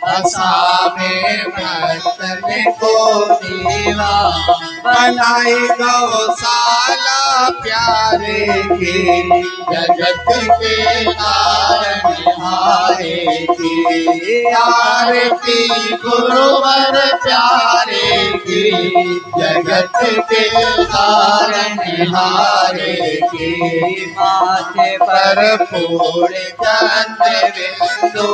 आशा में भक्तन को देवा। बनाई गौशाला प्यारे की, जगत के तारन हारे की। आरती गुरुवर प्यारे की, जगत के तारन हारे की। माथे पर पूर्ण चंद्र बिंदु,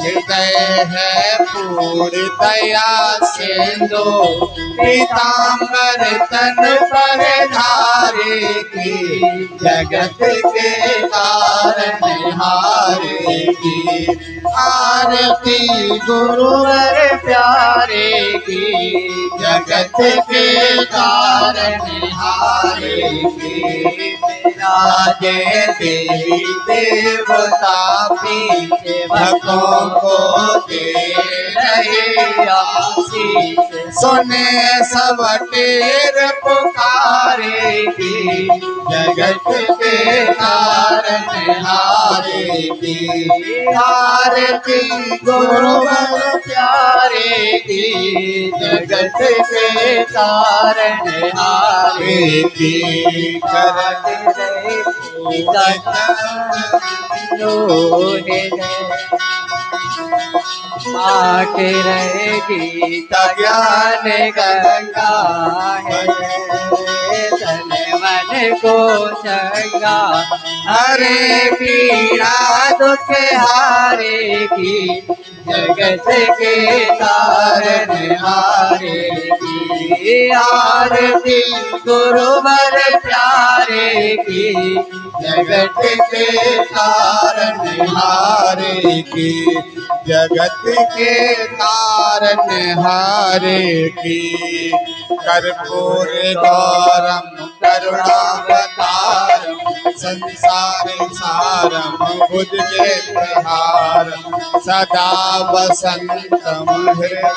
हृदय है पूर्ण दया सिंधु। पीताम्बर तन पर धारे की, जगत के तारन हारे की। आरती गुरुवर प्यारे की, जगत के तारन हारे की। राजे देवी देवता पीछे भक्तों को दे रहे आशीष सुने सब टेर पुकारे की जगत के कारण हारे की आरती गुरुवर प्यारे की जगत के कारण हारे की करते रहे पाठ रहेगी ज्ञान गंगा है तन मन को चंगा हरे पीड़ा दुख हारे की जगत के तारन हारे की आरती गुरुवर प्यारे की जगत के कारण हारे की जगत के कारण हारे की कर्पूर गौरम करुणावतारम संसार सारम बुद्धेन्द्रहारम सदा वसंतम हृदय